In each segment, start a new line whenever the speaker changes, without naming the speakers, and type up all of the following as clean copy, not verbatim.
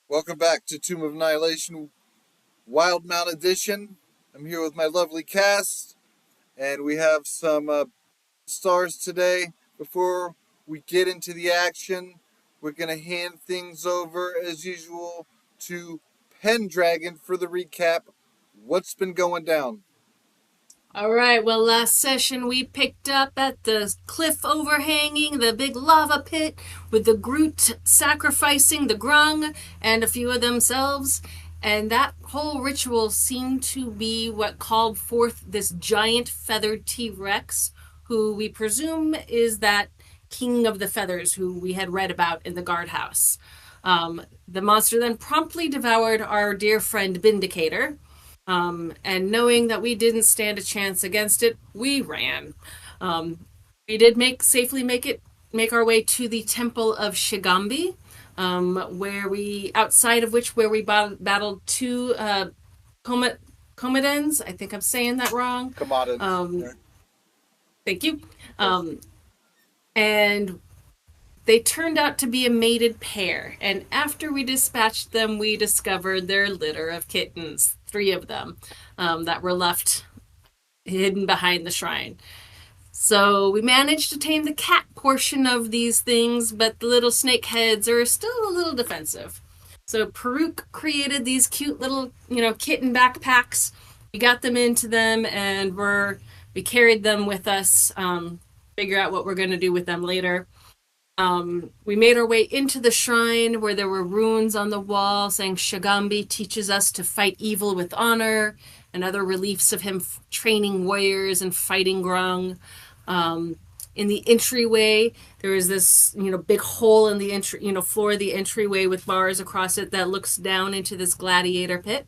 Welcome back to Tomb of Annihilation Wildemount Edition. I'm here with my lovely cast, and we have some stars today. Before we get into the action, we're going to hand things over, as usual, to Pendragon for the recap. What's been going down?
All right, well, last session we picked up at the cliff overhanging the big lava pit with the Groot sacrificing the Grung and a few of themselves. And that whole ritual seemed to be what called forth this giant feathered T Rex, who we presume is that King of the Feathers who we had read about in the guardhouse. The monster then promptly devoured our dear friend Vindicator, and knowing that we didn't stand a chance against it, we ran. Um, we did make our way to the Temple of Shigambi, where we outside of which where we battled two comet comedens. I think I'm saying that wrong.
Commodus.
Um,
Yeah,
Thank you.
yes.
Um, and they turned out to be a mated pair, and after we dispatched them, we discovered their litter of kittens, three of them, that were left hidden behind the shrine. So we managed to tame the cat portion of these things, but the little snake heads are still a little defensive. So Peruk created these cute little, kitten backpacks. We got them into them, and we carried them with us. Figure out what we're going to do with them later. We made our way into the shrine where there were runes on the wall saying Shagambi teaches us to fight evil with honor, and other reliefs of him training warriors and fighting Grung. In the entryway, there is this, big hole in the entry, floor of the entryway with bars across it that looks down into this gladiator pit.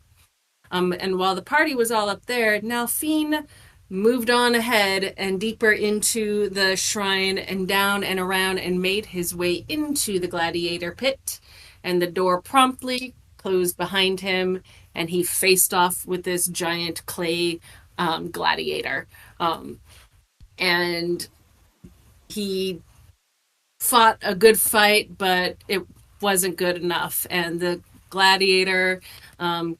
And while the party was all up there, Nalfine moved on ahead and deeper into the shrine and down and around and made his way into the gladiator pit. And the door promptly closed behind him, and he faced off with this giant clay gladiator. And he fought a good fight, but it wasn't good enough. And the gladiator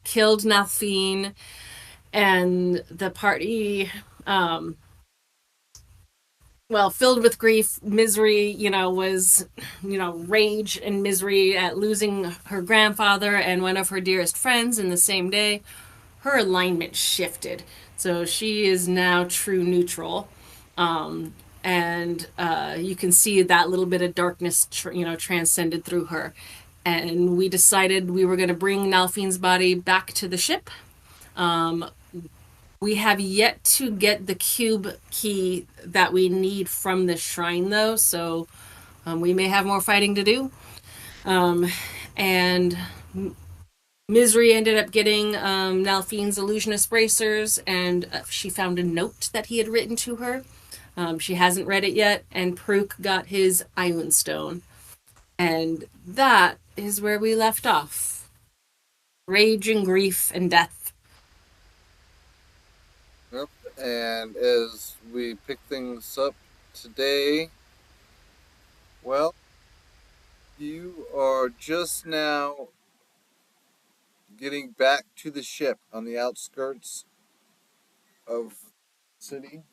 killed Nalfine, and the party, um, filled with grief, misery, was, rage and misery at losing her grandfather and one of her dearest friends in the same day. Her alignment shifted. So she is now true neutral. And you can see that little bit of darkness, transcended through her. And we decided we were going to bring Nalfine's body back to the ship. We have yet to get the cube key that we need from the shrine, though, so we may have more fighting to do. And Misery ended up getting Nalfine's illusionist bracers, and she found a note that he had written to her. She hasn't read it yet, and Pruk got his Island Stone. And that is where we left off. Rage and grief and death.
Yep. And as we pick things up today, well, you are just now getting back to the ship on the outskirts of the city,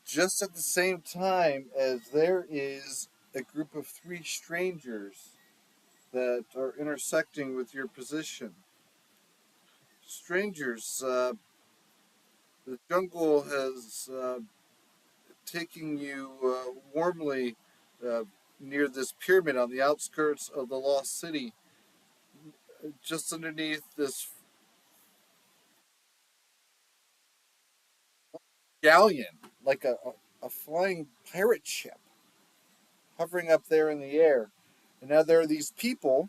just at the same time as there is a group of three strangers that are intersecting with your position. Strangers, the jungle has taken you warmly uh, near this pyramid on the outskirts of the lost city, just underneath this galleon, like a flying pirate ship hovering up there in the air. And now there are these people,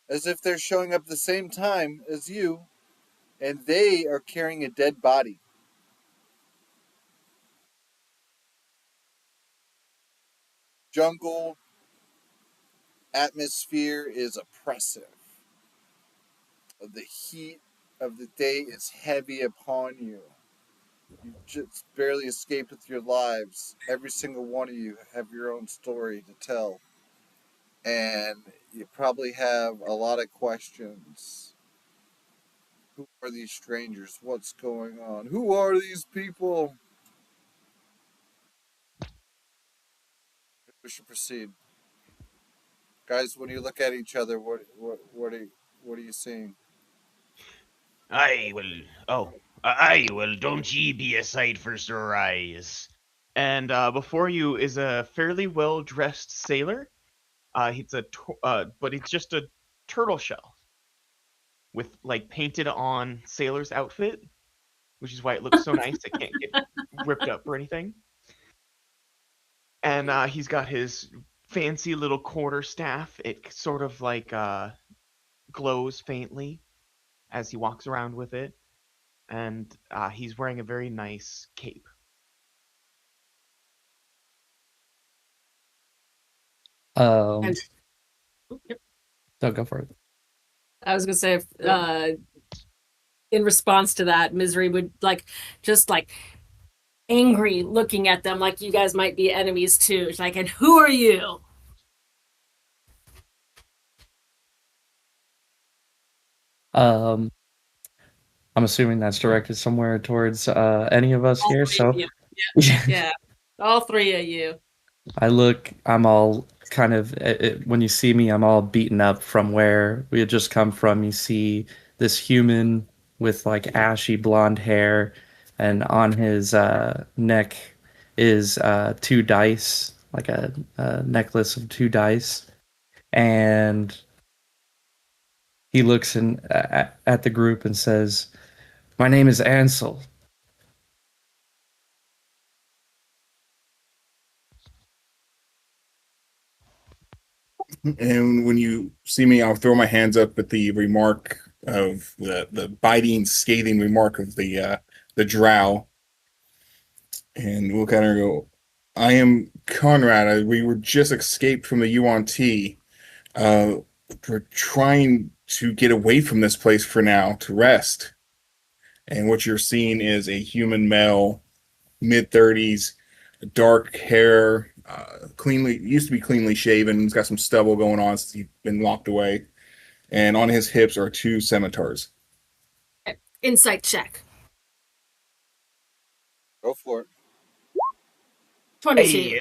as if they're showing up at the same time as you, and they are carrying a dead body. Jungle atmosphere is oppressive. The heat of the day is heavy upon you. You just barely escaped with your lives. Every single one of you have your own story to tell. and you probably have a lot of questions. Who are these strangers? What's going on? Who are these people? We should proceed, guys. When you look at each other, what are you seeing?
I will. Oh, I will. Don't ye be a sight for sore eyes. And before you is a fairly well dressed sailor. But it's just a turtle shell with like painted on sailor's outfit, which is why it looks so nice. It can't get ripped up or anything. And he's got his fancy little quarter staff. It sort of like glows faintly as he walks around with it, and he's wearing a very nice cape.
And
Um,
yep,
so go for it.
I was gonna say, in response to that, Misery would like just like angry looking at them, like you guys might be enemies too. She's like, and who are you?
Um, I'm assuming that's directed somewhere towards any of us
All
here.
three of
So
you. Yeah, all three of you.
I'm all kind of, when you see me, I'm all beaten up from where we had just come from. You see this human with like ashy blonde hair, and on his neck is two dice, like a necklace of two dice. And he looks at the group and says, "My name is Ansel."
And when you see me, I'll throw my hands up at the remark of the biting, scathing remark of the drow, and look at her and go, "I am Conrad. We were just escaped from the UNT. Uh, we're trying to get away from this place for now to rest. And what you're seeing is a human male, mid 30s, dark hair, cleanly used to be cleanly shaven. He's got some stubble going on since he's been locked away, and on his hips are two scimitars.
Insight check.
Go for it.
Hey,
22.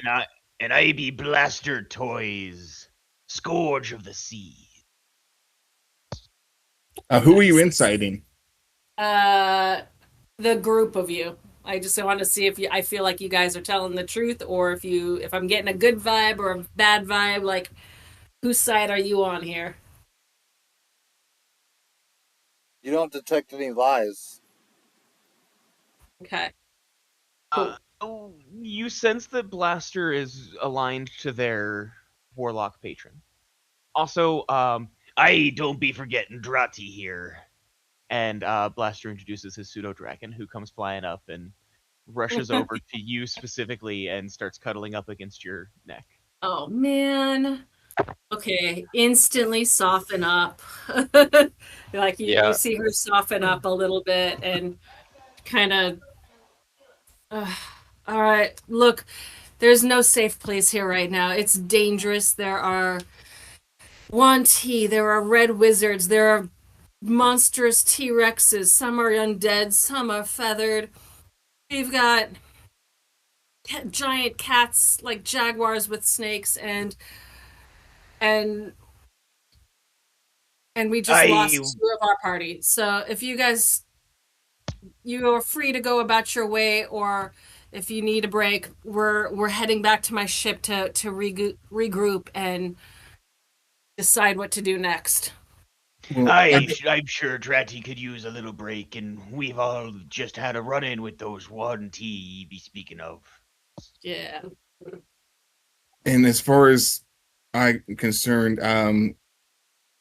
and I be Blaster Toys, Scourge of the Sea.
Who are you
Nice.
inciting?
Uh, the group of you. I just want to see if I feel like you guys are telling the truth, or if I'm getting a good vibe or a bad vibe. Like, whose side are you on here?
You don't detect any lies.
Okay, cool.
You sense that Blaster is aligned to their warlock patron. Also, I don't be forgetting Drati here. And Blaster introduces his pseudo dragon, who comes flying up and rushes over to you specifically and starts cuddling up against your neck.
Oh man. Okay, instantly soften up. Like you
Yeah.
see her soften up a little bit and kind of uh, all right, look, there's no safe place here right now. It's dangerous. There are Wanti, there are red wizards, there are monstrous T-Rexes. Some are undead, some are feathered. We've got giant cats like jaguars with snakes and and we just
I
lost two of our party. So if you are free to go about your way, or if you need a break, we're heading back to my ship to regroup and decide what to do next.
Well,
I'm sure Dratty could use a little break, and we've all just had a run in with those one T you be speaking of.
Yeah.
and as far as I'm concerned,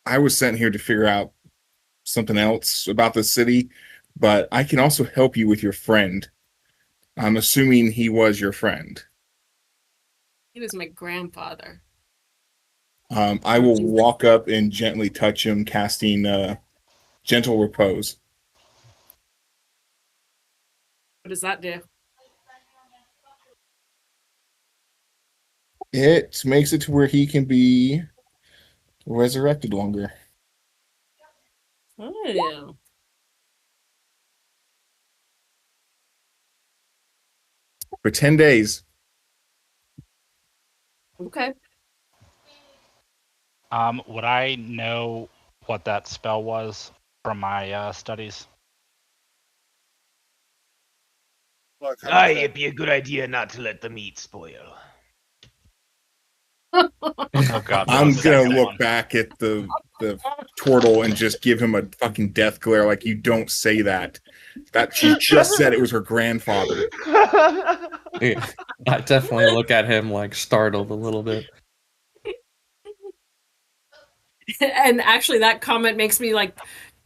I was sent here to figure out something else about the city, but I can also help you with your friend. I'm assuming he was your friend.
He was my grandfather.
I will walk up and gently touch him, casting gentle repose.
What does that do?
It makes it to where he can be resurrected longer.
Oh, yeah.
For 10 days.
Okay.
Would I know what that spell was from my studies?
Arcana
Aye,
check.
it'd be a good idea not to let the meat spoil.
Oh god, roll a
I'm gonna
second
look
one.
back at the turtle and just give him a fucking death glare like you don't say that. That she just said it was her grandfather.
Yeah. I definitely look at him like startled a little bit.
And actually, that comment makes me like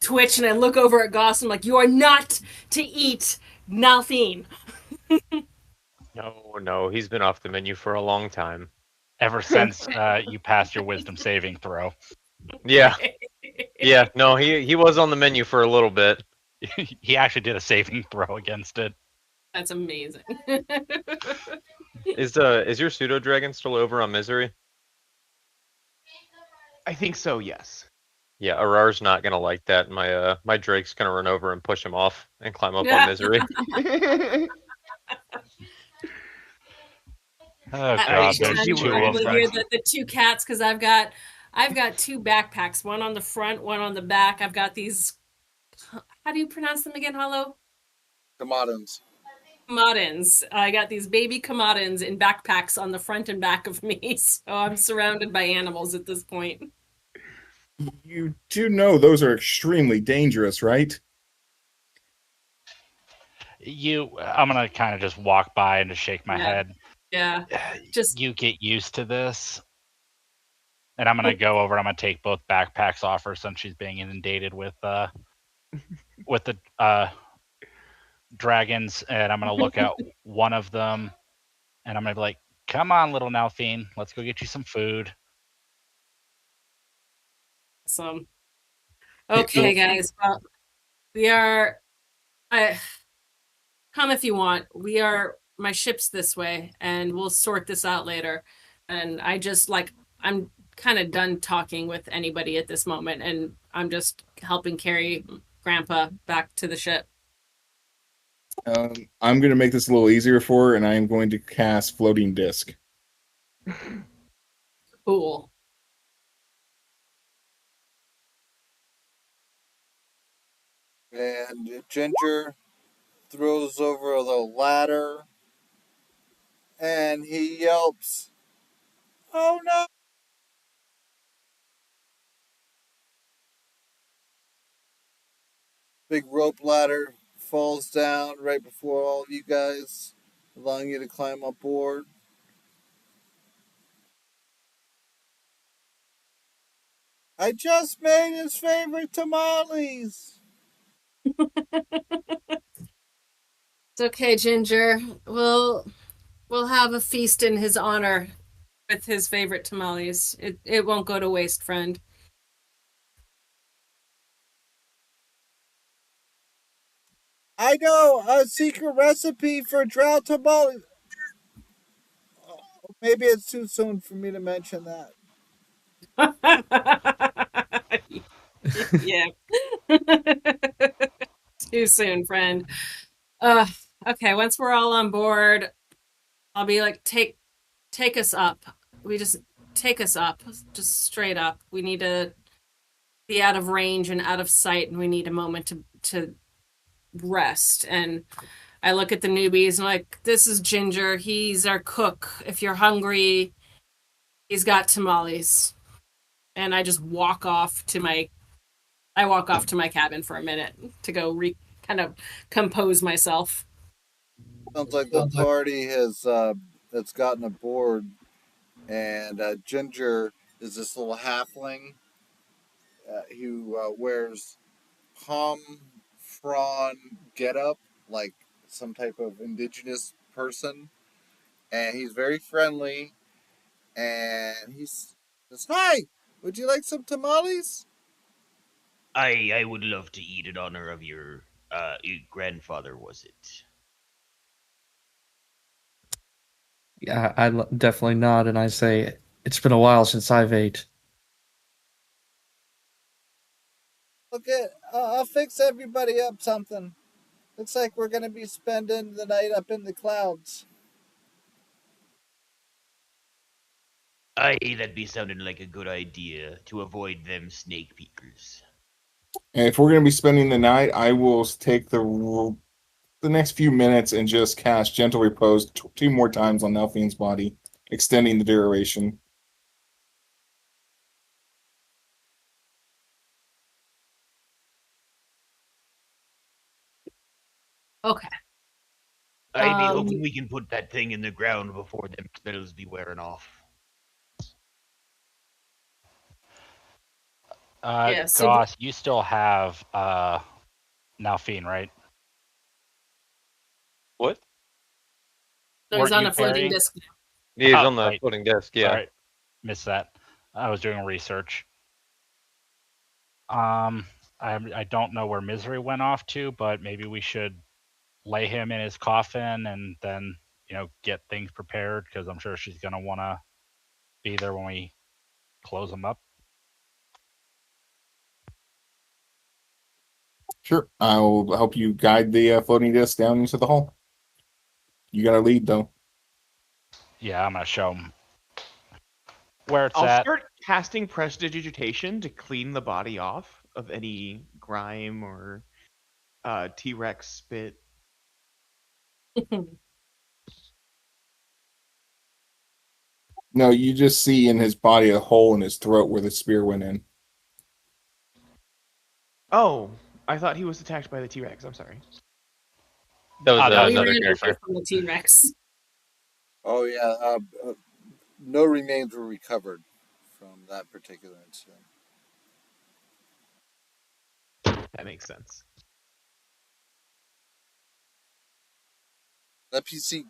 twitch, and I look over at Goss. And I'm like, "You are not to eat Nalthine."
No, no, he's been off the menu for a long time.
Ever since you passed your wisdom saving throw.
Yeah, yeah, no, he was on the menu for a little bit.
He actually did a saving throw against it.
That's amazing.
Is your pseudo dragon still over on Misery?
I think so, yes.
Yeah, Arar's not gonna like that. My Drake's gonna run over and push him off and climb up on
Yeah.
Misery.
Oh
Aye,
god,
Each
don't
there's
time
you
two
worry,
of
you
them.
hear
Froggy.
the two cats, because I've got two backpacks, one on the front, one on the back. I've got these. How do you pronounce them again, Hollow?
Commodins.
Kamodins. I got these baby Kamodins in backpacks on the front and back of me, so I'm surrounded by animals at this point.
You do know those are extremely dangerous, right?
I'm gonna kind of just walk by and just shake my
Yeah,
head.
yeah. Just
You get used to this. And I'm gonna go over. I'm gonna take both backpacks off her since she's being inundated with the dragons, and I'm gonna look at one of them, and I'm gonna be like, "Come on, little Nalthine, let's go get you some food."
some.
So
Okay, guys. Well, we are. I come if you want. We are. My ship's this way, and we'll sort this out later. And I just like I'm kind of done talking with anybody at this moment, and I'm just helping carry Grandpa back to the ship.
I'm gonna make this a little easier for her, and I am going to cast floating disc.
Cool.
And Ginger throws over the ladder and he yelps, "Oh no!" Big rope ladder falls down right before all of you guys, allowing you to climb up board. I just made his favorite tamales.
It's okay, Ginger. We'll have a feast in his honor with his favorite tamales. It won't go to waste, friend.
I know a secret recipe for drought tamales. Maybe it's too soon for me to mention that.
Yeah. Too soon, friend. Uh, okay, once we're all on board, I'll be like, take us up. We just take us up, just straight up. We need to be out of range and out of sight, and we need a moment to rest. And I look at the newbies and I'm like, this is Ginger. He's our cook. If you're hungry, he's got tamales. And I walk off to my cabin for a minute to go kind of compose myself.
Sounds like the party has gotten aboard, and Ginger is this little halfling who wears palm frond getup, like some type of indigenous person, and he's very friendly. And he says, "Hi, would you like some tamales?"
I would love to eat in honor of your grandfather, was it?
Yeah, definitely nod and I say, it's been a while since I've ate.
I'll fix everybody up something. Looks like we're gonna be spending the night up in the clouds.
Aye, that'd be sounding like a good idea to avoid them snake peekers.
And if we're going to be spending the night, I will take the next few minutes and just cast Gentle Repose two more times on Nelphine's body, extending the duration.
Okay.
I be hoping we can put that thing in the ground before them spells be wearing off.
Yeah, so
Goss, you still have Nalfine, right?
What?
he's
Weren't
on
you
a floating
carrying?
disc.
He's
Oh,
on the
right.
floating desk. Yeah.
Sorry, missed that. I was doing research. I don't know where Misery went off to, but maybe we should lay him in his coffin and then get things prepared because I'm sure she's gonna want to be there when we close him up.
Sure, I'll help you guide the floating disc down into the hall. You got to lead, though.
Yeah, I'm gonna show him where it's
I'll
at.
start casting prestidigitation to clean the body off of any grime or T-Rex spit.
No, you just see in his body a hole in his throat where the spear went in.
Oh, I thought he was attacked by the T-Rex. I'm sorry.
That was
that
we
another
ran over
character.
from the T-Rex.
Oh yeah. No remains were recovered from that particular incident.
That makes sense.
That PC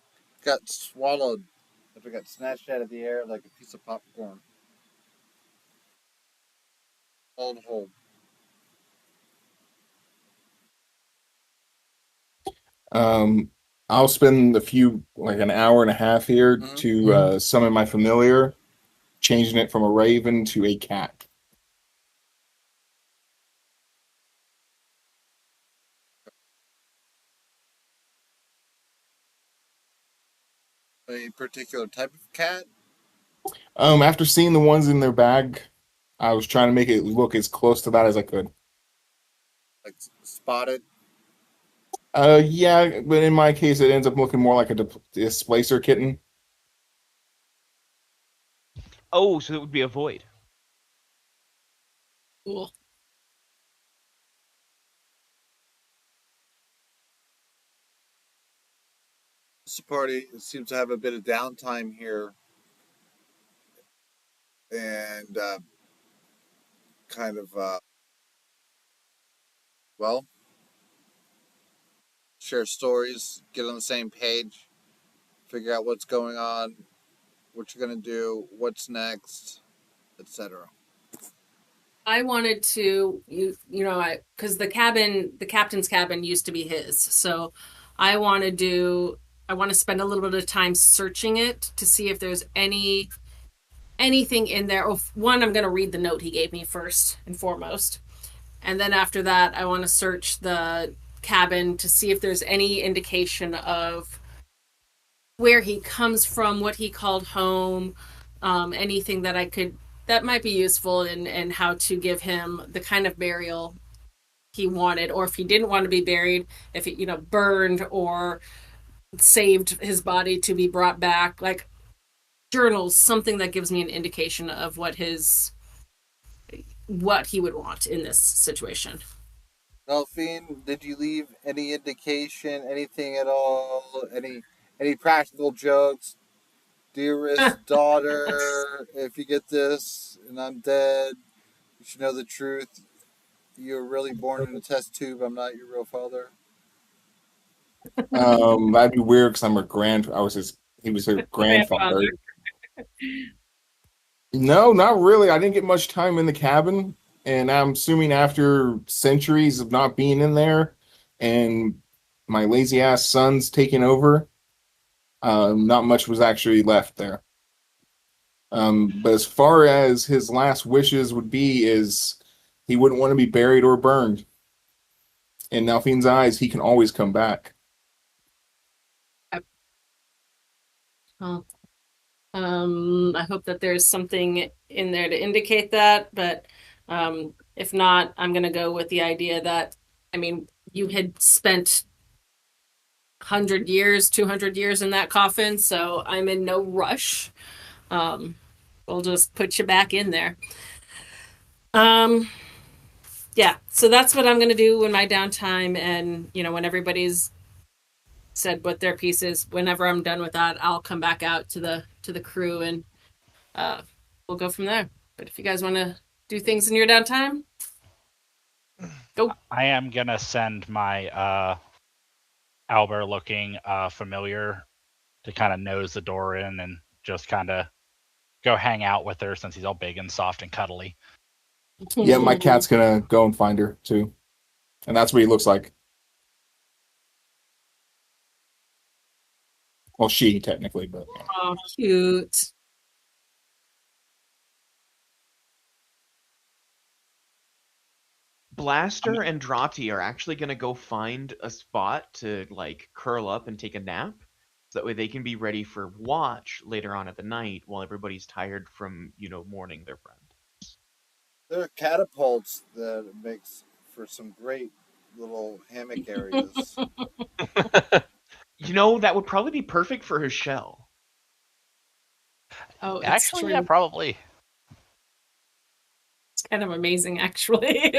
got swallowed. It got snatched out of the air like a piece of popcorn. All in hold.
I'll spend like an hour and a half here
Mhm.
to summon my familiar, changing it from a raven to a cat.
A particular type of cat.
After seeing the ones in their bag, I was trying to make it look as close to that as I could.
Like spotted.
Yeah, but in my case, it ends up looking more like a displacer kitten.
Oh, so it would be a void.
Cool.
This party seems to have a bit of downtime here, and kind of well, share stories, get on the same page, figure out what's going on, what you're gonna do, what's next, etc.
I wanted to because the captain's cabin used to be his, so I want to spend a little bit of time searching it to see if there's anything in there. Oh, one, I'm going to read the note he gave me first and foremost, and then after that, I want to search the cabin to see if there's any indication of where he comes from, what he called home, anything that might be useful in how to give him the kind of burial he wanted, or if he didn't want to be buried, if he burned or saved his body to be brought back, like journals, something that gives me an indication of what he would want in this situation.
Delphine, did you leave any indication, anything at all, any practical jokes? Dearest daughter, if you get this and I'm dead, you should know the truth. You were really born in a test tube. I'm not your real father.
That'd be weird because he was her grandfather. No, not really. I didn't get much time in the cabin, and I'm assuming after centuries of not being in there, and my lazy ass son's taking over, not much was actually left there. But as far as his last wishes would be, is He wouldn't want to be buried or burned. In Nalfine's eyes, he can always come back.
Well, I hope that there's something in there to indicate that, but if not, I'm going to go with the idea that, I mean, you had spent 100 years, 200 years in that coffin, so I'm in no rush. Um, we'll just put you back in there. Yeah, so that's what I'm going to do in my downtime, and when everybody's said what their piece is, whenever I'm done with that, I'll come back out to the crew, and uh, we'll go from there. But if you guys want to do things in your downtime, go.
I am gonna send my Albert looking familiar to kind of nose the door in and just kind of go hang out with her since he's all big and soft and cuddly.
Yeah, my cat's gonna go and find her too, and that's what he looks like. Well, she technically, but yeah.
Oh, cute.
Blaster and Drati are actually going to go find a spot to like curl up and take a nap. So that way they can be ready for watch later on at the night while everybody's tired from, mourning their friend.
There are catapults that makes for some great little hammock areas.
That would probably be perfect for his shell.
Oh, it's
Actually,
true.
yeah, probably.
It's kind of amazing, actually.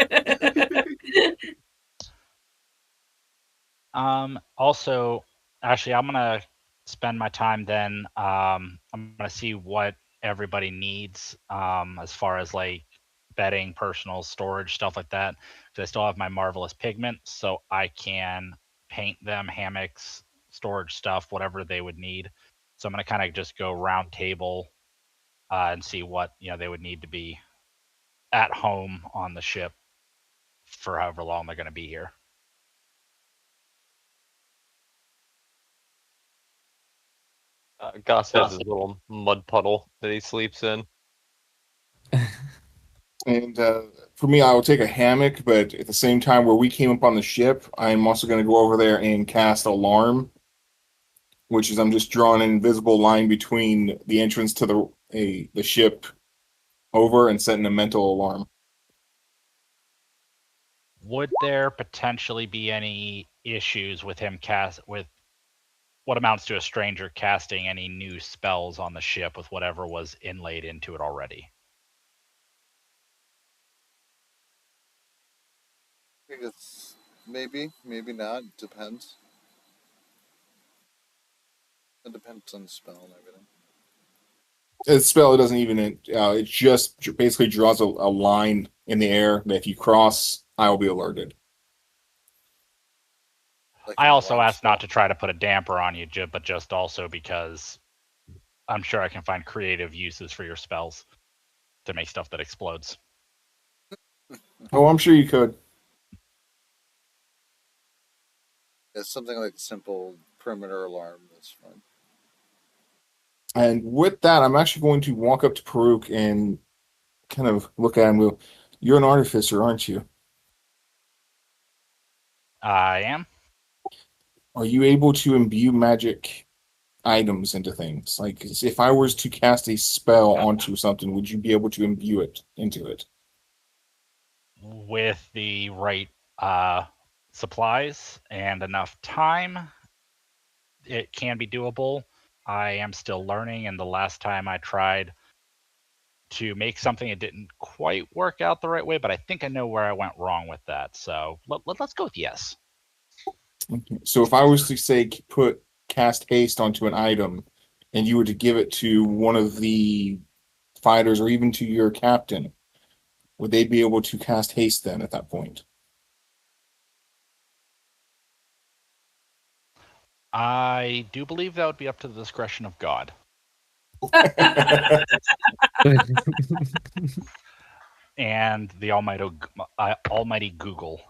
Also, actually, I'm gonna spend my time then. I'm gonna see what everybody needs as far as like bedding, personal storage, stuff like that. Because I still have my marvelous pigment, so I can paint them hammocks, storage stuff, whatever they would need. So I'm gonna kind of just go round table and see what they would need to be at home on the ship for however long they're gonna be here.
Goss has his little mud puddle that he sleeps in.
And for me, I will take a hammock, but at the same time, where we came up on the ship, I'm also going to go over there and cast alarm, which is I'm just drawing an invisible line between the entrance to the ship over and setting a mental alarm.
Would there potentially be any issues with him with what amounts to a stranger casting any new spells on the ship with whatever was inlaid into it already?
I think it's maybe, maybe not. Depends. It depends on the spell and everything.
The spell doesn't even it just basically draws a line in the air that if you cross, I will be alerted.
Like
I
an
also
alarm
asked
spell.
not to try to put a damper on you, but just also because I'm sure I can find creative uses for your spells to make stuff that explodes.
Oh, I'm sure you could.
It's something like a simple perimeter alarm. That's fine.
And with that, I'm actually going to walk up to Karuk and kind of look at him and go, "You're an artificer, aren't you?
I am.
Are you able to imbue magic items into things? Like, if I was to cast a spell onto something, would you be able to imbue it into it?"
With the right supplies and enough time, it can be doable. I am still learning, and the last time I tried to make something, it didn't quite work out the right way, but I think I know where I went wrong with that. So let's go with yes.
Okay. So if I was to say put cast haste onto an item, and you were to give it to one of the fighters or even to your captain, would they be able to cast haste then at that point?
I do believe that would be up to the discretion of God and the almighty Google.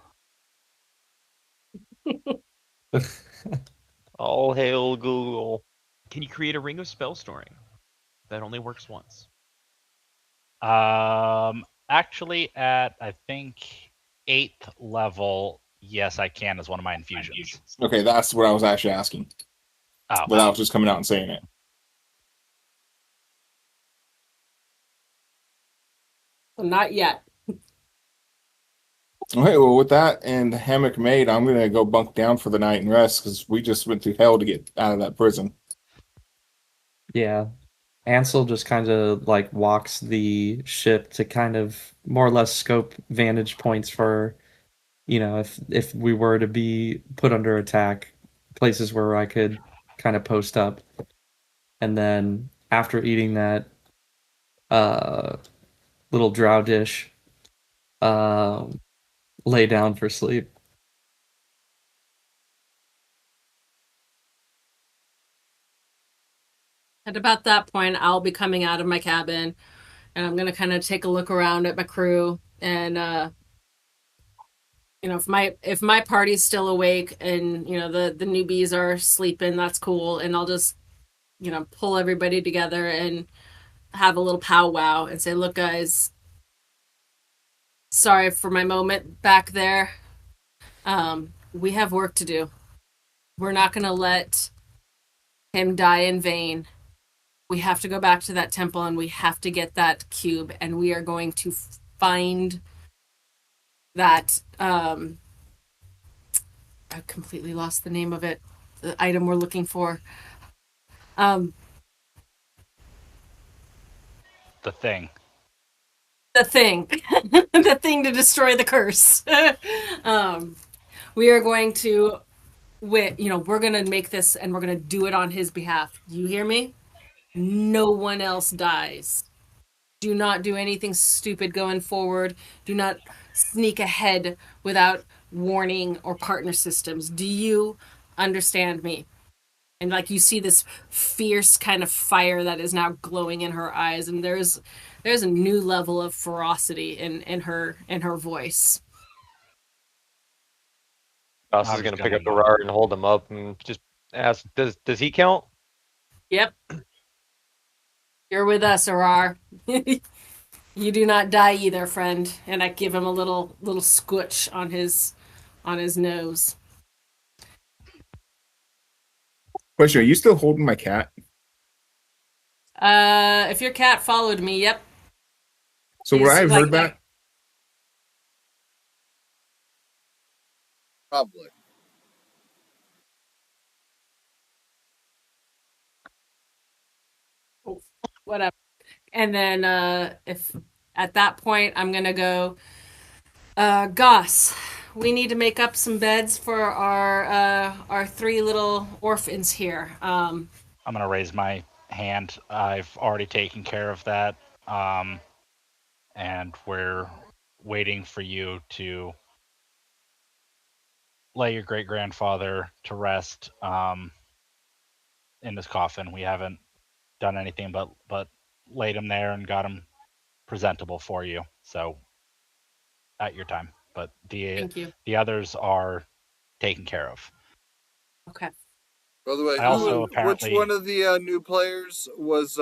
All hail Google.
Can you create a ring of spell storing that only works once?
Actually, at I think 8th level, yes, I can as one of my infusions.
Okay, that's what I was actually asking.
Oh,
Without just coming out and saying it.
Not yet.
Okay, well, with that and hammock made, I'm gonna go bunk down for the night and rest because we just went through hell to get out of that prison.
Yeah. Ansel just kind of like walks the ship to kind of more or less scope vantage points for, if we were to be put under attack, places where I could kind of post up. And then after eating that uh little drow dish, um lay down for sleep.
At about that point, I'll be coming out of my cabin and I'm gonna kind of take a look around at my crew and if my party's still awake and the newbies are sleeping, that's cool, and I'll just pull everybody together and have a little powwow and say, look guys, sorry for my moment back there. We have work to do. We're not gonna let him die in vain. We have to go back to that temple and we have to get that cube, and we are going to find that I completely lost the name of it, the item we're looking for. um
the thing.
the thing. The thing to destroy the curse. We are going to we're going to make this, and we're going to do it on his behalf. You hear me? No one else dies. Do not do anything stupid going forward. Do not sneak ahead without warning or partner systems. Do you understand me? And like, you see this fierce kind of fire that is now glowing in her eyes, and there's a new level of ferocity in her voice.
Boss
I'm
is
just
gonna pick
gonna
up
nod.
Arar and hold him up and just ask, does he count?
Yep, you're with us, Arar. You do not die either, friend. And I give him a little squitch on his nose.
Question: Are you still holding my cat?
If your cat followed me, yep.
So would I
He's
have
like,
heard that?
Probably.
whatever. And then if at that point I'm gonna go, Goss, we need to make up some beds for our three little orphans here.
I'm gonna raise my hand. I've already taken care of that, and we're waiting for you to lay your great grandfather to rest in his coffin. We haven't done anything but laid him there and got him presentable for you. So at your time, but
Thank you.
the others are taken care of.
Okay.
By the way,
I also
which
apparently
one of the new players was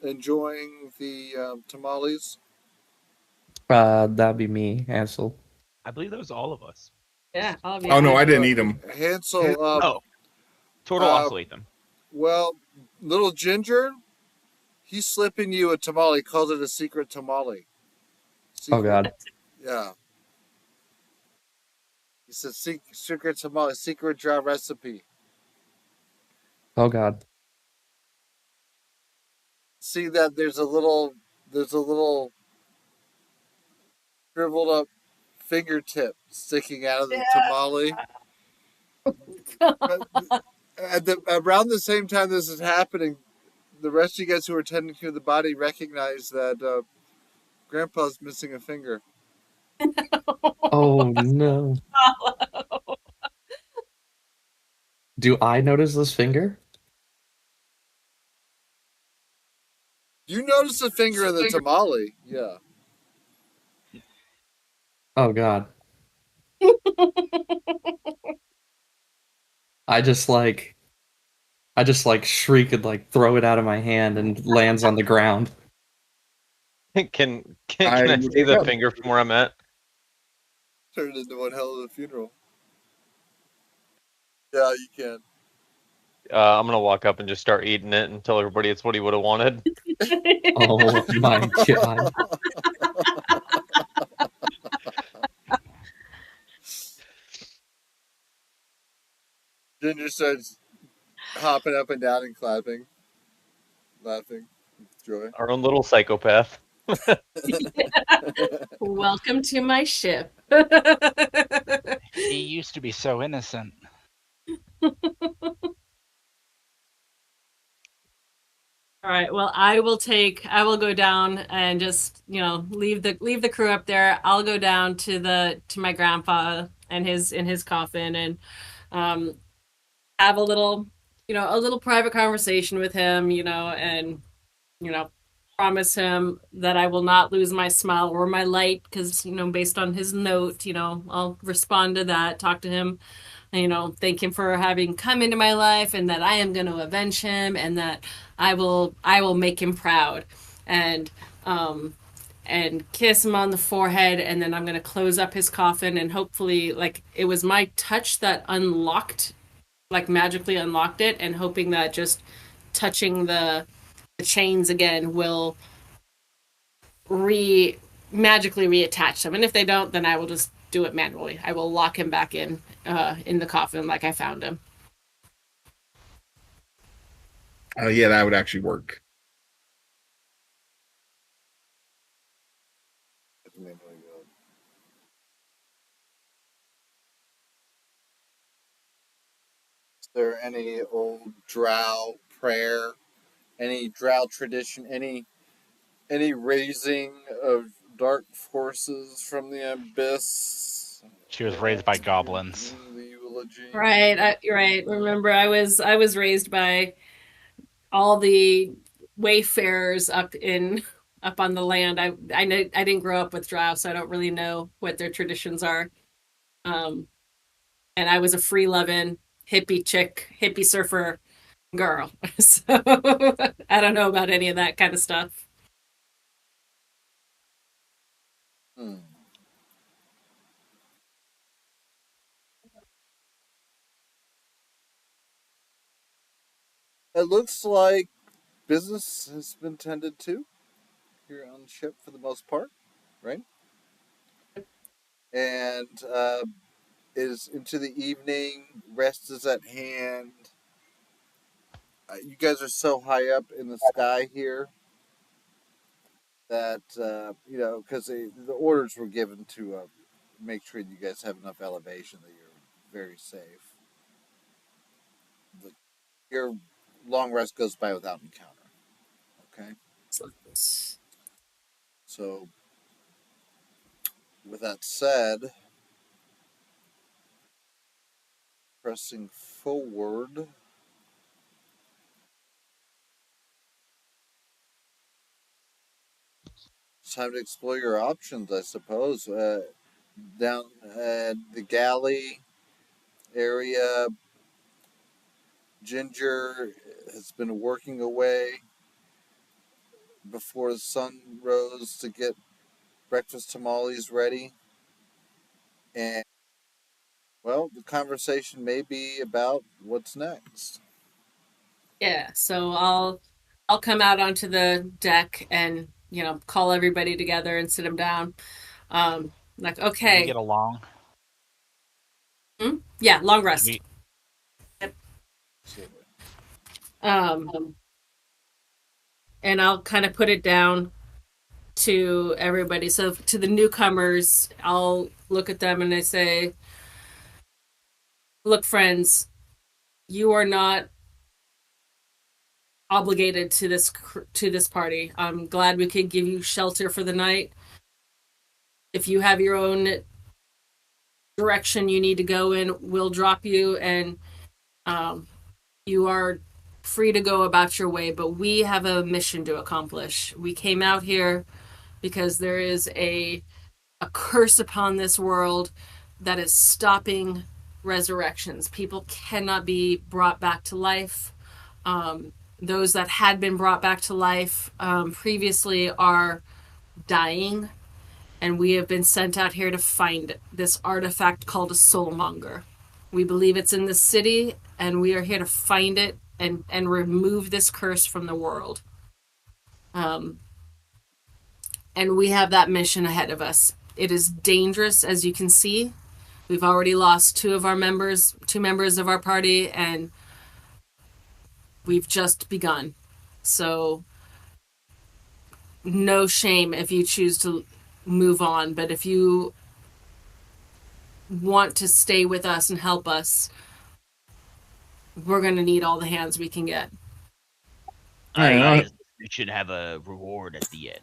enjoying the tamales?
That'd be me, Ansel.
I believe that was all of us.
Yeah,
Oh no,
obviously.
I didn't eat them.
Hansel,
Oh, Total
uh,
also ate them.
well, little Ginger, he's slipping you a tamale. He calls it a secret tamale.
Oh
Secret,
god.
yeah. He said secret tamale, secret dry recipe.
Oh god.
See that there's a little shriveled up fingertip sticking out of the tamale. But around the same time this is happening, the rest of you guys who are tending to the body recognize that Grandpa's missing a finger.
Oh no. Do I notice this finger?
You notice a finger in the tamale, yeah.
Oh god. I just like I just like shriek and like throw it out of my hand and lands on the ground.
Can
I
I
will
see
take
the
up.
finger from where I'm at?
Turned into one hell of a funeral. Yeah, you can.
I'm gonna walk up and just start eating it and tell everybody it's what he would have wanted.
Oh my god.
Ginger starts hopping up and down and clapping, laughing with joy.
Our own little psychopath.
Welcome to my ship.
He used to be so innocent.
All right. Well, I will go down and just, leave the crew up there. I'll go down to my grandpa and his in his coffin and um have a little private conversation with him, and you know, promise him that I will not lose my smile or my light because, based on his note, I'll respond to that, talk to him, thank him for having come into my life and that I am going to avenge him and that I will make him proud. And and kiss him on the forehead, and then I'm going to close up his coffin, and hopefully, like, it was my touch that unlocked, like, magically unlocked it, and hoping that just touching the chains again will re magically reattach them. And if they don't, then I will just do it manually. I will lock him back in the coffin like I found him.
Yeah, that would actually work.
Is there any old drow prayer, any drow tradition, any raising of dark forces from the abyss?
She was raised by goblins.
In the eulogy.
Right. Remember, I was raised by all the wayfarers up on the land. I know I didn't grow up with drow, so I don't really know what their traditions are. Um, and I was a free loving hippie chick, hippie surfer girl. So I don't know about any of that kind of stuff.
Hmm. It looks like business has been tended to here on the ship for the most part, right? And is into the evening. Rest is at hand. You guys are so high up in the sky here that because the orders were given to make sure you guys have enough elevation that you're very safe. The, your long rest goes by without encounter. Okay, so with that said, pressing forward, it's time to explore your options. I suppose down the galley area, Ginger has been working away before the sun rose to get breakfast tamales ready. And, well, the conversation may be about what's next.
Yeah, so I'll come out onto the deck and, call everybody together and sit them down. Like,
Did we
okay,
get along?
yeah, long
Did
rest.
we?
Absolutely.
Um, and I'll kind of put it down to everybody. So to the newcomers, I'll look at them and I say, "Look, friends, you are not obligated to this party. I'm glad we could give you shelter for the night. If you have your own direction you need to go in, we'll drop you, and um, you are free to go about your way. But we have a mission to accomplish. We came out here because there is a curse upon this world that is stopping resurrections. People cannot be brought back to life. Those that had been brought back to life previously are dying, and we have been sent out here to find this artifact called a soulmonger. We believe it's in the city, and we are here to find it and remove this curse from the world. And we have that mission ahead of us. It is dangerous, as you can see. We've already lost two members of our party, and we've just begun. So, no shame if you choose to move on, but if you want to stay with us and help us, we're going to need all the hands we can get.
I we should have a reward at the end.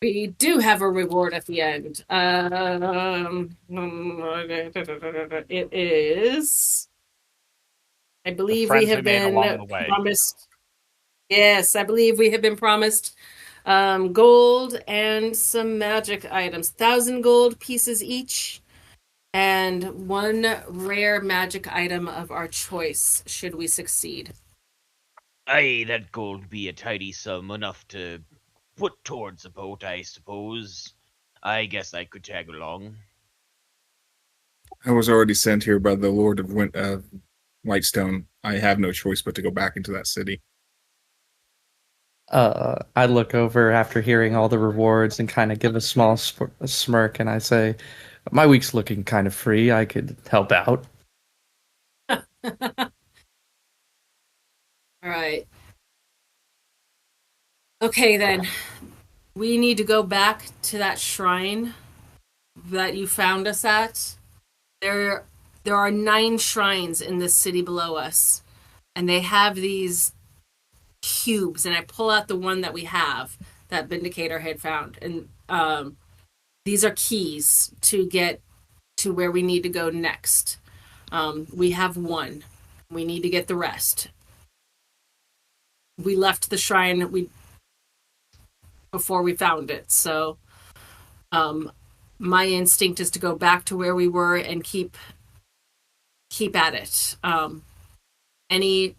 We do have a reward at the end. It is. I believe we have been promised. Yes, I believe we have been promised gold and some magic items. 1,000 gold pieces each, and one rare magic item of our choice, should we succeed.
Aye, that gold be a tidy sum, enough to put towards a boat, I suppose. I guess I could tag along.
I was already sent here by the Lord of Whitestone. I have no choice but to go back into that city.
I look over after hearing all the rewards and kind of give a small smirk, and I say, "My week's looking kind of free. I could help out."
All right. Okay, then. We need to go back to that shrine that you found us at. There are 9 shrines in this city below us, and they have these cubes, and I pull out the one that we have that Vindicator had found, and these are keys to get to where we need to go next. We have one. We need to get the rest. We left the shrine before we found it, so my instinct is to go back to where we were and keep at it. Any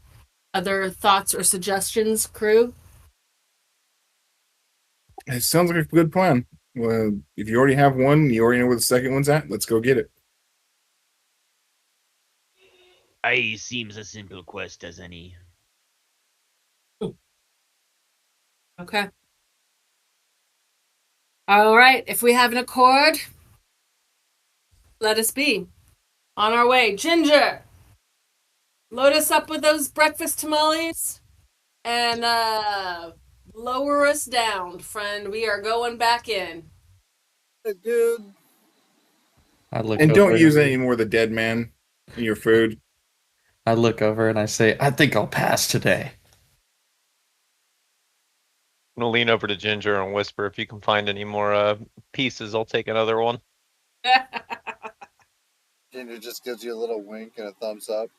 other thoughts or suggestions, crew?
It sounds like a good plan. Well, if you already have one, you already know where the second one's at. Let's go get it.
Aye, seems a simple quest as any.
Okay. All right. If we have an accord, let us be. On our way. Ginger, load us up with those breakfast tamales and lower us down, friend. We are going back in.
Hey, dude.
And don't use any more of the dead man in your food.
I look over and I say, "I think I'll pass today."
I'm gonna lean over to Ginger and whisper, "If you can find any more pieces, I'll take another one."
Ginger just gives you a little wink and a thumbs up.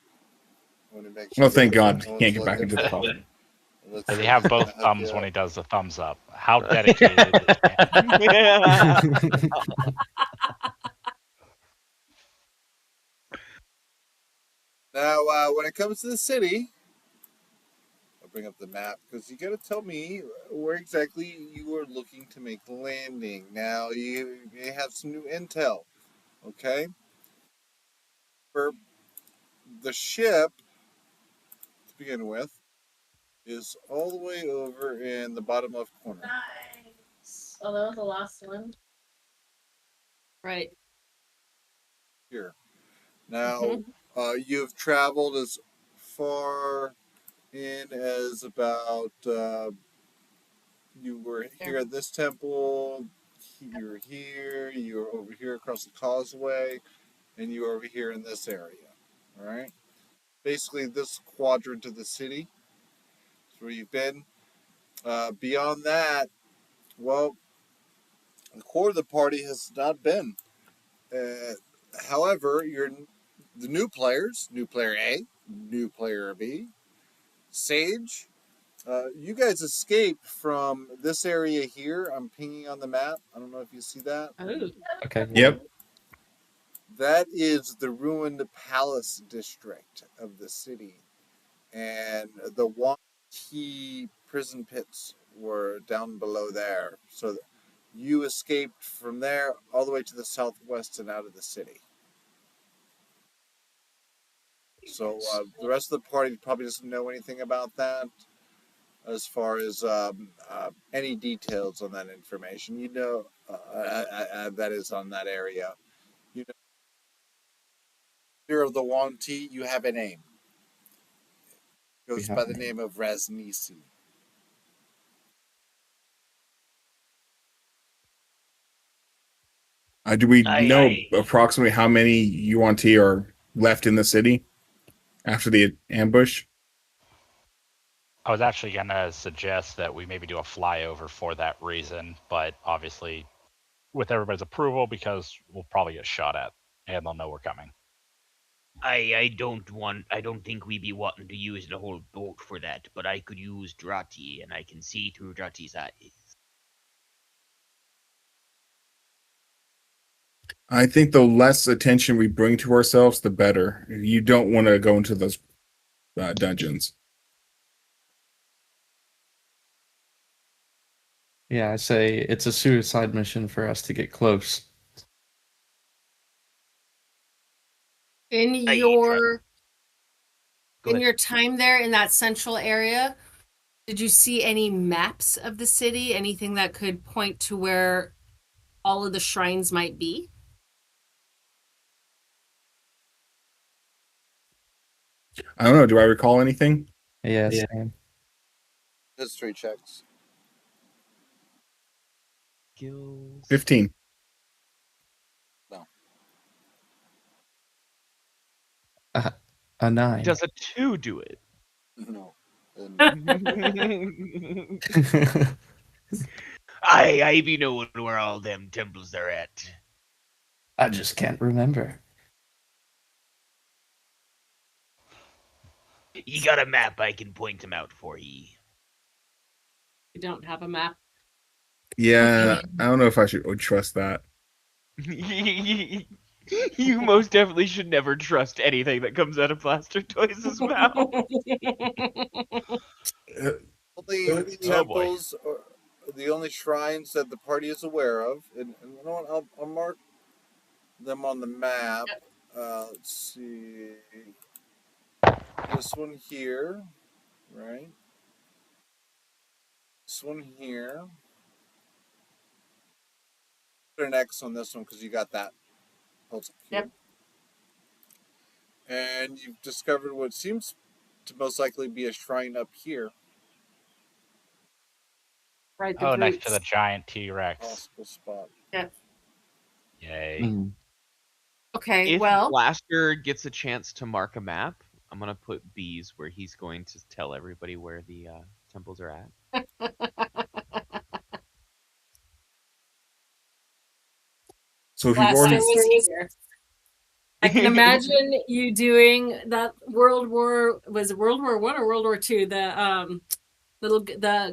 When he makes
Oh, thank God. He can't get back into the
Does
coffin.
he have both thumbs when he does the thumbs up? How dedicated is
Now, when it comes to the city, I'll bring up the map because you got to tell me where exactly you are looking to make the landing. Now, you may have some new intel, okay? For the ship, to begin with, is all the way over in the bottom left corner.
Nice. Oh, that was the last one. Right.
Here. Now, you've traveled as far in as about you were here at this temple, you're here, you're over here across the causeway, and you're over here in this area. All right? Basically, this quadrant of the city is where you've been. Beyond that, well, the core of the party has not been. However, you're the new players, new player A, new player B, Sage. You guys escaped from this area here. I'm pinging on the map. I don't know if you see that.
Oh.
Okay.
Yep.
That is the ruined palace district of the city. And the one key prison pits were down below there. So you escaped from there all the way to the southwest and out of the city. So the rest of the party probably doesn't know anything about that as far as any details on that information. You know, that is on that area. You know, leader of the Wanti, you have a name.
We
Goes
have
by
a
the
name.
name of Rasnisi.
Do we
Aye,
know
aye.
approximately how many UNT are left in the city after the ambush?
I was actually gonna suggest that we maybe do a flyover for that reason, but obviously with everybody's approval because we'll probably get shot at and they'll know we're coming.
I don't think we be wanting to use the whole boat for that, but I could use Drati, and I can see through Drati's eyes.
I think the less attention we bring to ourselves, the better. You don't want to go into those dungeons.
Yeah, I say it's a suicide mission for us to get close.
In
Aye,
your
Go
in
ahead.
your time there in that central area, did you see any maps of the city? Anything that could point to where all of the shrines might be?
I don't know. Do I recall anything?
Yes,
Yeah.
History checks.
Skills.
15.
No.
a 9.
Does a 2 do it?
No.
I be knowing where all them temples are at.
I just can't remember.
You got a map, I can point them out for ye.
You don't have a map.
Yeah, I don't know if I would trust that.
You most definitely should never trust anything that comes out of Blaster Toys' mouth.
Uh,
Only
Oh boy.
temples, or the only shrines that the party is aware of, and you know what? I'll mark them on the map. Let's see. This one here, right? This one here. Put an X on this one because you got that puzzle cube.
Yep.
And you've discovered what seems to most likely be a shrine up here.
Right, the
Oh, next to the
brutes.
giant T-Rex.
Possible spot.
Yep.
Yay.
Mm.
Okay,
If
well,
Blaster gets a chance to mark a map, I'm gonna put B's where he's going to tell everybody where the temples are at.
so if you've
Blaster
already,
was here. I can imagine you doing that was it World War One or World War Two? The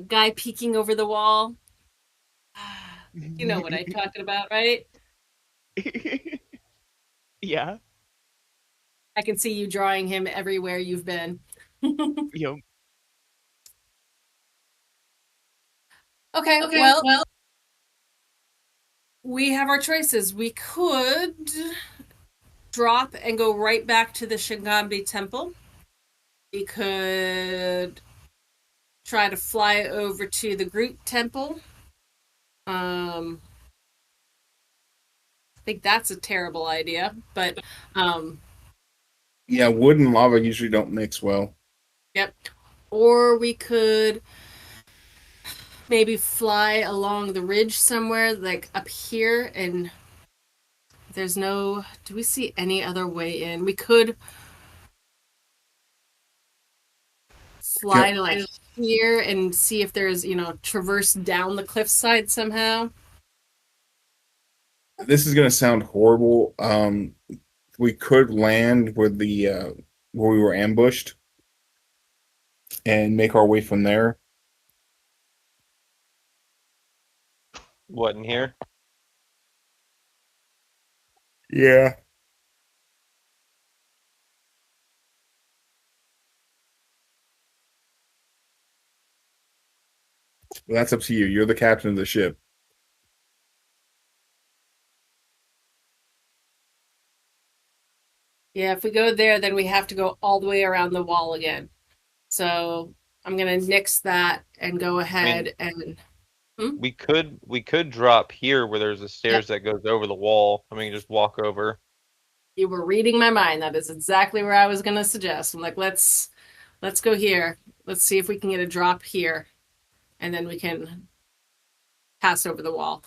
guy peeking over the wall. You know what I'm talking about, right?
Yeah.
I can see you drawing him everywhere you've been.
Yo.
Okay, well, we have our choices. We could drop and go right back to the Shingambi Temple. We could try to fly over to the Groot Temple. I think that's a terrible idea, but
yeah, wood and lava usually don't mix well.
yep. Or we could maybe fly along the ridge somewhere, like up here, and there's no. Do we see any other way in? We could fly to like here and see if there's, traverse down the cliffside somehow.
This is going to sound horrible. We could land where we were ambushed and make our way from there.
What in here?
Yeah. Well, that's up to you. You're the captain of the ship.
Yeah, if we go there, then we have to go all the way around the wall again. So I'm gonna nix that and go
I
ahead
mean,
and
we could drop here where there's a
yep,
stairs that goes over the wall. I mean, just walk over.
you were reading my mind. That is exactly where I was gonna suggest. I'm like, let's go here. Let's see if we can get a drop here, and then we can pass over the wall.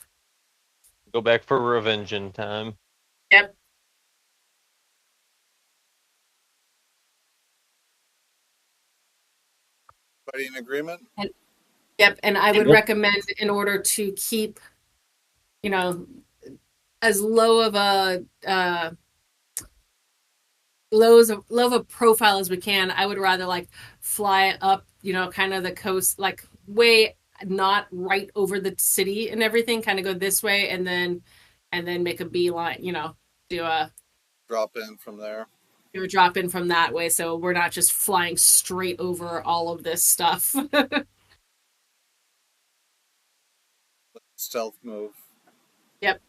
Go back for revenge in time.
Yep.
Everybody in agreement?
And yep, and I would recommend in order to keep, you know, as low of a low of a profile as we can. I would rather like fly up, kind of the coast, like way not right over the city and everything. Kind of go this way and then make a beeline. Do a
Drop in from there.
do a drop in from that way, so we're not just flying straight over all of this stuff.
Stealth move.
Yep.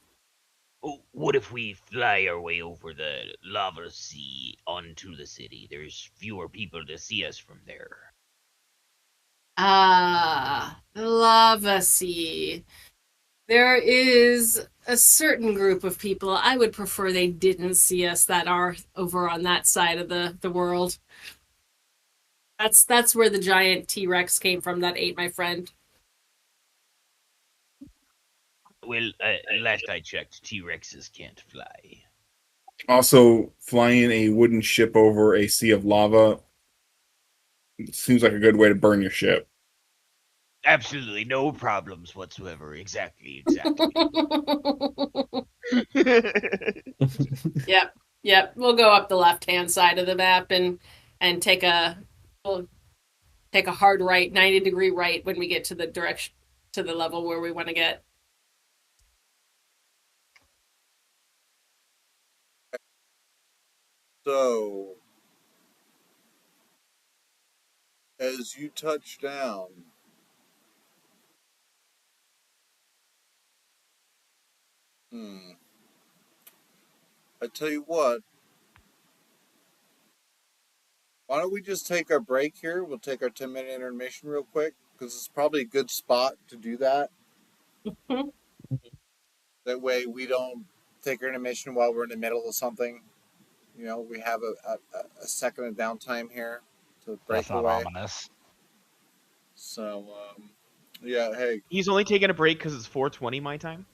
Oh, what if we fly our way over the lava sea onto the city? There's fewer people to see us from there.
Lava sea. There is a certain group of people I would prefer they didn't see us that are over on that side of the world. That's where the giant T-Rex came from that ate my friend.
Well, last I checked, T-Rexes can't fly.
Also, flying a wooden ship over a sea of lava seems like a good way to burn your ship.
Absolutely no problems whatsoever. Exactly.
Yep, yep. We'll go up the left-hand side of the map and we'll take a hard right, 90-degree right when we get to the direction to the level where we want to get.
So, as you touch down, I tell you what, why don't we just take our break here? We'll take our 10-minute intermission real quick because it's probably a good spot to do that. That way we don't take our intermission while we're in the middle of something. We have a second of downtime here to break
That's not
away.
ominous.
So, yeah, hey.
He's only taking a break because it's 4:20 my time.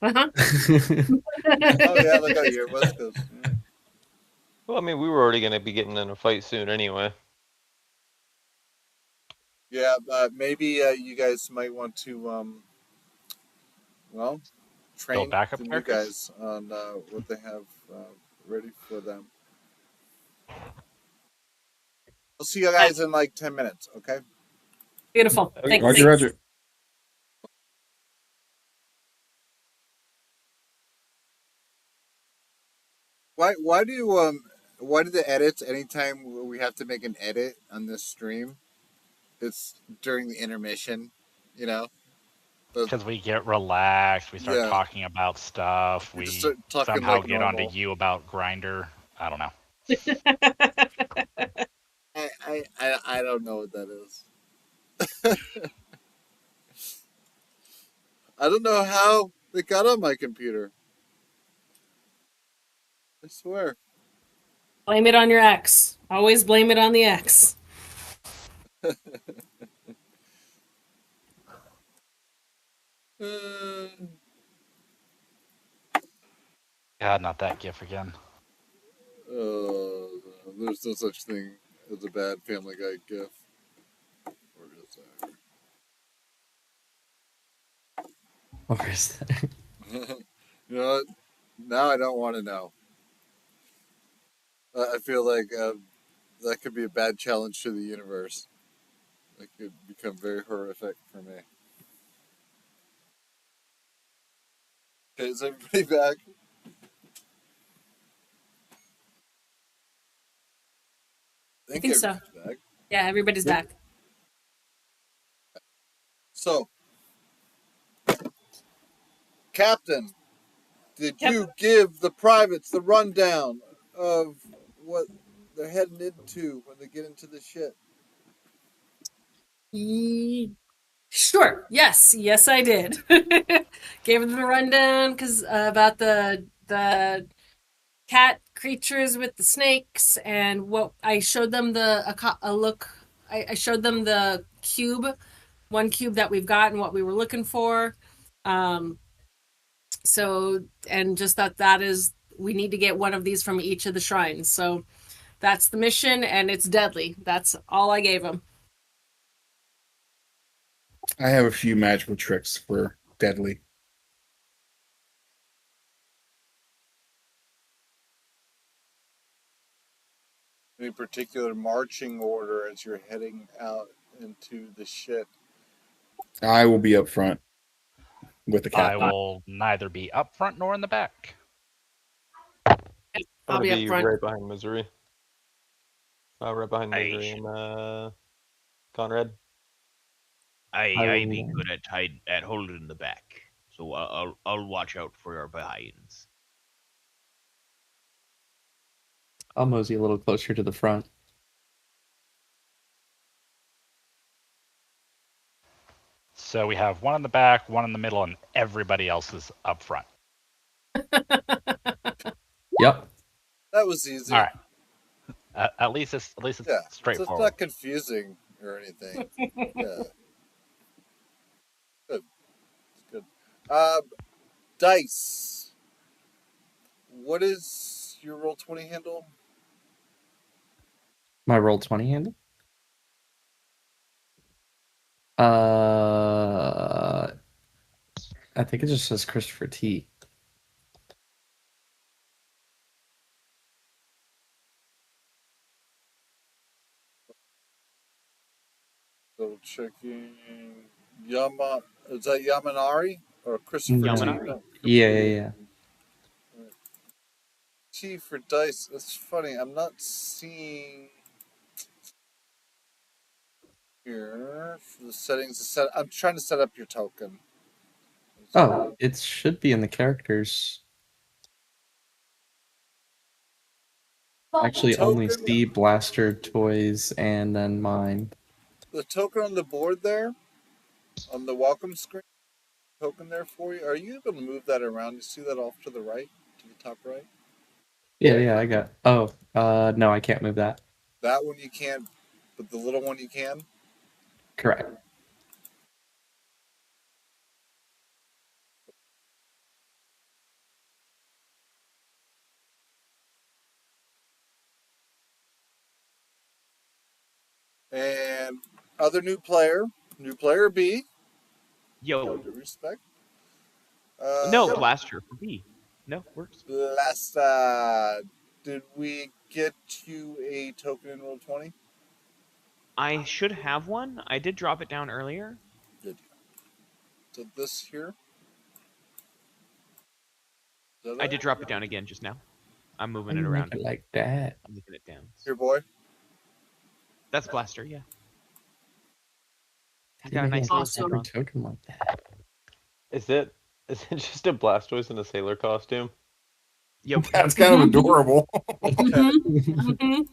Uh-huh.
Oh, yeah, look out here, West Coast. Yeah.
Well, I mean, we were already going to be getting in a fight soon anyway.
Yeah, maybe you guys might want to, train
Build backup
the new
characters?
guys on what they have ready for them. I'll see you guys in like 10 minutes, okay?
Beautiful.
Okay.
Thanks.
Roger, Roger.
Why do the edits anytime we have to make an edit on this stream? It's during the intermission, you know?
Because we get relaxed, we start
Yeah.
talking about stuff,
We
we
just start talking
somehow
like
get onto
normal.
you about Grinder. I don't know.
I don't know what that is. I don't know how they got on my computer. I swear.
Blame it on your ex. Always blame it on the ex.
God, not that gif again.
There's no such thing as a bad Family Guy gif. Or is
Or is that?
there? You know what? Now I don't want to know. I feel like that could be a bad challenge to the universe. That could become very horrific for me. Okay, is everybody back?
I think so.
Everybody's back.
Yeah, everybody's back.
So, Captain, did
Yep.
you give the privates the rundown of what they're heading into when they get into the ship?
Sure. Yes, I did. Gave them the rundown because about the cat creatures with the snakes and what I showed them a look. I showed them the cube, one cube that we've got and what we were looking for. Um, so and just that is we need to get one of these from each of the shrines. So that's the mission, and it's deadly. That's all I gave them.
I have a few magical tricks for deadly.
Any particular marching order as you're heading out into the ship?
I will be up front with the
I
captain.
will neither be up front nor in the back.
I'm
I'll
gonna
be up
be
front.
right behind Misery. Right behind
I
Misery
sh-
and Conrad.
I be good at holding the back, so I'll watch out for our behinds.
I'll mosey a little closer to the front.
So we have one in the back, one in the middle, and everybody else is up front.
Yep.
That was easy.
All right. At least it's
Yeah, so it's
straightforward.
not confusing or anything. Yeah, good. It's good. Dice. What is your roll 20 handle?
My roll 20 handle. I think it just says Christopher T.
Double checking. Yama. Is that Yamanari or Christopher T?
Yamanari.
No,
Yeah.
T for dice. That's funny. I'm not seeing here for the settings. I'm trying to set up your token.
Oh, it should be in the characters. I actually only
Token.
see Blaster Toys and then mine.
The token on the board there, on the welcome screen, token there for you. Are you able to move that around? You see that off to the right, to the top right?
Yeah, I got. Oh, no, I can't move that.
That one you can't, but the little one you can.
Correct.
And other new player B.
Yo.
Due respect.
No, Blaster for B. No, works.
Last, did we get you a token in roll 20?
I should have one. I did drop it down earlier.
Did you? So this here.
I did drop it down again just now. I'm moving it
Make
around.
it like that.
I'm moving it down.
Here, boy.
That's Blaster, yeah. He's
How
got a
do they
nice
have
little
a
suit
separate
on.
token like that?
Is it just a Blastoise in a sailor costume?
Yep.
That's kind of adorable.
Mhm.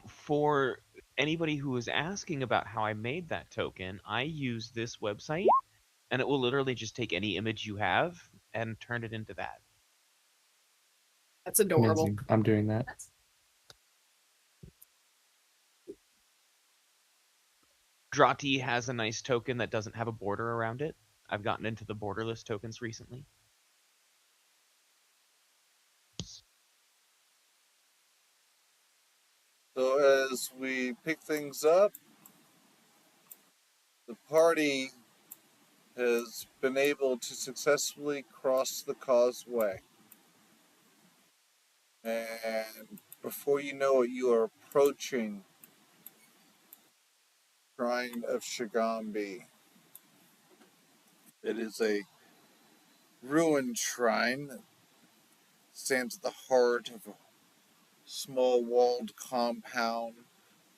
For anybody who was asking about how I made that token, I use this website, and it will literally just take any image you have and turn it into that.
That's adorable.
Amazing. I'm doing that.
Drati has a nice token that doesn't have a border around it. I've gotten into the borderless tokens recently.
So as we pick things up, the party has been able to successfully cross the causeway. And before you know it, you are approaching Shrine of Shigambi. It is a ruined shrine that stands at the heart of a small walled compound,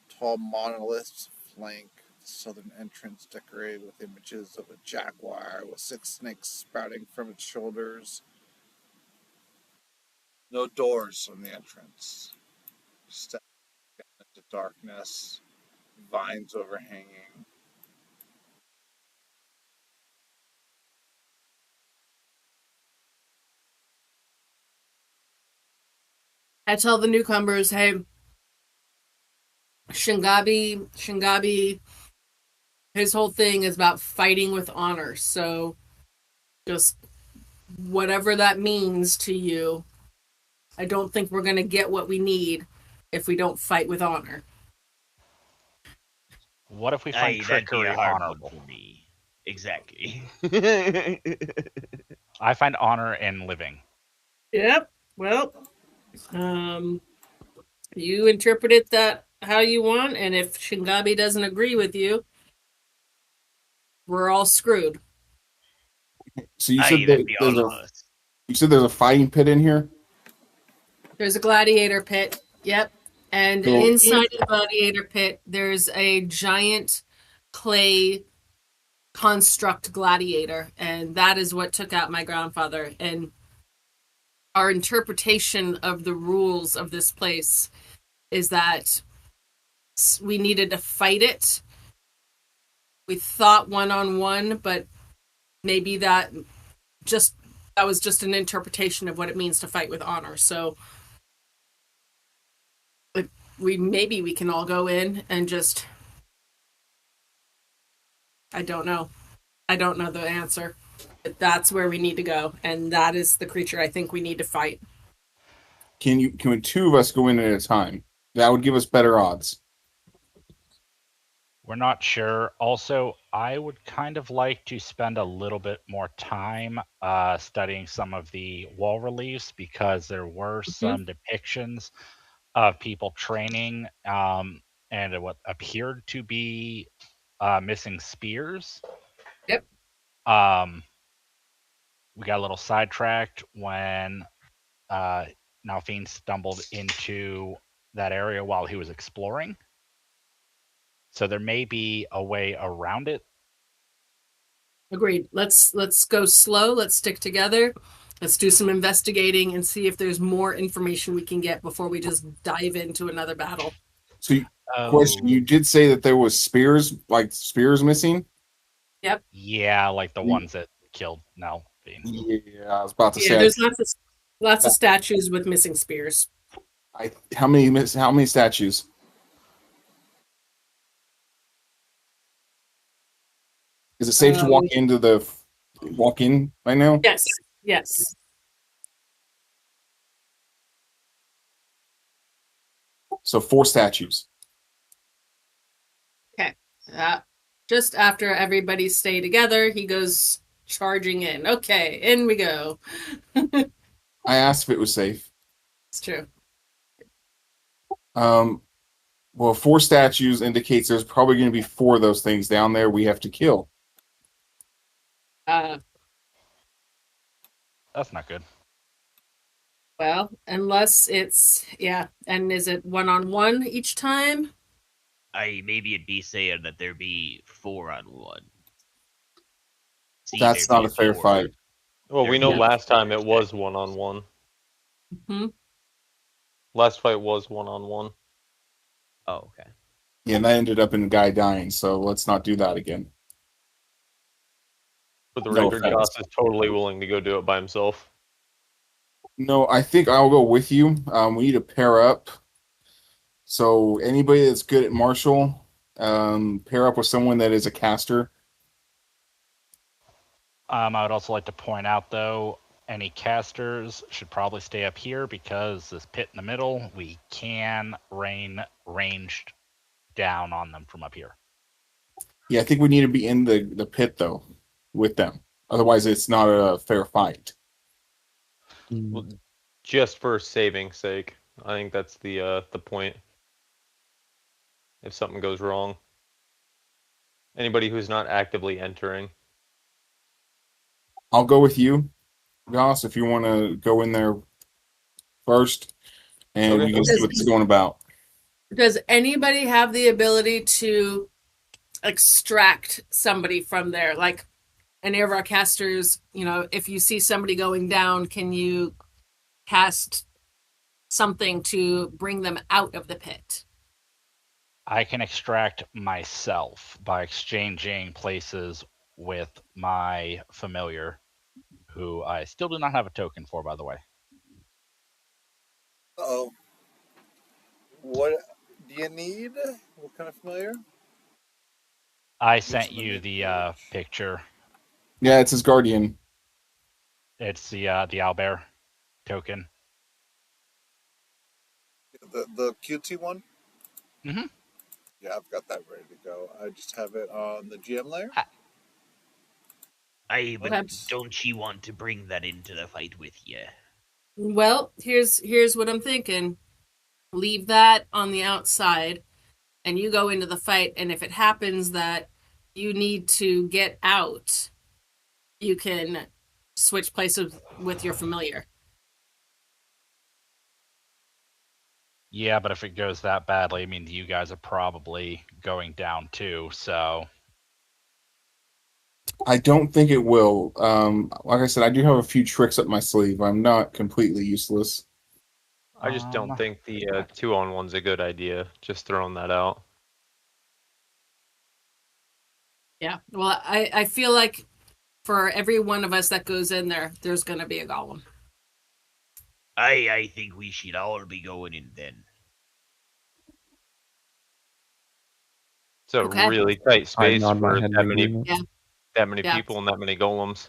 tall monoliths flank the southern entrance decorated with images of a jaguar with 6 snakes sprouting from its shoulders. No doors on the entrance. Step into darkness, vines overhanging.
I tell the newcomers, hey, Shingabi, his whole thing is about fighting with honor. So just whatever that means to you, I don't think we're going to get what we need if we don't fight with honor.
What if we
Aye,
find
that'd be a
trickery
hard
honorable?
one for me. Exactly.
I find honor in living.
Yep. Well, you interpret it that how you want, and if Shingabi doesn't agree with you, we're all screwed.
So you
Aye,
said
that'd be
there's
all
a
of us.
fighting pit in here.
There's a gladiator pit. Yep. And
So
inside the gladiator pit, there's a giant clay construct gladiator, and that is what took out my grandfather. And our interpretation of the rules of this place is that we needed to fight it. We thought one-on-one, but maybe that was just an interpretation of what it means to fight with honor. So we can all go in and just, I don't know the answer, but that's where we need to go, and that is the creature I think we need to fight.
can 2 of us go in at a time? That would give us better odds.
We're not sure. Also, I would kind of like to spend a little bit more time studying some of the wall reliefs, because there were some depictions of people training and what appeared to be missing spears.
Yep.
We got a little sidetracked when Nalfine stumbled into that area while he was exploring. So there may be a way around it.
Agreed. Let's go slow. Let's stick together. Let's do some investigating and see if there's more information we can get before we just dive into another battle.
So, question: you did say that there was spears missing.
Yep.
Yeah, like the ones that killed Nalfine.
Yeah, I was about to say.
There's lots of statues with missing spears.
How many statues? Is it safe to walk in right now?
Yes.
So 4 statues.
Okay. Just after everybody stay together, he goes charging in. Okay, in we go.
I asked if it was safe.
It's true.
Well, 4 statues indicates there's probably going to be 4 of those things down there we have to kill.
That's not good.
Well, unless it's, and is it one-on-one each time?
Maybe it'd be saying that there be 4-on-1.
That's not a fair fight.
Well, we know last time it was 1-on-1.
Mm-hmm.
Last fight was 1-on-1.
Oh, okay.
Yeah, and that ended up in a guy dying, so let's not do that again.
But the Ranger Joss is totally willing to go do it by himself.
No, I think I'll go with you. We need to pair up. So anybody that's good at martial, pair up with someone that is a caster.
I would also like to point out, though, any casters should probably stay up here, because this pit in the middle, we can ranged down on them from up here.
Yeah, I think we need to be in the pit, though, with them. Otherwise, it's not a fair fight.
Well, just for saving's sake, I think that's the point. If something goes wrong, anybody who's not actively entering.
I'll go with you, Goss, if you want to go in there first, and we can see what it's going about.
Does anybody have the ability to extract somebody from there. Like any of our casters, if you see somebody going down, can you cast something to bring them out of the pit?
I can extract myself by exchanging places with my familiar, who I still do not have a token for, by the way.
Oh, what do you need? What kind of familiar?
I
Get
sent
some
you
innate
the
knowledge.
picture.
Yeah, it's his guardian.
It's the owlbear token.
The QT one.
Mm-hmm.
Yeah, I've got that ready to go. I just have it on the GM layer.
Aye, but
Okay.
don't ye want to bring that into the fight with ye?
Well, here's what I'm thinking. Leave that on the outside, and you go into the fight. And if it happens that you need to get out, you can switch places with your familiar.
Yeah, but if it goes that badly, I mean, you guys are probably going down too. So
I don't think it will. Like I said, I do have a few tricks up my sleeve. I'm not completely useless.
I just don't think the 2-on-1's a good idea. Just throwing that out.
Yeah. Well, I feel like for every one of us that goes in there, there's going to be a golem.
I think we should all be going in then.
It's a
Okay.
really tight
I
space
nod my
for
head in
that many
agreement.
Yeah.
that many
Yeah.
people and that many golems.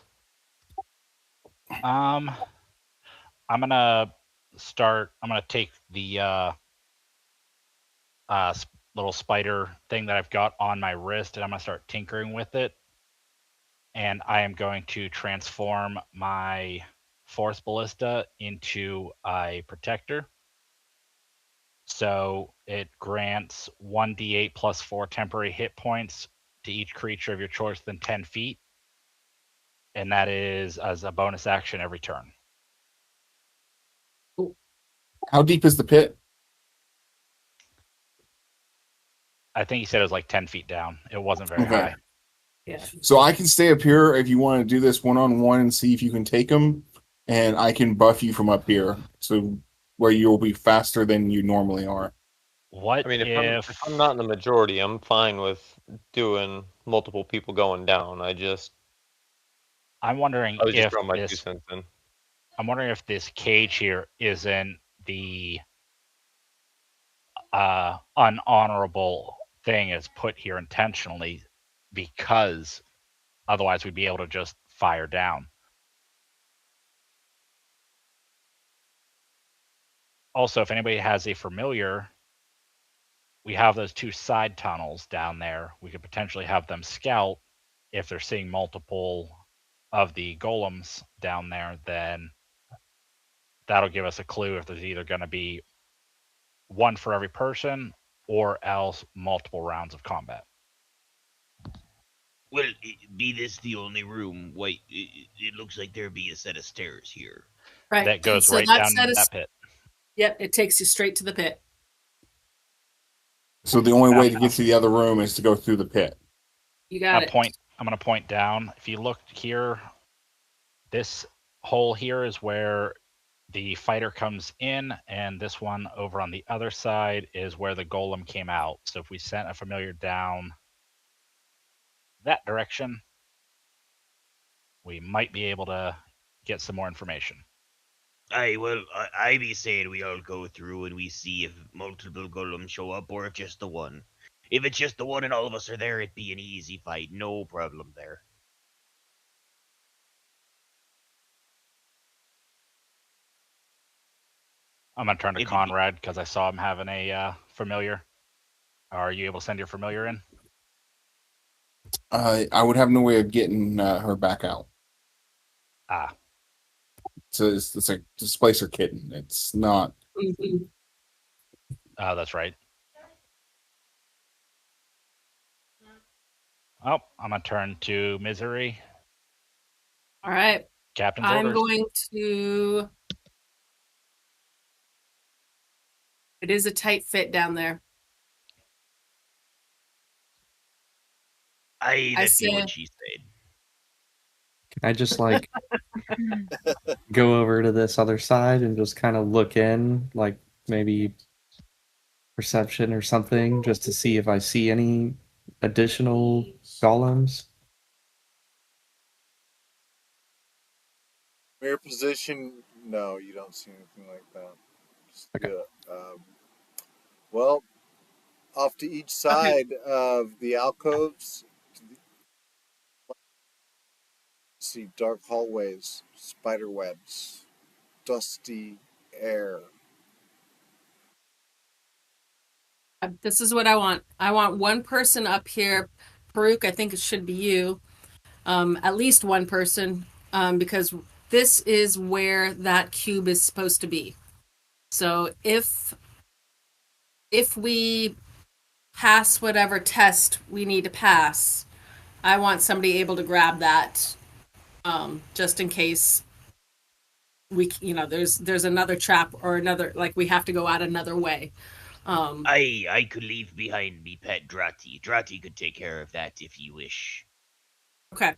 I'm gonna start. I'm gonna take the little spider thing that I've got on my wrist, and I'm gonna start tinkering with it. And I am going to transform my force ballista into a protector. So it grants 1d8 plus 4 temporary hit points to each creature of your choice within 10 feet. And that is as a bonus action every turn.
How deep is the pit?
I think he said it was like 10 feet down. It wasn't very
Okay.
high.
Yeah.
So I can stay up here if you want to do this one-on-one and see if you can take them, and I can buff you from up here, so where you'll be faster than you normally are.
What
I mean,
if
if I'm not in the majority, I'm fine with doing multiple people going down.
I'm wondering
I was just
if
throwing my 2
this
cents in.
I'm wondering if this cage here isn't the unhonorable thing is put here intentionally, because otherwise we'd be able to just fire down. Also, if anybody has a familiar, we have those 2 side tunnels down there. We could potentially have them scout. If they're seeing multiple of the golems down there, then that'll give us a clue if there's either going to be one for every person or else multiple rounds of combat.
Well, be this the only room? Wait, it looks like there be a set of stairs here.
Right.
That goes
So
right
that
down
set
into
is,
that pit.
yep, it takes you straight to the pit.
So the only way to get to the other room is to go through the pit.
You got it.
I'm going to point down. If you look here, this hole here is where the fighter comes in, and this one over on the other side is where the golem came out. So if we sent a familiar down that direction, we might be able to get some more information.
Aye, well, I be saying we all go through and we see if multiple golems show up or if just the one. If it's just the one and all of us are there, it'd be an easy fight, no problem there.
I'm going to turn to
If it be,
Conrad because I saw him having a familiar. Are you able to send your familiar in?
I would have no way of getting her back out.
Ah,
So it's a displacer kitten. It's not.
Mhm.
that's right. Oh, I'm going to turn to Misery.
All right.
Captain's
I'm
orders.
going to. It is a tight fit down there.
Aye,
I
that be
say,
what she said.
Can I just like go over to this other side and just kind of look in, like maybe perception or something, just to see if I see any additional golems?
Mirror position? No, you don't see anything like that. Just
Okay.
well, off to each side of the alcoves, see dark hallways, spider webs, dusty air.
this is what I want. I want one person up here. Farouk, I think it should be you. At least one person, because this is where that cube is supposed to be. So if we pass whatever test we need to pass, I want somebody able to grab that, just in case there's another trap or another, like we have to go out another way.
I could leave behind me pet Drati. Drati could take care of that if you wish.
Okay.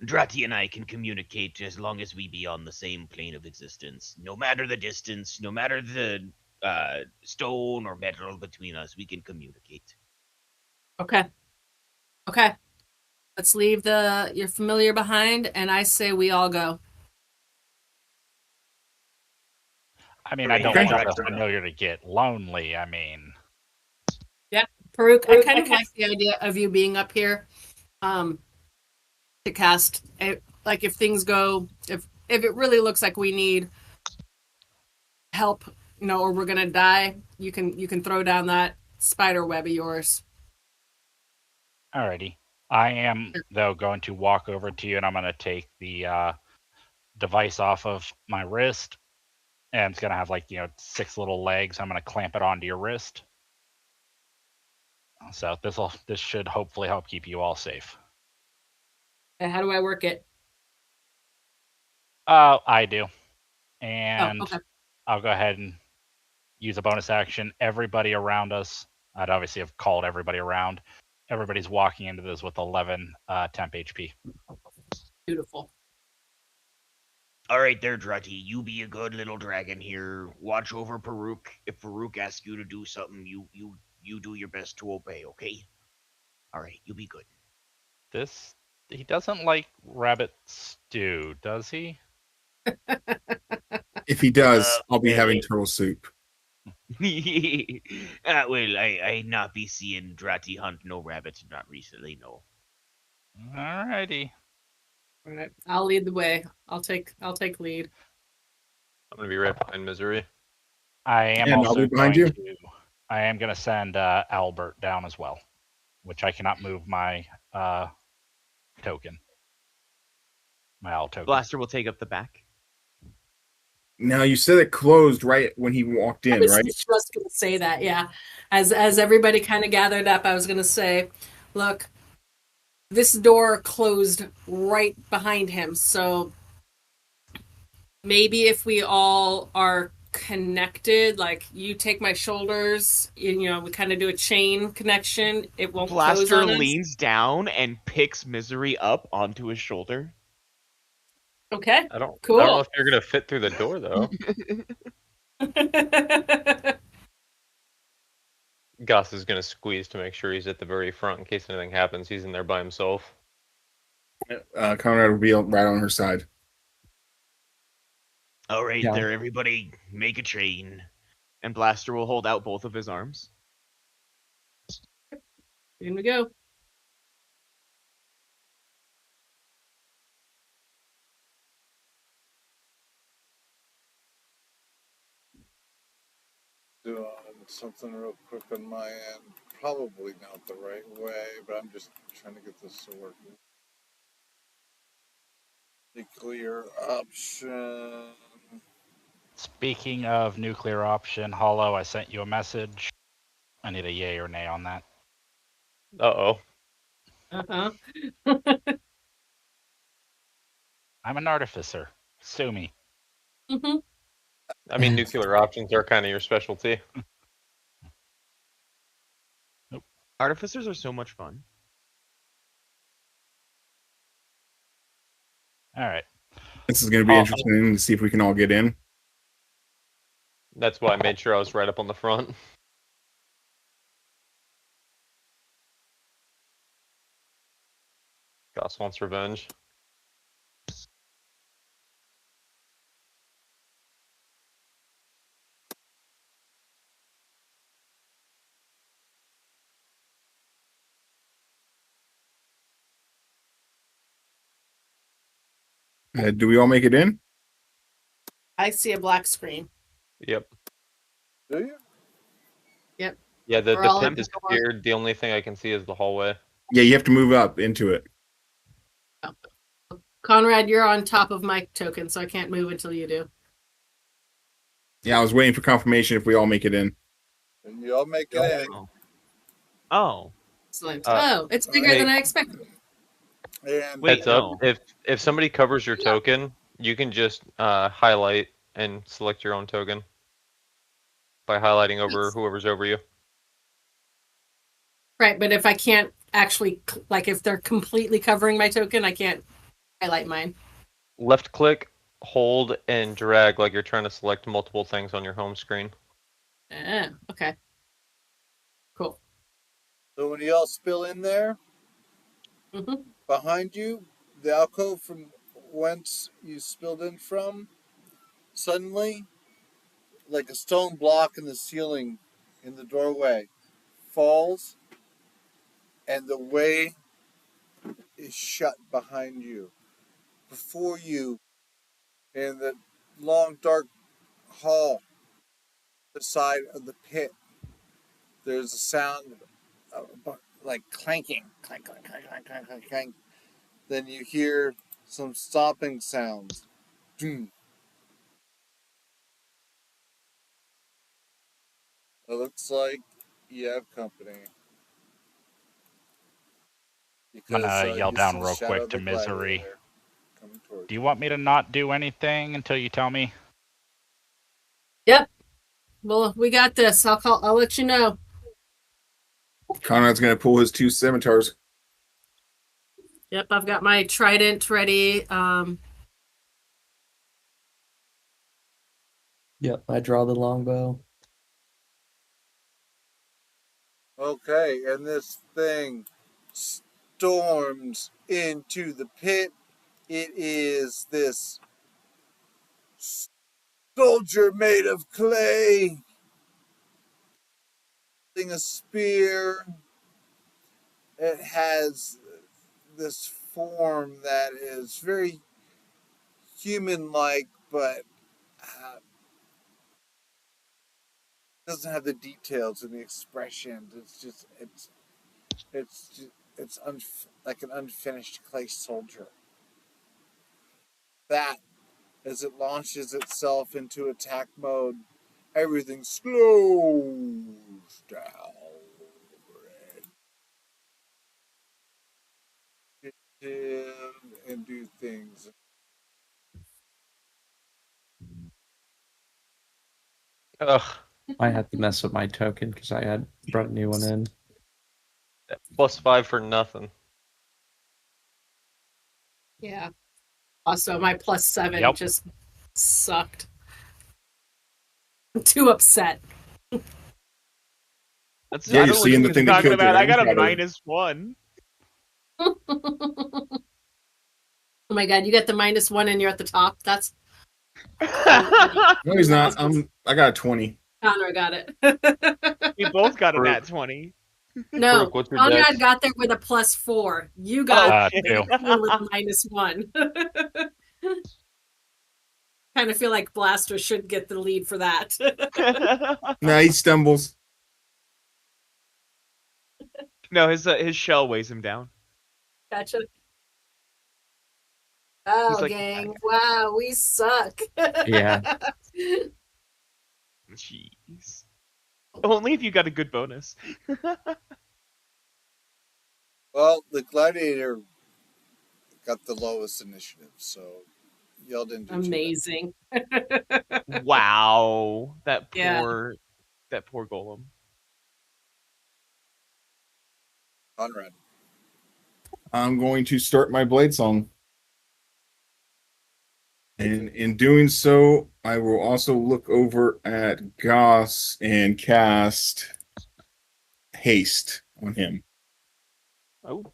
Drati and I can communicate as long as we be on the same plane of existence. No matter the distance, no matter the stone or metal between us, we can communicate.
Okay. Okay. Let's leave your familiar behind, and I say we all go.
I mean, I don't
Okay.
want the familiar to get lonely. I mean,
Yeah, Farouk, I kind of like the idea of you being up here, um, to cast. Like if things go, if it really looks like we need help, or we're gonna die, you can throw down that spider web of yours.
alrighty. I am though going to walk over to you, and I'm going to take the device off of my wrist, and it's going to have 6 little legs. I'm going to clamp it onto your wrist. So this should hopefully help keep you all safe.
How do I work it?
I do,
Oh,
and
okay.
I'll go ahead and use a bonus action. Everybody around us, I'd obviously have called everybody around. Everybody's walking into this with 11 temp HP.
Beautiful.
All right, there, Drati. You be a good little dragon here. Watch over Farouk. If Farouk asks you to do something, you do your best to obey. Okay? All right, you be good.
He doesn't like rabbit stew, does he?
If he does, I'll be having
Well,
turtle soup.
well, I not be seeing Drati hunt no rabbits not recently, no.
Alrighty.
All right, I'll lead the way. I'll take lead.
I'm gonna be right behind Misery.
I am
And I'll
also
be behind
going
you.
to. I am going to send Albert down as well, which I cannot move my token. My owl token.
Blaster will take up the back.
Now you said it closed right when he walked
I
in,
was
right?
just going to say that, yeah. As everybody kind of gathered up, I was going to say, look, this door closed right behind him, so maybe if we all are connected, like you take my shoulders, we kind of do a chain connection, it won't close
Blaster
on us.
leans down and picks Misery up onto his shoulder.
Okay,
I don't know
cool.
if you're gonna fit through the door though. Gus is gonna squeeze to make sure he's at the very front in case anything happens. He's in there by himself.
Conrad will be right on her side.
All right,
Yeah.
there, everybody, make a chain.
And Blaster will hold out both of his arms.
In we go.
Doing something real quick on my end. Probably not the right way, but I'm just trying to get this to work. Nuclear option.
Speaking of nuclear option, Hollow, I sent you a message. I need a yay or nay on that.
Uh-oh.
Uh-huh.
I'm an artificer. Sue me.
Mm-hmm.
I mean, nuclear options are kind of your specialty.
Artificers are so much fun.
All right.
This is going to be
Oh.
interesting to see if we can all get in.
That's why I made sure I was right up on the front. Goss wants revenge.
Do we all make it in?
I see a black screen.
Yep.
Do you?
Yep.
Yeah, the
We're all
pit
at the door.
disappeared. The only thing I can see is the hallway.
Yeah, you have to move up into it.
Conrad, you're on top of my token, so I can't move until you do.
Yeah, I was waiting for confirmation if we all make it in.
And you all make it in.
Oh.
Excellent.
Uh,
It's bigger
hey.
than I expected.
And
Wait,
Heads up,
no.
if somebody covers your token, you can just highlight and select your own token by highlighting over whoever's over you.
Right, but if I can't actually, like, if they're completely covering my token, I can't highlight mine.
Left click, hold, and drag like you're trying to select multiple things on your home screen.
Okay. Cool.
so when you all spill in there, behind you, the alcove from whence you spilled in from, suddenly, like a stone block in the ceiling in the doorway, falls, and the way is shut behind you. Before you, in the long dark hall, the side of the pit, there's a sound of, like clanking, clank, clank, clank, clank, clank, clank, clank. Then you hear some stomping sounds. Doom. It looks like you have company.
I'm
Because
gonna yell
you see
down
the
real
shadow
quick
of
to
the
Misery.
gladiator coming towards
Do you want me to not do anything until you tell me?
Yep. Well, we got this. I'll let you know.
Conrad's going to pull his 2 scimitars.
Yep, I've got my trident ready.
Yep, I draw the longbow.
Okay, and this thing storms into the pit. It is this soldier made of clay, holding a spear. It has this form that is very human-like, but doesn't have the details and the expression. It's like an unfinished clay soldier. That as it launches itself into attack mode, everything slows down and do things.
Ugh,
I had to mess with my token because I had brought a new one in.
+5 for nothing.
Yeah. Also, my +7 just sucked. I'm too upset.
That's
Yeah,
I
you're
don't know what
seeing
you
the
guys
thing
are
that
talking
killed your
about. I got a
grandfather.
-1.
Oh my god, you got the -1 and you're at the top. That's
No, he's not. I got a 20.
Conrad got it.
We both got a
Farouk,
nat 20.
No,
Farouk, what's your
Conrad
dex?
got there with a +4. You
Oh
got
shit.
Two.
here with a -1. Kind of feel like Blaster should get the lead for that.
No, he stumbles.
No, his shell weighs him down.
Gotcha. Oh,
He's like,
gang. Wow, we suck.
Yeah.
jeez. Only if you got a good bonus.
Well, the gladiator got the lowest initiative, so y'all didn't do
Amazing.
Wow, that
Yeah.
poor golem.
Conrad.
I'm going to start my blade song. And in doing so, I will also look over at Goss and cast haste on him.
Oh,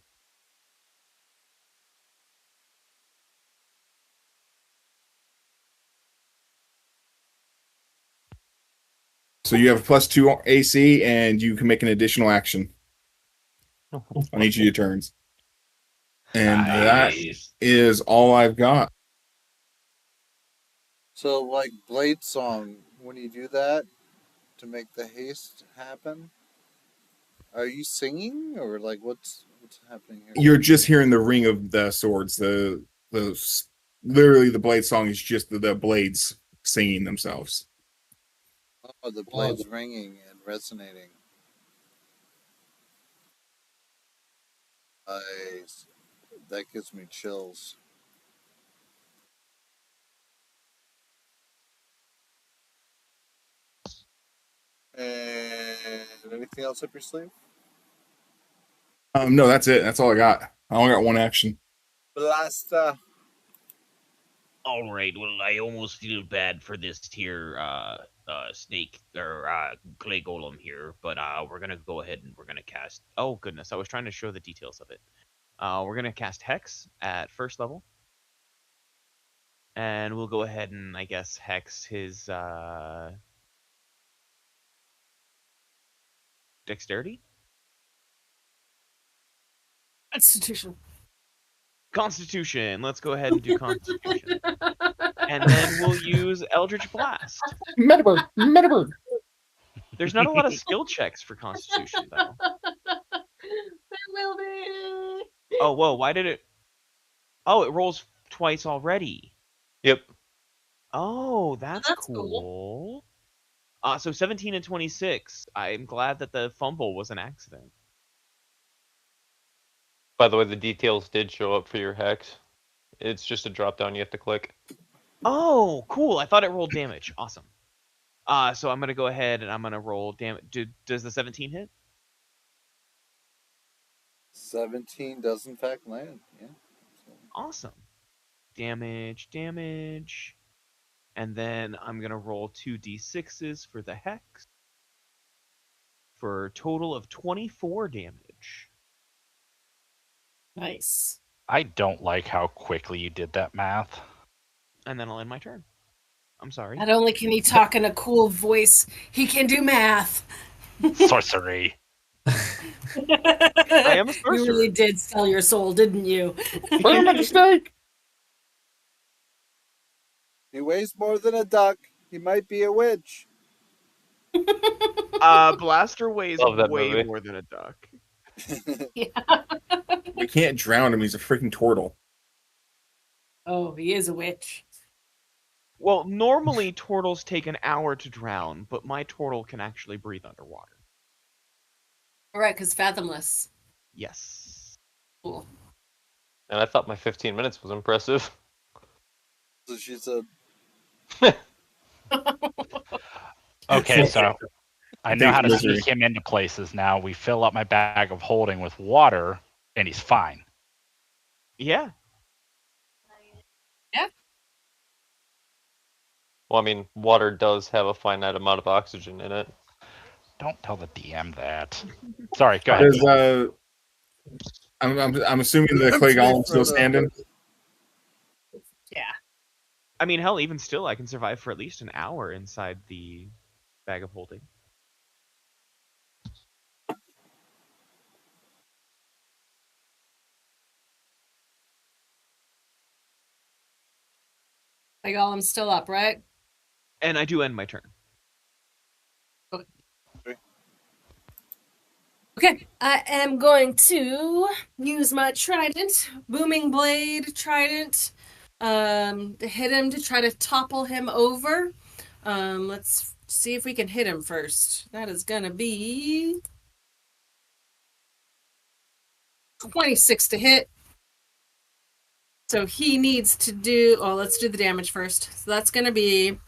So you have a +2 AC, and you can make an additional action on each of your turns. And that
Nice.
is all I've got.
So, like Blade Song, when you do that to make the haste happen, are you singing or like what's happening here?
You're just hearing the ring of the swords. The literally the blade song is just the blades singing themselves.
Oh, the blades ringing and resonating. Nice. That gives me chills. And anything else up your sleeve?
No, that's it. That's all I got. I only got one action.
Blaster.
All right. Well, I almost feel bad for this here snake or clay golem here, but we're gonna go ahead and we're gonna cast. Oh goodness, I was trying to show the details of it. We're gonna cast Hex at first level, and we'll go ahead and I guess Hex his dexterity,
Constitution.
Constitution. Let's go ahead and do Constitution, and then we'll use Eldritch Blast.
Metabird.
There's not a lot of skill checks for Constitution though.
There will be.
Oh whoa, why did it? Oh, it rolls twice already.
yep.
Oh, that's
That's
cool. So 17 and 26. I'm glad that the fumble was an accident.
By the way, the details did show up for your hex. It's just a drop down you have to click.
Oh, cool. I thought it rolled damage. Awesome. So I'm gonna go ahead and I'm gonna roll damage. Does the 17 hit?
17 does in fact land. Yeah.
Awesome. Damage. And then I'm gonna roll 2d6s for the hex for a total of 24 damage.
Nice.
I don't like how quickly you did that math.
And then I'll end my turn. I'm sorry.
Not only can he talk in a cool voice, he can do math.
Sorcery.
I am a sorcerer.
You really did sell your soul, didn't you?
Put him in the snake.
He weighs more than a duck. He might be a witch.
Blaster weighs
Love that
way
movie.
more than a duck.
We can't drown him. He's a freaking turtle.
Oh, he is a witch.
Well, normally turtles take an hour to drown, but my turtle can actually breathe underwater.
All right, because fathomless.
Yes.
Cool.
And I thought my 15 minutes was impressive.
So she said,
Okay, so I know how to
Misery.
sneak him into places now. We fill up my bag of holding with water, and he's fine.
Yeah.
Well, I mean, water does have a finite amount of oxygen in it.
Don't tell the DM that. Sorry, go ahead.
Does, I'm assuming the clay golem's still standing.
Yeah.
I mean, hell, even still, I can survive for at least an hour inside the bag of holding.
Like, all I'm still up, right?
And I do end my turn.
Okay, I am going to use my trident, booming blade trident, to hit him to try to topple him over. Let's see if we can hit him first. That is gonna be 26 to hit. So he needs to do. Oh, let's do the damage first. So that's gonna be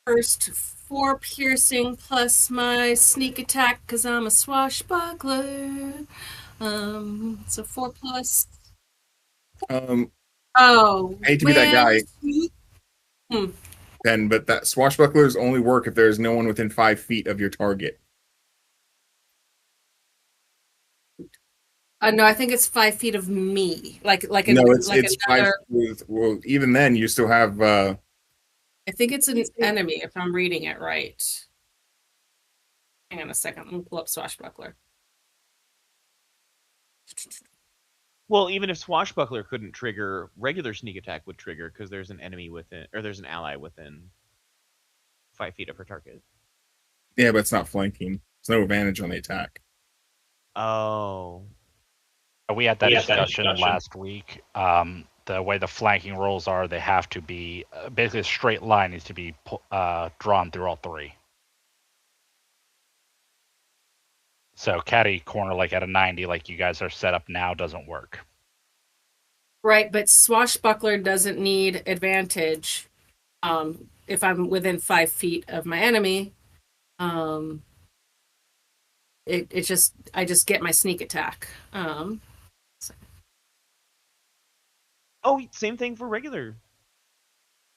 first 4 piercing plus my sneak attack because I'm a swashbuckler. So 4 plus.
Um,
Oh,
I hate to be that
man.
guy,
Hmm.
then, but that swashbucklers only work if there's no one within 5 feet of your target.
No, I think it's 5 feet of me.
No,
Like
it's five.
another.
Well, even then, you still have.
I think it's an enemy if I'm reading it right. Hang on a second. Let me pull up Swashbuckler.
Well, even if Swashbuckler couldn't trigger, regular sneak attack would trigger because there's an enemy within, or there's an ally within 5 feet of her target.
Yeah, but it's not flanking. There's no advantage on the attack.
Oh.
We had that discussion last week. The way the flanking rolls are, they have to be basically a straight line needs to be drawn through all three. So caddy corner like at a 90, like you guys are set up now, doesn't work.
Right, but Swashbuckler doesn't need advantage if I'm within 5 feet of my enemy. It just I just get my sneak attack.
Oh, same thing for regular.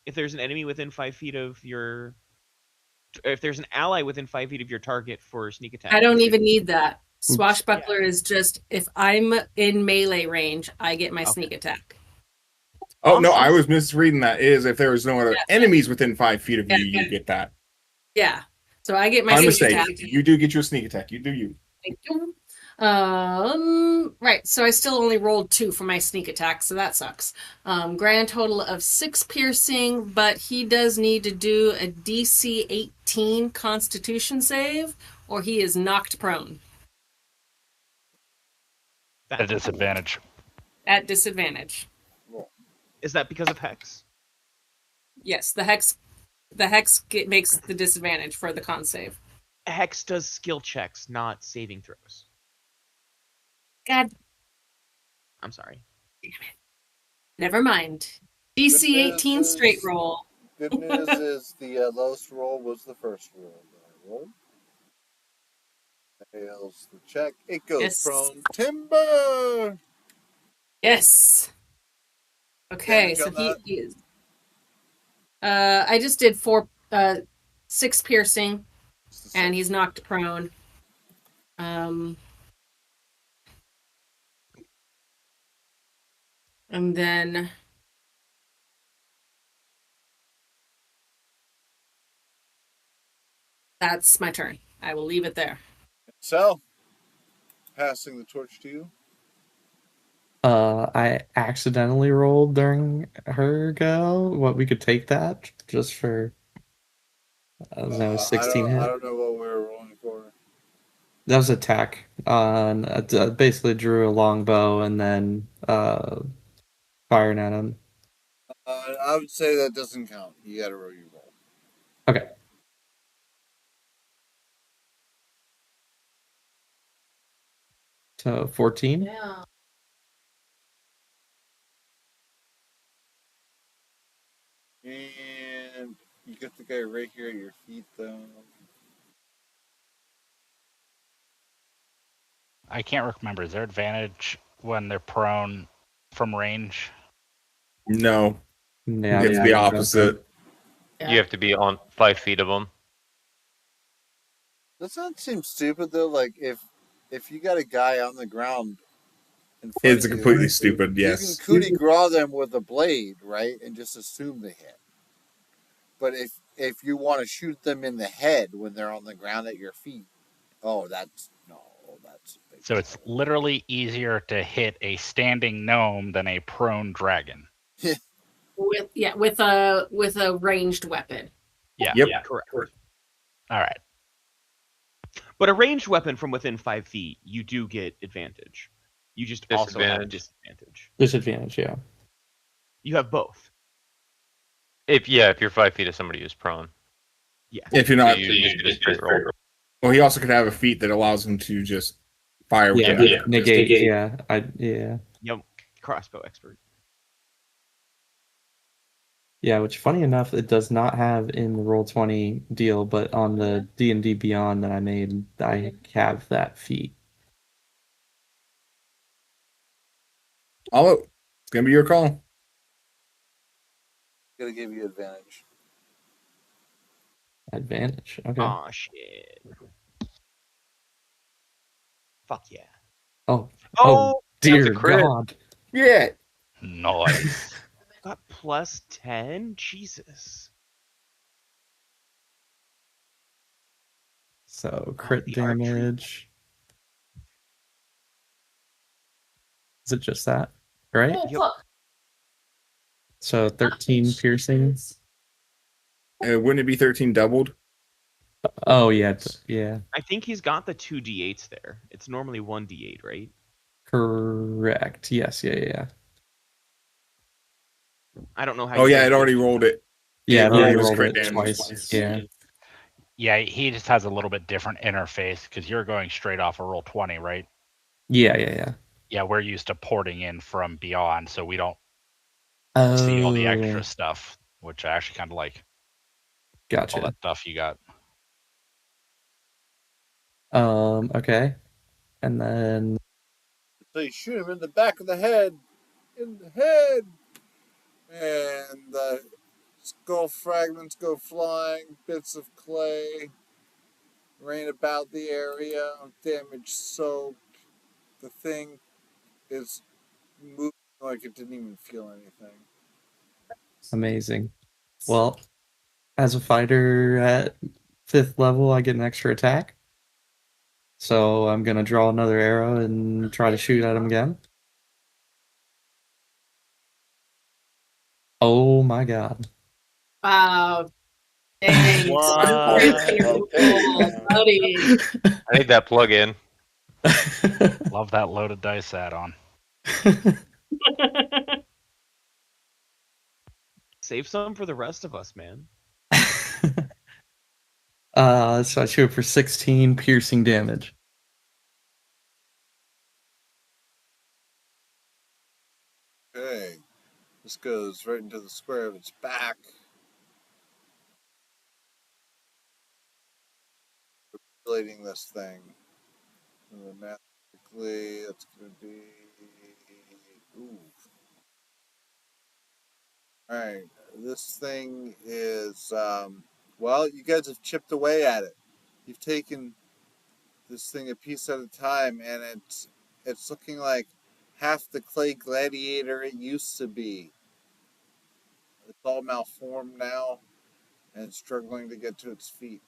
If there's an enemy within 5 feet of your, if there's an ally within 5 feet of your target for sneak attack,
I don't
you
even
get-
need that. Swashbuckler is just if I'm in melee range, I get my
Okay.
sneak attack.
Oh no, I
Awesome.
was misreading that. Is if there was no other
Yeah.
enemies within 5 feet of you,
Yeah.
you get that.
Yeah. So I get my
My
sneak
mistake.
attack.
You do get your sneak attack. You do you.
Thank you. Right. So I still only rolled 2 for my sneak attack, so that sucks. Grand total of 6 piercing, but he does need to do a DC 18 Constitution save, or he is knocked prone
At a disadvantage.
at disadvantage.
Is that because of Hex?
Yes, the hex makes the disadvantage for the con save.
Hex does skill checks, not saving throws.
God
I'm sorry.
damn it. Never mind. DC 18 straight roll.
Good news is the lowest roll was the first roll that I rolled. Fails the check. It goes
Yes.
prone. Timber!
Yes. Okay,
Damage
so
on that?
he is. I just did 6 piercing, and he's knocked prone. And then that's my turn. I will leave it there.
So, passing the torch to you.
I accidentally rolled during her go. What, we could take that just for that was 16
I
hit.
don't know what we were rolling for.
That was attack on basically drew a longbow and then firing at him.
I would say that doesn't count. You gotta roll your roll.
Okay. So 14.
Yeah.
And you get the guy right here at your feet, though.
I can't remember. Is there advantage when they're prone from range?
No,
Yeah,
it's the opposite.
You have to be on 5 feet of them.
Does that seem stupid though? Like if you got a guy on the ground in front
It's
of you,
completely stupid. Yes.
you can coup de grace them with a blade, right, and just assume they hit. But if you want to shoot them in the head when they're on the ground at your feet, that's a big
So it's literally easier to hit a standing gnome than a prone dragon.
with a ranged weapon.
Yeah.
Yep.
Yeah, correct.
All right.
But a ranged weapon from within 5 feet, you do get advantage. You just also have disadvantage.
Disadvantage, yeah.
You have both.
If you're 5 feet of somebody who's prone.
Yeah.
If you're not,
you just get a straight roll.
well, he also could have a feat that allows him to just fire. with that.
Negate. Yeah,
Yep. Crossbow expert.
Yeah, which funny enough, it does not have in the Roll20 deal, but on the D&D Beyond that I made, I have that feat.
It's gonna be your call.
Gonna give you advantage.
Advantage. Okay.
Aw, shit. Fuck yeah.
Oh. Oh
Oh,
That's a
dear
crit.
God.
Yeah.
Nice.
Got plus 10? Jesus.
So
Oh,
crit
the archery.
damage. Is it just that? Right?
Oh,
Yep.
fuck.
So 13 piercing.
Wouldn't it be 13 doubled?
Oh yeah, yeah.
I think he's got the 2d8s there. It's normally 1d8, right?
Correct. Yes, yeah.
I don't know how
Oh
you
yeah,
guys
it
do
already
it.
rolled it.
Yeah,
It
it already
rolled his
rolled
crit
it
damage.
twice. Yeah.
Yeah, he just has a little bit different interface because you're going straight off a roll 20, right?
Yeah.
Yeah, we're used to porting in from beyond, so we don't see all the
Oh,
extra stuff, which I actually kind of like all
gotcha.
that stuff you got.
Okay. And then
So you shoot him in the back of the head. In the head! And the skull fragments go flying, bits of clay rain about the area, damage soaked. The thing is moving like it didn't even feel anything.
amazing. Well, as a fighter at 5th level, I get an extra attack. So I'm gonna draw another arrow and try to shoot at him again. Oh my God.
Wow. Dang.
What?
Okay.
Buddy.
I need that plug in.
Love that loaded dice add-on.
Save some for the rest of us, man.
So I shoot for 16 piercing damage.
Okay. This goes right into the square of its back. Manipulating this thing. Mathematically, that's going to be. Ooh. Alright. This thing is. Well, you guys have chipped away at it. You've taken this thing a piece at a time, and it's looking like half the clay gladiator it used to be. It's all malformed now, and it's struggling to get to its feet.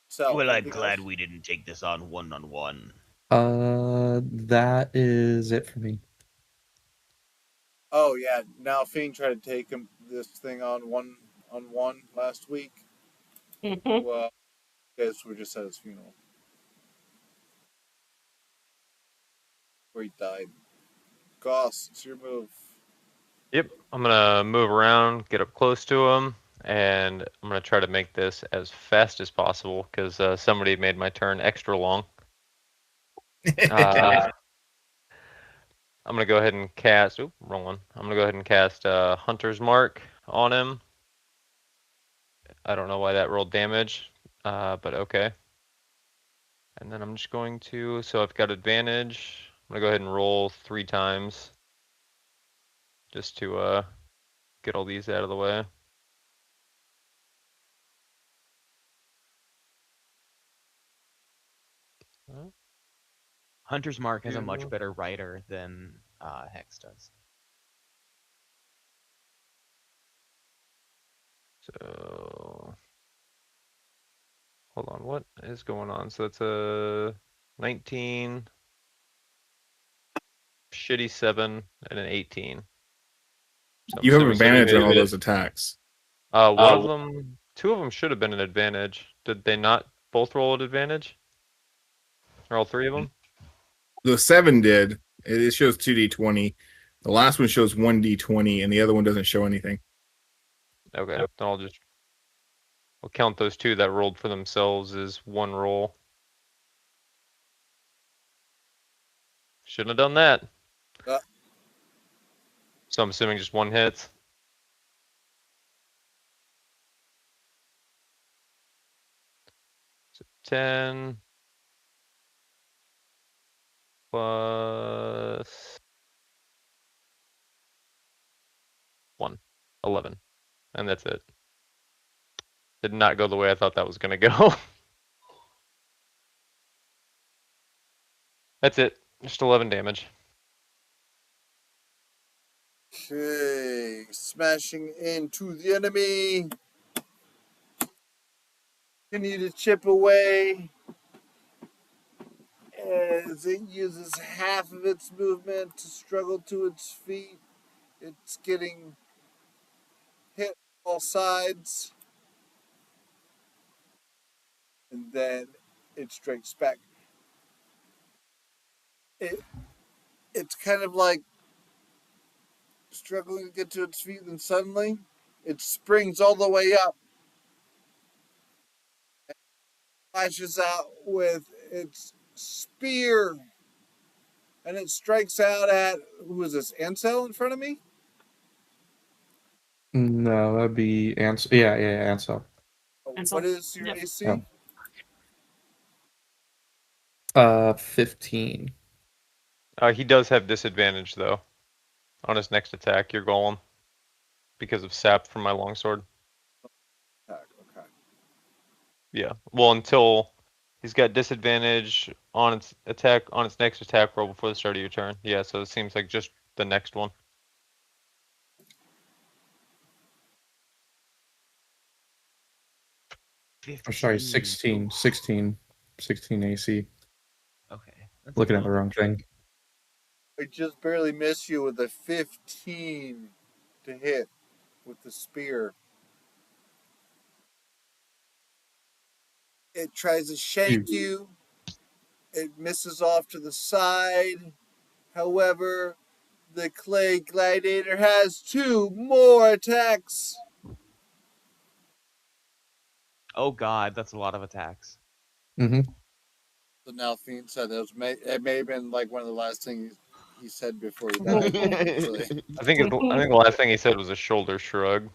So,
Well, I'm
anything
glad
else?
we didn't take this on one.
That is it for me.
Oh yeah, now Fiend tried to take this thing on one last week.
Mhm.
Well, you guys were just at his funeral where he died. Goss, it's your move.
Yep, I'm gonna move around, get up close to him, and I'm gonna try to make this as fast as possible because somebody made my turn extra long. I'm gonna go ahead and cast. Oop, wrong one. I'm gonna go ahead and cast Hunter's Mark on him. I don't know why that rolled damage, but okay. And then I'm just going to. So I've got advantage. I'm gonna go ahead and roll 3 times, just to get all these out of the way.
Hunter's Mark has a much
Two.
better writer than Hex does.
So hold on, what is going on? So it's a 19, shitty 7, and an 18. So I'm
You have
assuming somebody
advantage
made
on all
it.
those attacks.
One of them, 2 of them should have been an advantage. Did they not both roll at advantage? Or all 3 of them?
The 7 did. It shows 2d20. The last one shows 1d20, and the other one doesn't show anything.
Okay, then I'll count those 2 that rolled for themselves as one roll. Shouldn't have done that.
Uh,
So I'm assuming just one hits. So 10, plus 1. 11. And that's it. Did not go the way I thought that was going to go. That's it. Just 11 damage.
Okay, smashing into the enemy. Continue to chip away as it uses half of its movement to struggle to its feet. It's getting hit on all sides, and then it strikes back. It it's kind of like struggling to get to its feet, and suddenly it springs all the way up, flashes out with its spear, and it strikes out at who is this? Ansel in front of me.
No, that'd be Ansel. Yeah, Ansel.
What is your
Yep.
AC?
15.
He does have disadvantage, though, on his next attack, your golem, because of sap from my longsword.
Okay.
Yeah. Well, until he's got disadvantage on its next attack roll before the start of your turn. Yeah, so it seems like just the next one.
Or sorry,
15.
16 AC.
Okay. That's
Looking at
good.
the wrong thing.
I just barely miss you with a 15 to hit with the spear. It tries to shank you. It misses off to the side. However, the clay gladiator has 2 more attacks.
Oh god, that's a lot of attacks.
Mm-hmm.
So now Fiend said it may have been like one of the last things he said before he died, actually.
I think the last thing he said was a shoulder shrug.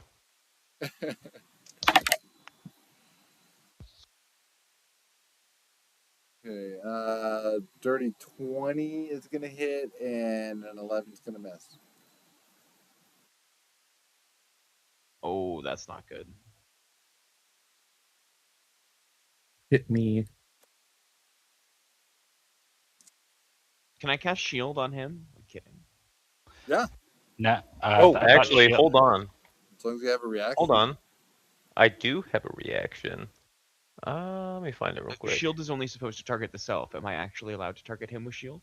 Okay, dirty 20 is gonna hit, and an 11 is gonna miss.
Oh, that's not good.
Hit me.
Can I cast shield on him? I'm kidding.
Yeah,
No,
Oh,
I thought
actually,
shield.
hold on.
as long as you have a
Hold
reaction.
on. I do have a reaction. Let me find it real quick.
Shield is only supposed to target the self. Am I actually allowed to target him with shield?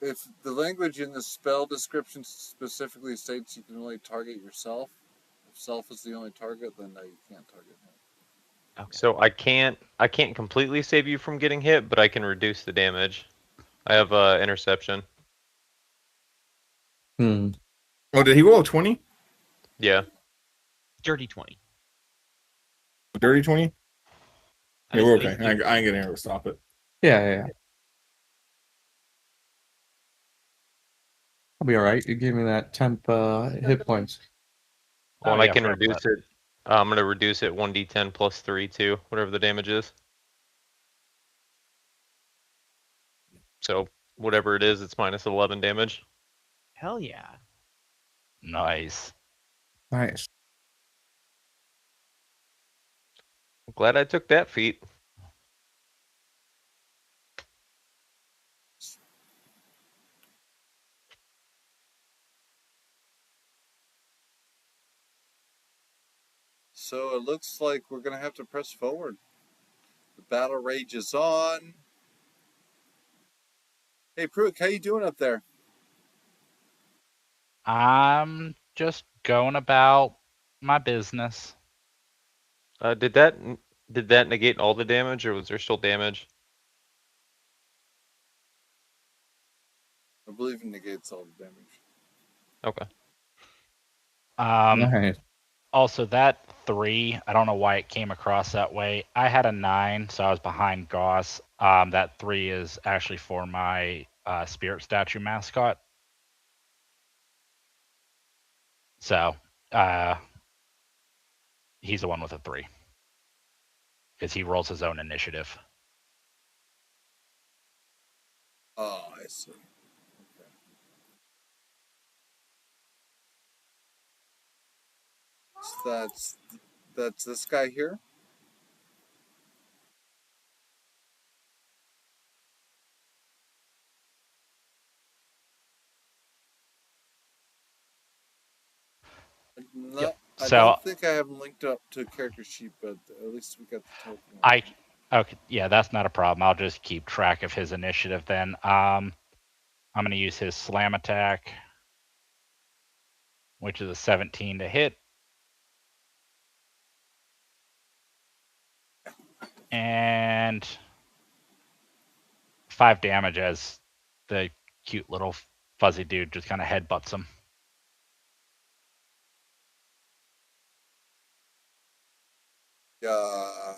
If the language in the spell description specifically states you can only target yourself, if self is the only target, then no, you can't target him.
Okay.
So I can't completely save you from getting hit, but I can reduce the damage. I have interception.
Hmm.
Oh, did he roll a 20?
Yeah.
Dirty 20.
Dirty 20?
I
Yeah, we're
think
okay. I ain't getting able to stop it.
Yeah. I'll be all right. You gave me that temp hit points.
Well,
Oh,
and I
yeah,
can
fair
reduce it. I'm gonna reduce it 1d10 plus 3 too, whatever the damage is. So whatever it is, it's minus 11 damage.
Hell yeah.
Nice.
Nice.
I'm glad I took that feat.
So it looks like we're gonna have to press forward. The battle rages on. Hey, Pruitt, how you doing up there?
I'm just going about my business.
Did that negate all the damage, or was there still damage?
I believe it negates all the damage.
Okay.
Nice.
Also, that 3, I don't know why it came across that way. I had a 9, so I was behind Goss. That 3 is actually for my spirit statue mascot. So, he's the one with a 3. Because he rolls his own initiative.
Oh, I see. Okay. So that's this guy here.
Yep.
No, I
So
don't think I have him linked up to a character sheet, but at least we got the token on
I
him.
okay, yeah, that's not a problem. I'll just keep track of his initiative then. I'm going to use his slam attack, which is a 17 to hit, and 5 damage as the cute little fuzzy dude just kind of headbutts him.
Uh,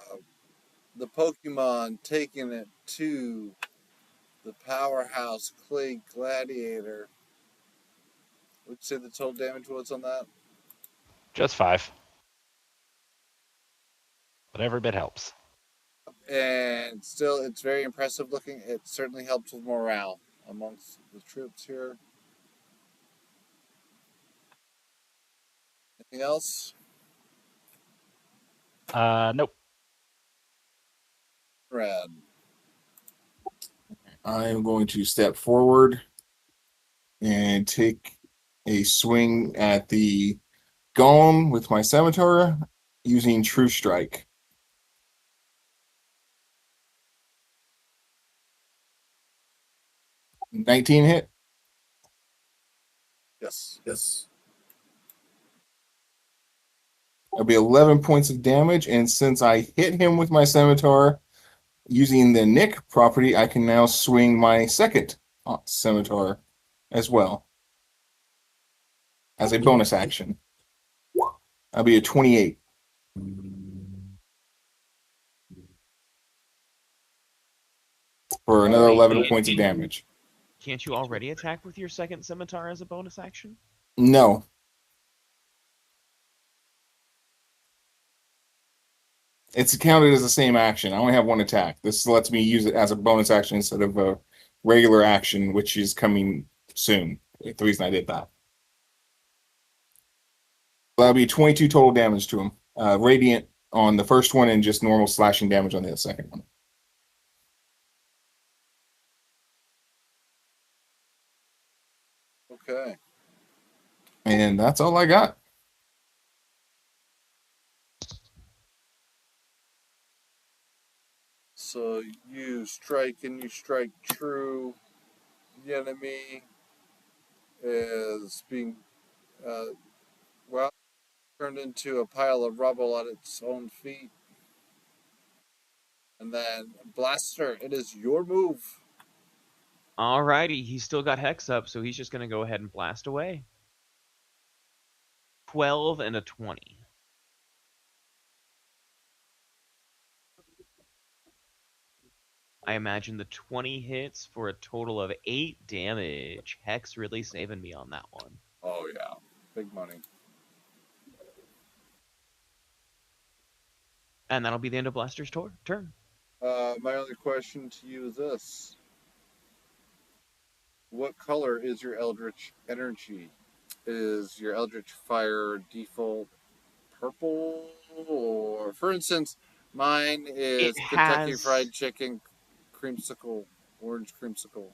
the Pokemon taking it to the powerhouse Clay Gladiator. Would you say the total damage was on that?
Just 5, but every bit helps.
And still, it's very impressive looking. It certainly helps with morale amongst the troops here. Anything else?
Nope.
Red.
I am going to step forward and take a swing at the golem with my scimitar using True Strike. 19 hit.
Yes.
Yes. It'll be 11 points of damage, and since I hit him with my scimitar using the Nick property, I can now swing my second scimitar as well as a bonus action. That'll be a 28 for another
Wait,
11 points of damage.
can't you already attack with your second scimitar as a bonus action?
No. It's counted as the same action. I only have one attack. This lets me use it as a bonus action instead of a regular action, which is coming soon. The reason I did that. That'll be 22 total damage to him. Radiant on the first one and just normal slashing damage on the second one.
Okay.
And that's all I got.
So you strike and you strike true. The enemy is being, uh, well, turned into a pile of rubble at its own feet. And then Blaster, it is your move.
Alrighty, he's still got Hex up, so he's just gonna go ahead and blast away. 12 and a 20. I imagine the 20 hits for a total of 8 damage. Hex really saving me on that one.
Oh, yeah. Big money.
And that'll be the end of Blaster's turn.
My only question to you is this: what color is your Eldritch energy? Is your Eldritch Fire default purple? Or, for instance, mine
It
is Kentucky
has,
Fried Chicken creamsicle, orange creamsicle.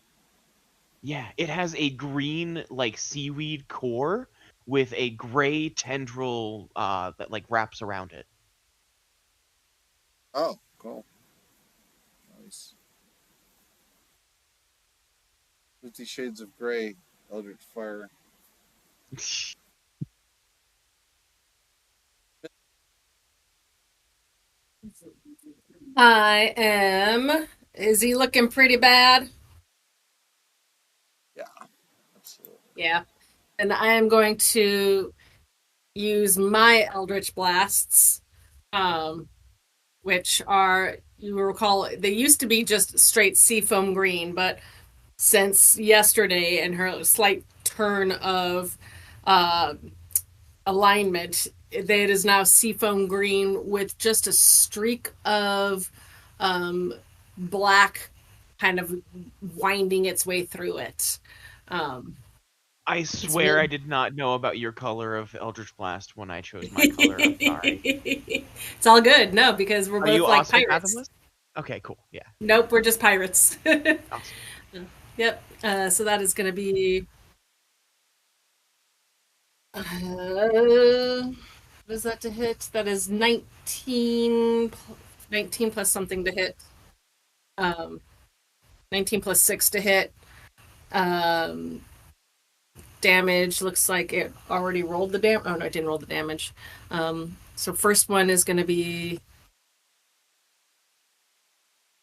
yeah, it has a green, like, seaweed core with a gray tendril that, like, wraps around it.
Oh, cool. Nice. 50 Shades of Grey, Eldritch Fire.
I am. Is he looking pretty bad?
Yeah, absolutely.
Yeah. And I am going to use my Eldritch Blasts, um, which are, you recall, they used to be just straight seafoam green, but since yesterday and her slight turn of uh, alignment, it is now seafoam green with just a streak of black kind of winding its way through it.
I swear I did not know about your color of Eldritch Blast when I chose my color. I'm sorry.
It's all good. No, because we're
Are you
both like
also
pirates.
fathomless? Okay, cool. Yeah.
Nope, we're just pirates.
Awesome.
Yep. So that is going to be. What is that to hit? That is 19, 19 plus something to hit. 19 plus 6 to hit. Um, damage looks like it already rolled the damage. Oh, no, it didn't roll the damage. So first one is going to be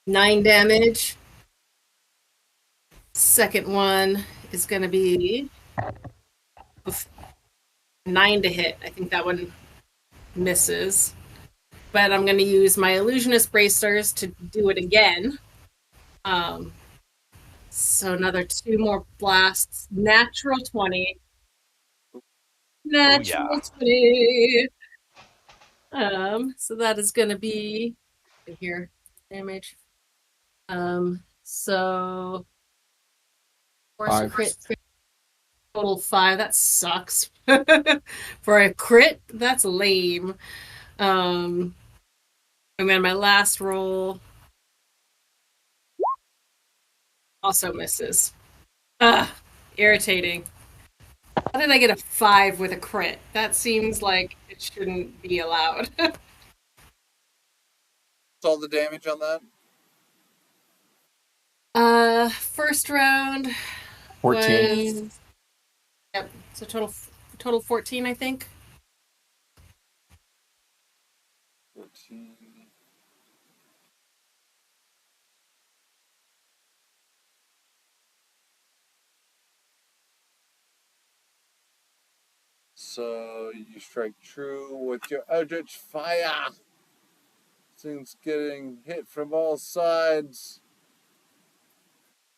9 damage. Second one is going to be 9 to hit. I think that one misses. But I'm going to use my illusionist bracers to do it again. So another 2 more blasts. Natural 20. Natural 20. So that is going to be here damage. So force crit total 5. That sucks. For a crit, that's lame. And then my last roll also misses. Irritating. How did I get a 5 with a crit? That seems like it shouldn't be allowed.
What's all the damage on that?
First round
14.
was yep. So total 14, I think.
14. So you strike true with your Eldritch Fire. Things getting hit from all sides.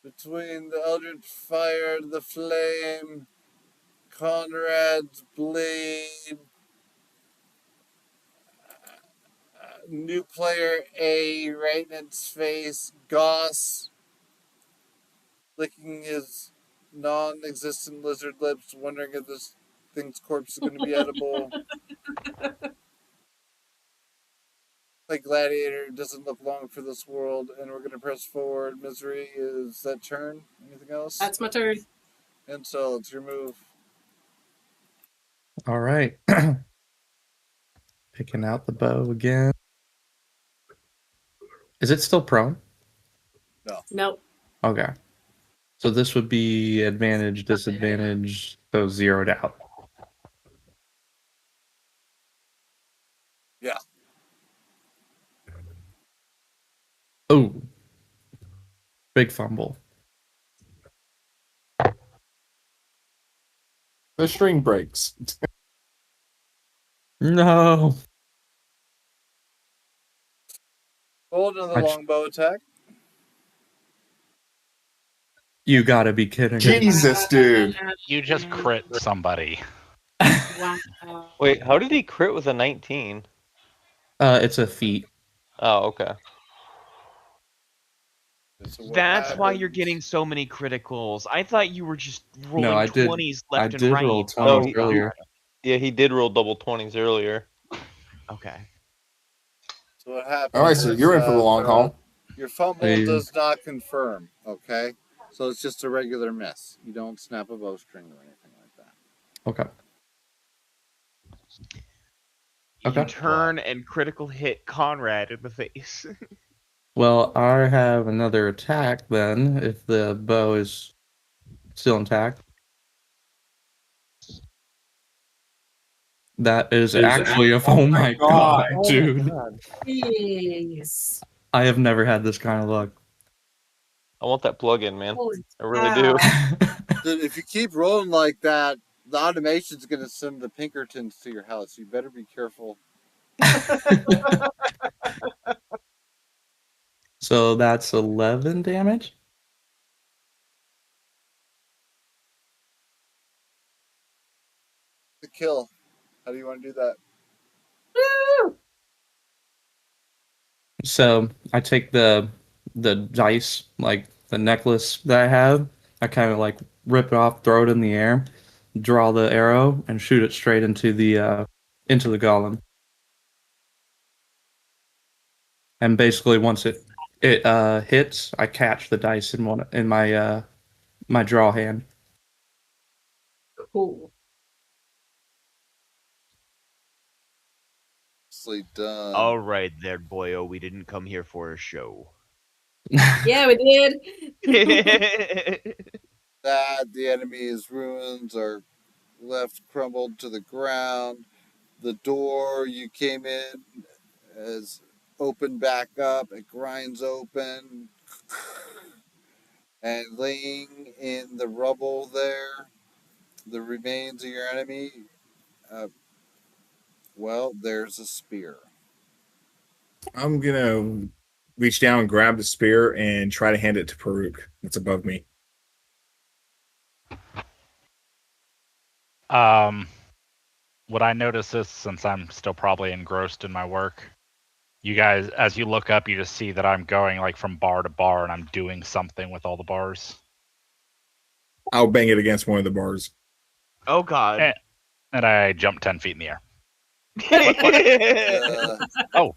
Between the Eldritch Fire, the Flame, Conrad's Blade, new player A right in its face, Goss licking his non existent lizard lips, wondering if this thing's corpse is going to be edible. Like Gladiator doesn't look long for this world, and we're going to press forward. Misery is that turn. Anything else?
That's my turn.
And so it's your move.
All right. Picking out the bow again. Is it still prone?
No.
Nope.
Okay. So this would be advantage, disadvantage, so zeroed out.
Yeah.
Oh. Big fumble.
The string breaks.
No.
Roll another longbow attack.
You gotta be kidding.
Jesus, dude.
You just crit somebody.
Wow.
Wait, how did he crit with a 19?
It's a feat.
Oh, okay.
So what
That's why you're
happens-
getting so many criticals. I thought you were just rolling
No, I did.
20s
I
left and
did
right.
roll
No,
20s
he-
earlier.
Yeah, he did roll double 20s earlier.
Okay.
So what happens?
All right, so
is,
you're in for the long haul.
Your fumble
Hey.
does not confirm. Okay, so it's just a regular miss. You don't snap a bowstring or anything like that.
Okay.
You
Okay.
turn and critical hit Conrad in the face.
Well, I have another attack then, if the bow is still intact. That is actually a... Oh my god, dude.
Jeez.
I have never had this kind of luck.
I want that plug-in, man.
Holy
I really do.
Dude, if you keep rolling like that, the automation's going to send the Pinkertons to your house. You better be careful.
So that's 11 damage?
The kill. How do you want to do that?
Woo!
So I take the the dice, like the necklace that I have. I kind of like rip it off, throw it in the air, draw the arrow, and shoot it straight into the golem. And basically, once it hits, I catch the dice in my draw hand.
Cool.
Nicely done.
All right, there, boyo. We didn't come here for a show.
Yeah, we did.
That the enemy's ruins are left crumbled to the ground. The door you came in is opened back up. It grinds open. And laying in the rubble there, the remains of your enemy, uh, well, there's a spear.
I'm gonna reach down, grab the spear, and try to hand it to Paruk. That's above me.
Would I notice this since I'm still probably engrossed in my work? You guys, as you look up, you just see that I'm going like from bar to bar and I'm doing something with all the bars.
I'll bang it against one of the bars.
Oh God.
And I jump 10 feet in the air.
Uh,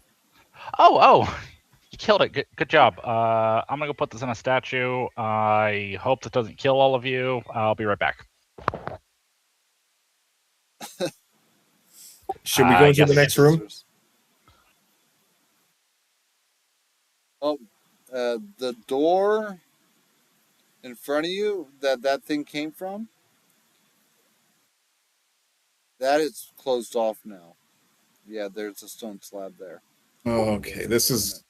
Oh, you killed it. Good job. I'm going to go put this in a statue. I hope that doesn't kill all of you. I'll be right back.
Should we go into
yes.
the next room?
Oh, the door in front of you that thing came from, that is closed off now. Yeah, there's a stone slab there.
Oh, okay, this is.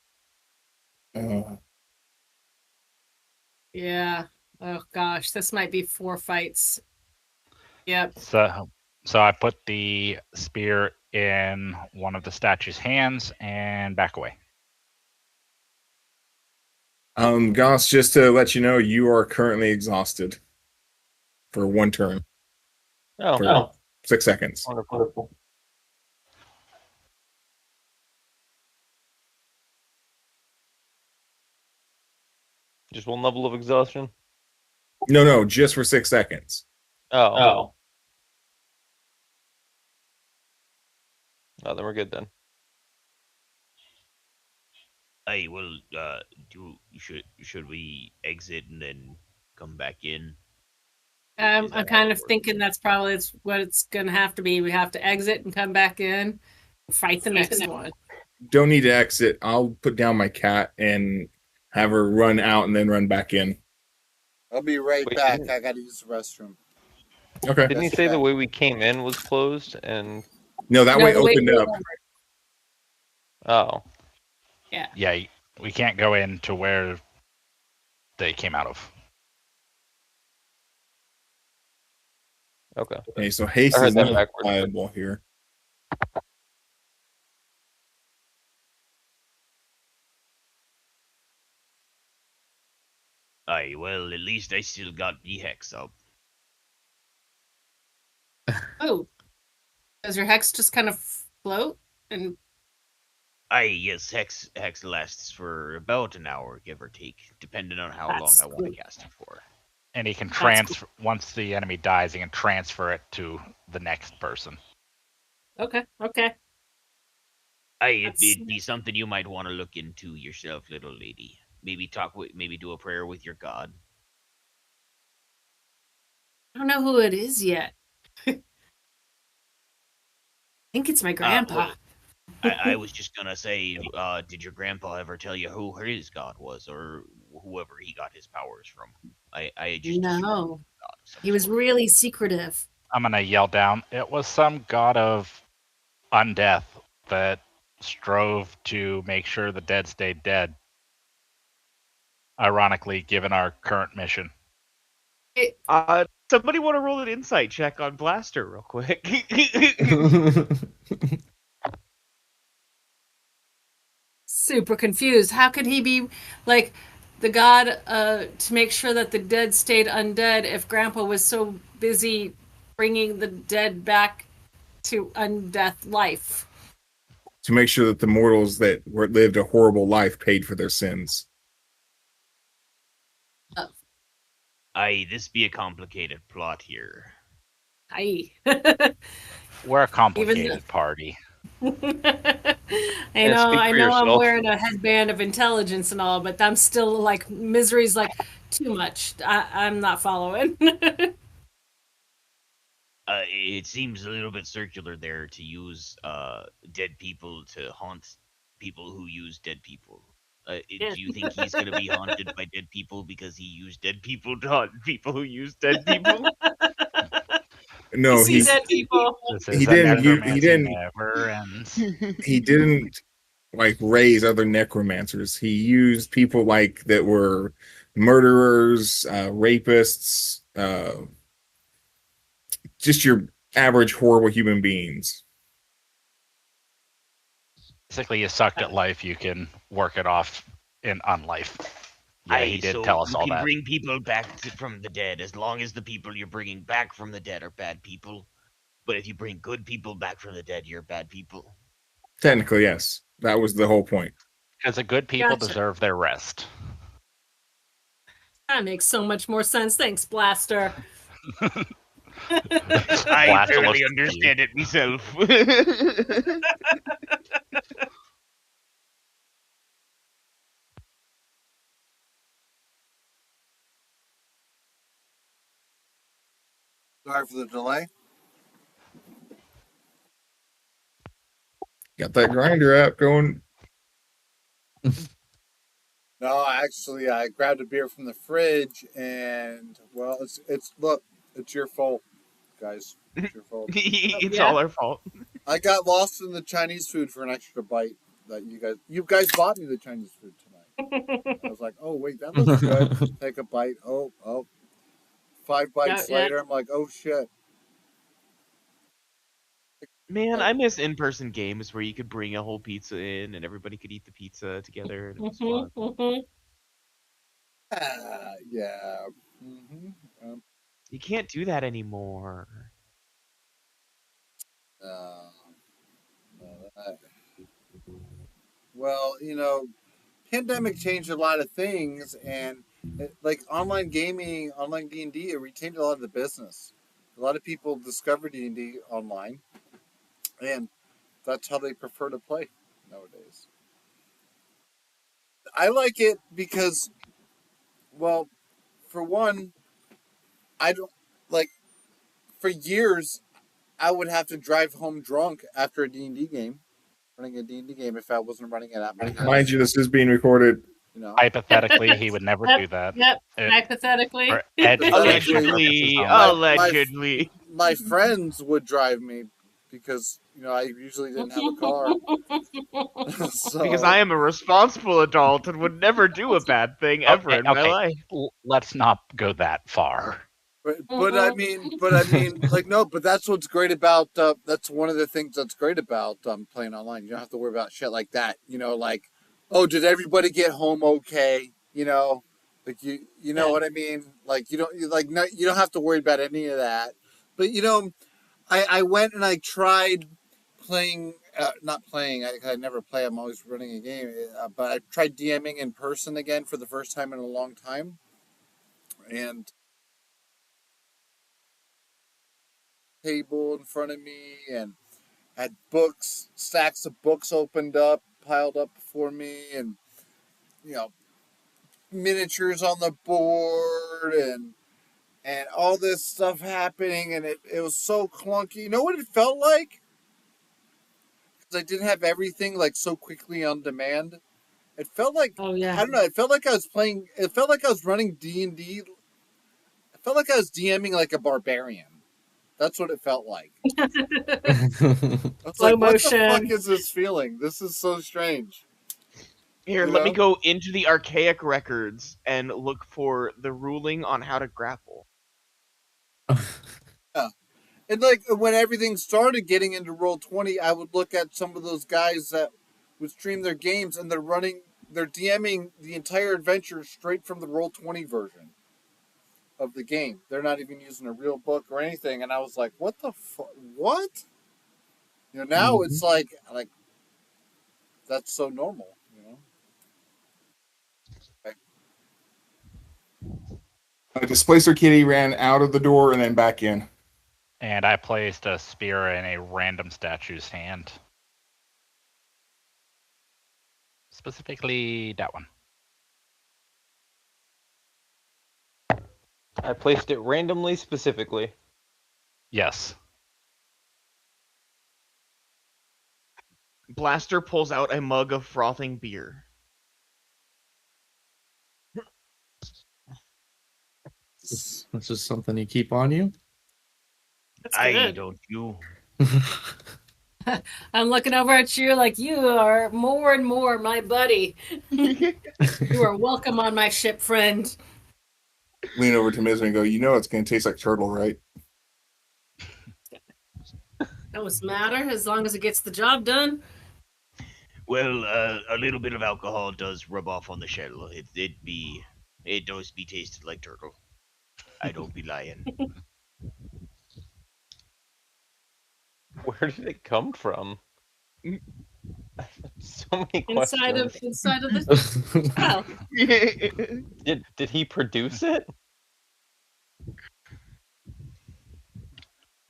Yeah. Oh gosh, this might be 4 fights. Yep.
So I put the spear in one of the statue's hands and back away.
Goss, just to let you know, you are currently exhausted for 1 turn.
Oh,
6 seconds.
wonderful. Just 1 level of exhaustion?
No, just for 6 seconds.
Oh, then we're good then.
Hey, well, should we exit and then come back in?
I'm
Is that
kind
how
of
it
thinking that's probably what it's going to have to be. We have to exit and come back in, fight the next one.
Don't need to exit. I'll put down my cat and have her run out and then run back in.
I'll be right
Wait,
back.
didn't-
I gotta use the restroom.
Okay.
Didn't he say the way we came in was closed? And
No, that
No,
way
the way
opened up.
forward.
oh,
Yeah, we can't go into where they came out of.
okay.
Okay, so haste
I heard
is
that
not
backwards.
viable here.
Aye, well, at least I still got the hex up.
Oh, does your hex just kind of float? And
Aye, yes, hex lasts for about an hour, give or take, depending on how
That's
long I want
cool.
to cast it for.
And he can
That's
transfer once the enemy dies, he can transfer it to the next person.
okay.
Aye,
That's-
it'd be something you might want to look into yourself, little lady. Maybe maybe do a prayer with your god.
I don't know who it is yet. I think it's my grandpa.
Well, I was just gonna say, did your grandpa ever tell you who his god was, or whoever he got his powers from? I just assumed
No,
God of some
he was
sort.
really secretive.
I'm gonna yell down. It was some god of undeath that strove to make sure the dead stayed dead. Ironically, given our current mission.
Somebody want to roll an insight check on Blaster real quick?
Super confused. How could he be like the god to make sure that the dead stayed undead if Grandpa was so busy bringing the dead back to undeath life?
To make sure that the mortals that lived a horrible life paid for their sins.
Aye, this be a complicated plot here.
Aye.
We're a
Even
complicated party.
I
Yeah,
know,
speak
I
for
know I'm
yourself.
wearing a headband of intelligence and all, but I'm still like misery's like too much. I'm not following.
It seems a little bit circular there to use dead people to haunt people who use dead people.
Yeah.
Do you think he's gonna be haunted by dead people because he used dead people to haunt people who use dead people?
You
No,
see dead people.
This
he
is a
didn't he
necromancy
didn't
never ends.
he didn't like raise other necromancers. He used people like that were murderers, rapists, just your average horrible human beings.
Basically, you sucked at life. You can work it off in unlife. Yeah, he
Aye,
did
so
tell us
you
all
can
that.
bring people back from the dead as long as the people you're bringing back from the dead are bad people. But if you bring good people back from the dead, you're bad people.
Technically, yes, that was the whole point.
Because the good people
Gotcha.
deserve their rest.
That makes so much more sense. Thanks, Blaster.
I
Blaster looks
thoroughly
at you.
understand it myself.
Sorry for the delay.
Got that grinder app going.
No, actually, I grabbed a beer from the fridge, and well, it's look, it's your fault, guys. It's your fault.
It's
Yeah.
all our fault.
I got lost in the Chinese food for an extra bite that you guys bought me the Chinese food tonight. I was like, oh wait, that looks good. Take a bite. Oh, 5 bites
Yeah.
later, I'm like, oh shit.
Man, I miss in-person games where you could bring a whole pizza in and everybody could eat the pizza together and it was fun.
Yeah. Mm-hmm. Um,
You can't do that anymore.
uh, uh, well, pandemic changed a lot of things, and like online gaming, online D&D, it retained a lot of the business. A lot of people discover D&D online, and that's how they prefer to play nowadays. I like it because, well, for one, I don't like for years I would have to drive home drunk after a D&D game, running a D&D game if I wasn't running it at my house.
Mind you, this is being recorded.
Hypothetically, he would never do that.
Yep.
It-
Hypothetically.
for educational purposes
Allegedly,
only.
allegedly.
My friends would drive me because I usually didn't have a car. So,
Because I am a responsible adult and would never do a bad thing ever in my life.
Let's not go that far.
but I mean, like no, but that's what's great about that's one of the things that's great about playing online. You don't have to worry about shit like that. Like, oh, did everybody get home okay? Like you know what I mean. Like you don't have to worry about any of that. But I went and I tried playing. Not playing. I never play. I'm always running a game. But I tried DMing in person again for the first time in a long time, and table in front of me and had books, stacks of books opened up, piled up before me, and you know, miniatures on the board and all this stuff happening, and it was so clunky. You know what it felt like? Because I didn't have everything like so quickly on demand. It felt like
Oh yeah.
I don't know. It felt like I was playing. It felt like I was running D&D. It felt like I was DMing like a barbarian. That's what it felt like. I was
Slow
like, what the
motion.
fuck is this feeling? This is so strange.
Here,
You
let me
know?
go into the archaic records and look for the ruling on how to grapple.
Yeah. And like when everything started getting into Roll20, I would look at some of those guys that would stream their games and they're DMing the entire adventure straight from the Roll20 version of the game. They're not even using a real book or anything. And I was like, what the fuck? What? Now it's like that's so normal. Okay.
A Displacer Kitty ran out of the door and then back in.
And I placed a spear in a random statue's hand. Specifically, that one.
I placed it randomly, specifically.
Yes.
Blaster pulls out a mug of frothing beer.
That's just something you keep on you.
That's
Aye,
good.
don't you?
I'm looking over at you like you are more and more my buddy. You are welcome on my ship, friend.
Lean over to Misery and go, you know it's going to taste like turtle, right?
Doesn't matter as long as it gets the job done.
Well, a little bit of alcohol does rub off on the shell. It does be tasted like turtle. I don't be lying.
Where did it come from? So many
Inside
questions.
of the well,
Did he produce it?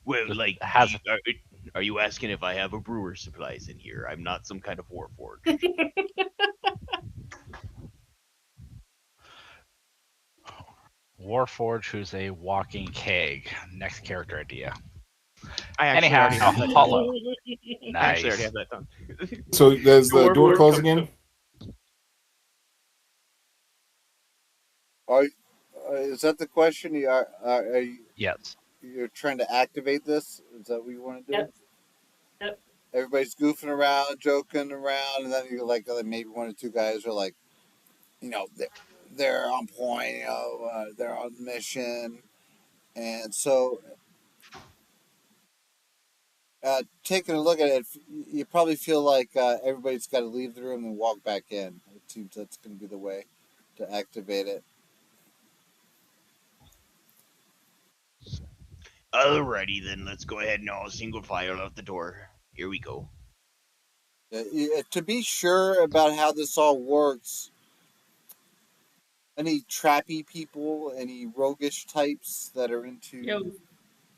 Well,
Just
like,
has-
are you asking if I have a brewer supplies in here? I'm not some kind of warforged.
Warforge, who's a walking keg. Next character idea.
I actually
Anyhow,
already have that done.
hollow.
I actually already
Nice.
have that done.
So does the
Door
door
would
close
come
again?
Is that the question?
Yes.
You're trying to activate this? Is that what you want to do?
Yep. Yep.
Everybody's goofing around, joking around, and then you're like maybe one or two guys are like, they're on point, they're on mission, and so taking a look at it, you probably feel like everybody's got to leave the room and walk back in. It seems that's going to be the way to activate it.
Alrighty then, let's go ahead and all single file out the door. Here we go.
To be sure about how this all works, any trappy people, any roguish types that are into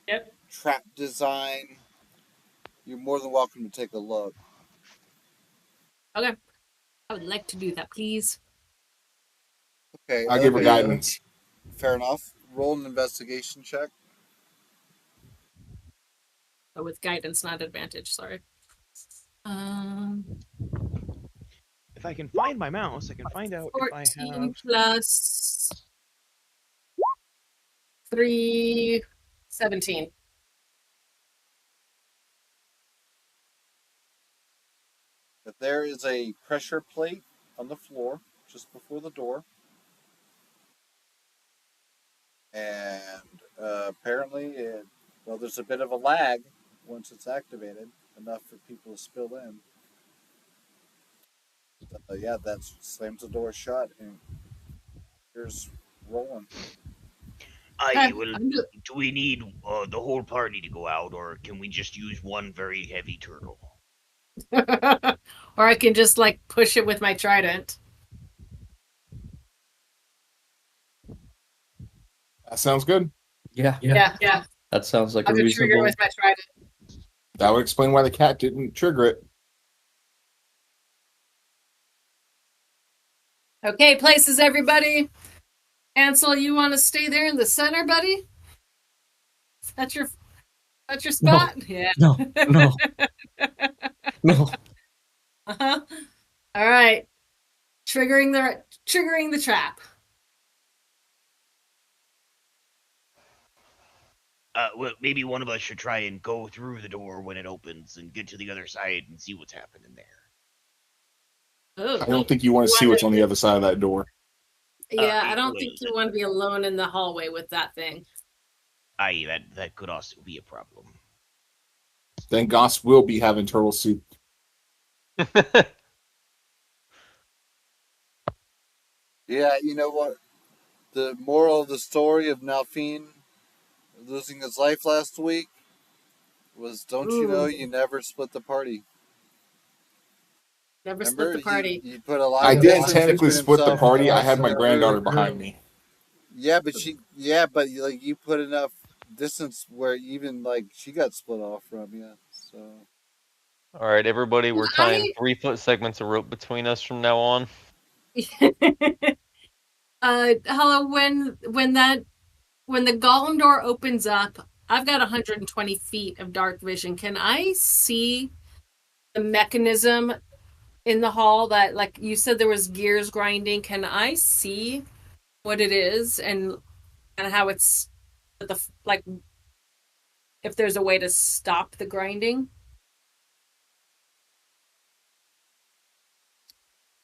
Yep.
trap design, you're more than welcome to take a look.
Okay. I would like to do that, please.
Okay,
I'll give her guidance.
Fair enough. Roll an investigation check.
Oh, with guidance, not advantage. Sorry.
If I can find my mouse, I can find out if I
14
have.
plus 3, 17.
That there is a pressure plate on the floor just before the door. And apparently, there's a bit of a lag once it's activated, enough for people to spill in. Yeah, that slams the door shut, and here's rolling.
Aye, well, do we need the whole party to go out, or can we just use one very heavy turtle?
Or I can just push it with my trident.
That sounds good.
Yeah. That sounds like
I'll
a
just trigger
reasonable.
with my trident.
That would explain why the cat didn't trigger it.
Okay, places, everybody. Ansel, you want to stay there in the center, buddy? That's your spot?
No.
Yeah.
No.
Uh-huh. All right. Triggering the trap.
Well, maybe one of us should try and go through the door when it opens and get to the other side and see what's happening there.
Oh.
I don't think you want to see what's on the other side of that door.
Yeah, I don't think you want to be alone in the hallway with that thing.
Aye, that could also be a problem.
Then Goss will be having turtle soup.
Yeah, you know what? The moral of the story of Nalfine losing his life last week was, don't you know, you never split the party.
Never split the party.
You put a lot
I
of
didn't
distance
technically
between
split the
himself
party.
and
I had
us
my
and
granddaughter
her.
behind me.
Yeah, but Yeah, but you put enough distance where even she got split off from you. So
All right, everybody, we're tying
I
3-foot segments of rope between us from now on.
hello, when the golem door opens up, I've got 120 feet of dark vision. Can I see the mechanism in the hall that, like you said, there was gears grinding? Can I see what it is and how it's like if there's a way to stop the grinding?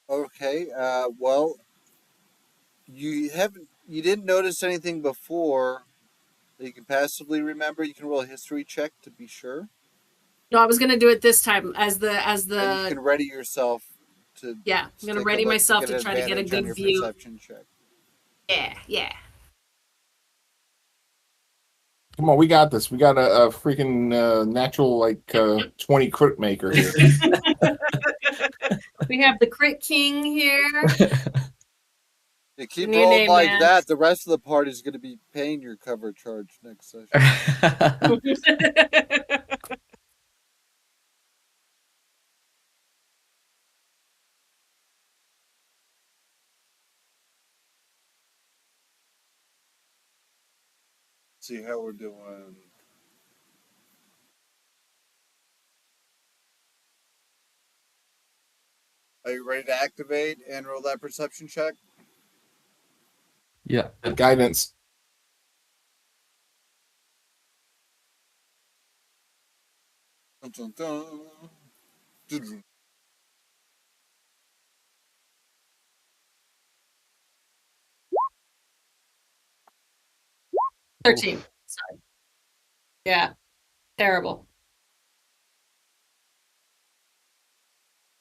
okay, well, you didn't notice anything before that you can passively remember. You can roll a history check to be sure,
No, I was gonna do it this time
and you can ready yourself to
yeah, I'm gonna
take a
ready
look to
myself
get
to
an
try to get a
advantage on
good
your
view.
perception check.
Yeah.
Come on, we got this. We got a freaking natural 20 crit maker here.
We have the Crit King here.
You keep
New
rolling
name,
like
man.
that, the rest of the party is going to be paying your cover charge next session. See how we're doing. Are you ready to activate and roll that perception check?
Yeah.
Guidance.
Dun, dun, dun. Dun, dun.
13.
Oof.
Sorry. Yeah. Terrible.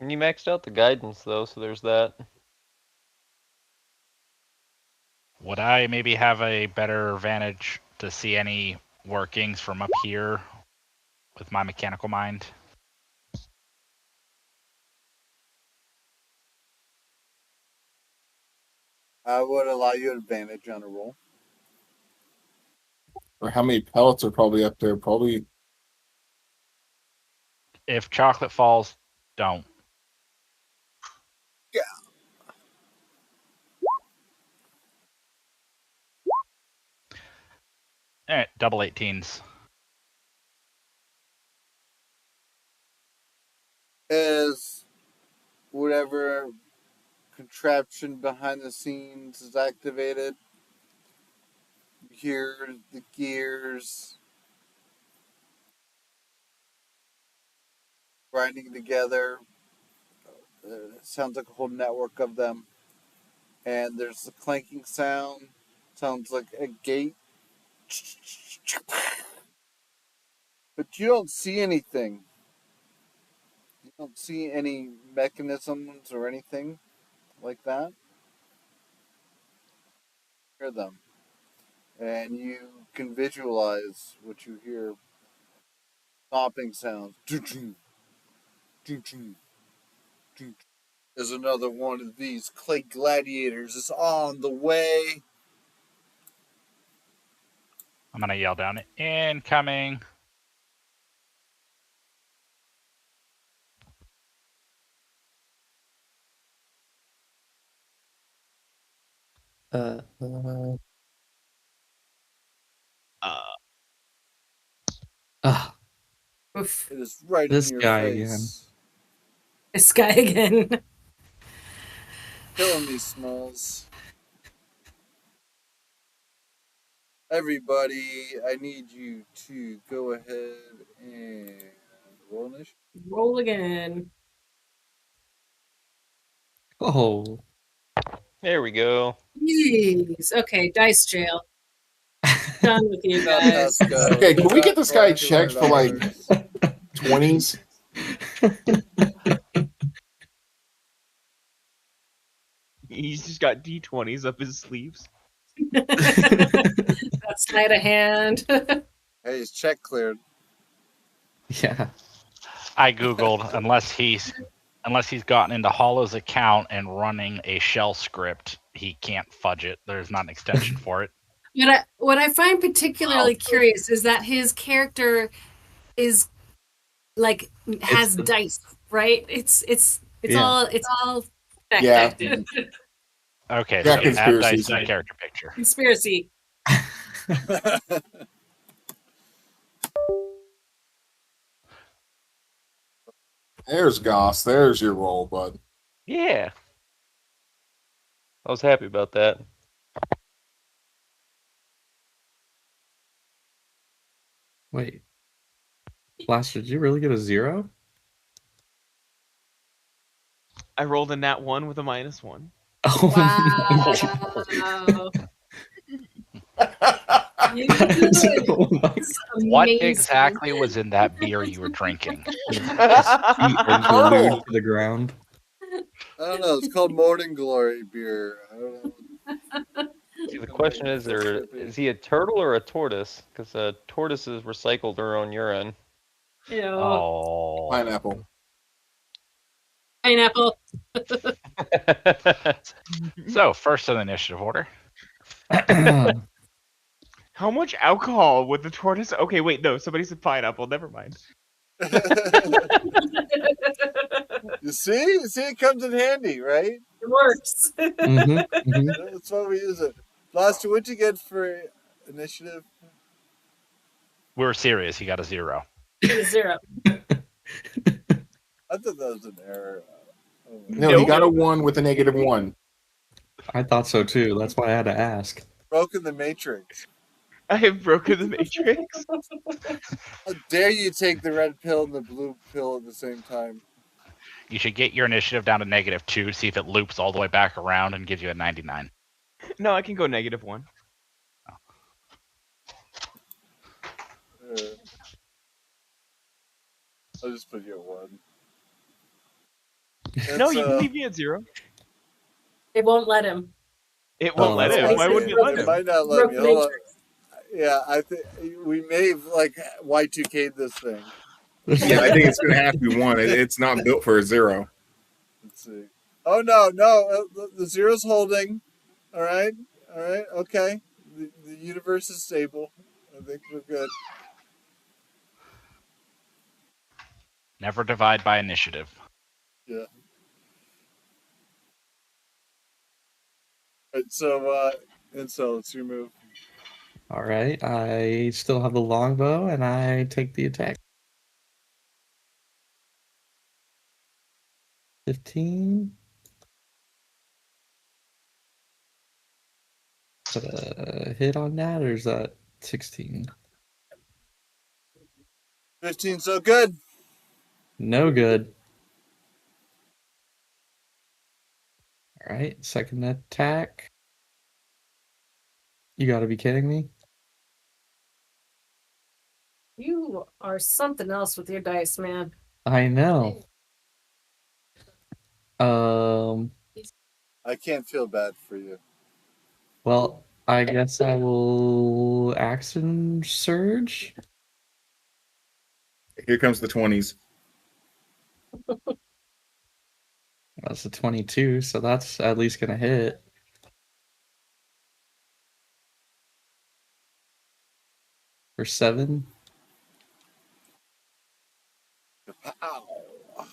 And you maxed out the guidance though, so there's that.
Would I maybe have a better advantage to see any workings from up here with my mechanical mind?
I would allow you advantage on a roll.
Or how many pellets are probably up there? Probably.
If chocolate falls, don't.
Yeah.
All right, double 18s.
As whatever contraption behind the scenes is activated, you hear the gears grinding together. It sounds like a whole network of them. And there's the clanking sound. Sounds like a gate. But you don't see anything. You don't see any mechanisms or anything like that. Hear them. And you can visualize what you hear. Stomping sounds. There's another one of these clay gladiators is on the way.
I'm gonna yell down, incoming.
Uh,
Uh,
ah,
Oof.
It is right in
this
your
guy again.
face.
This guy again.
Killing me, Smalls. Everybody, I need you to go ahead and roll initiative.
Roll again.
Oh.
There we go.
Jeez. Okay, dice jail. Done with you
Not
guys.
Tesco.
Okay, can we get this guy
Not
checked for
$200.
20s?
He's just got D20s up his sleeves.
That's sleight of hand.
Hey, his check cleared.
Yeah.
I googled unless he's gotten into Hollow's account and running a shell script, he can't fudge it. There's not an extension for it.
What I find particularly curious is that his character is like
It's
has dice, right? It's
yeah.
all
Yeah.
Okay,
Got
so
okay.
add dice
conspiracies.
to the character picture.
Conspiracy.
There's Goss. There's your roll, bud.
Yeah. I was happy about that.
Wait, Blaster, did you really get a 0?
I rolled a nat 1 with a -1.
Oh my
Wow. You
gosh.
is
Oh my
What
amazing.
exactly was in that beer you were drinking?
feet were glued to the ground.
I don't know. It's called Morning Glory beer. I don't know.
See, the question is, is he a turtle or a tortoise? Because tortoises recycle their own urine.
Ew.
Oh.
Pineapple.
Pineapple.
So, first in the initiative order.
How much alcohol would the tortoise? Okay, wait, no. Somebody said pineapple. Never mind.
You see? It comes in handy, right?
It works.
That's why we use it. Blaster, what'd you get for initiative?
We were serious. He got a 0.
Get a 0.
I thought that was an error. Oh my
No, he got a 1 with a -1.
I thought so too. That's why I had to ask.
Broken the matrix.
I have broken the matrix.
How dare you take the red pill and the blue pill at the same time?
You should get your initiative down to -2, see if it loops all the way back around and gives you a 99.
No, I can go -1.
I'll just put you at 1.
No, you can leave me at 0.
It won't let him.
It won't let
that's
him.
why
Why
I
wouldn't
said
it let
It
him?
might not let
Broke
me.
the
Hold on.
matrix.
Yeah, I think we may have like Y2K'd this thing.
Yeah, I think it's going to have to be 1. It's not built for a 0.
Let's see. Oh no, the zero's holding. All right, okay. The universe is stable. I think we're good.
Never divide by initiative.
Yeah. All right, so let's remove.
All right, I still have the longbow, and I take the attack. 15. Is that a hit on that, or is that 16?
15, so good.
No good. All right, second attack. You got to be kidding me.
You are something else with your dice, man.
I know.
I can't feel bad for you.
Well, I guess I will action surge.
Here comes the 20s.
That's a 22, so that's at least gonna hit. For 7.
Ow.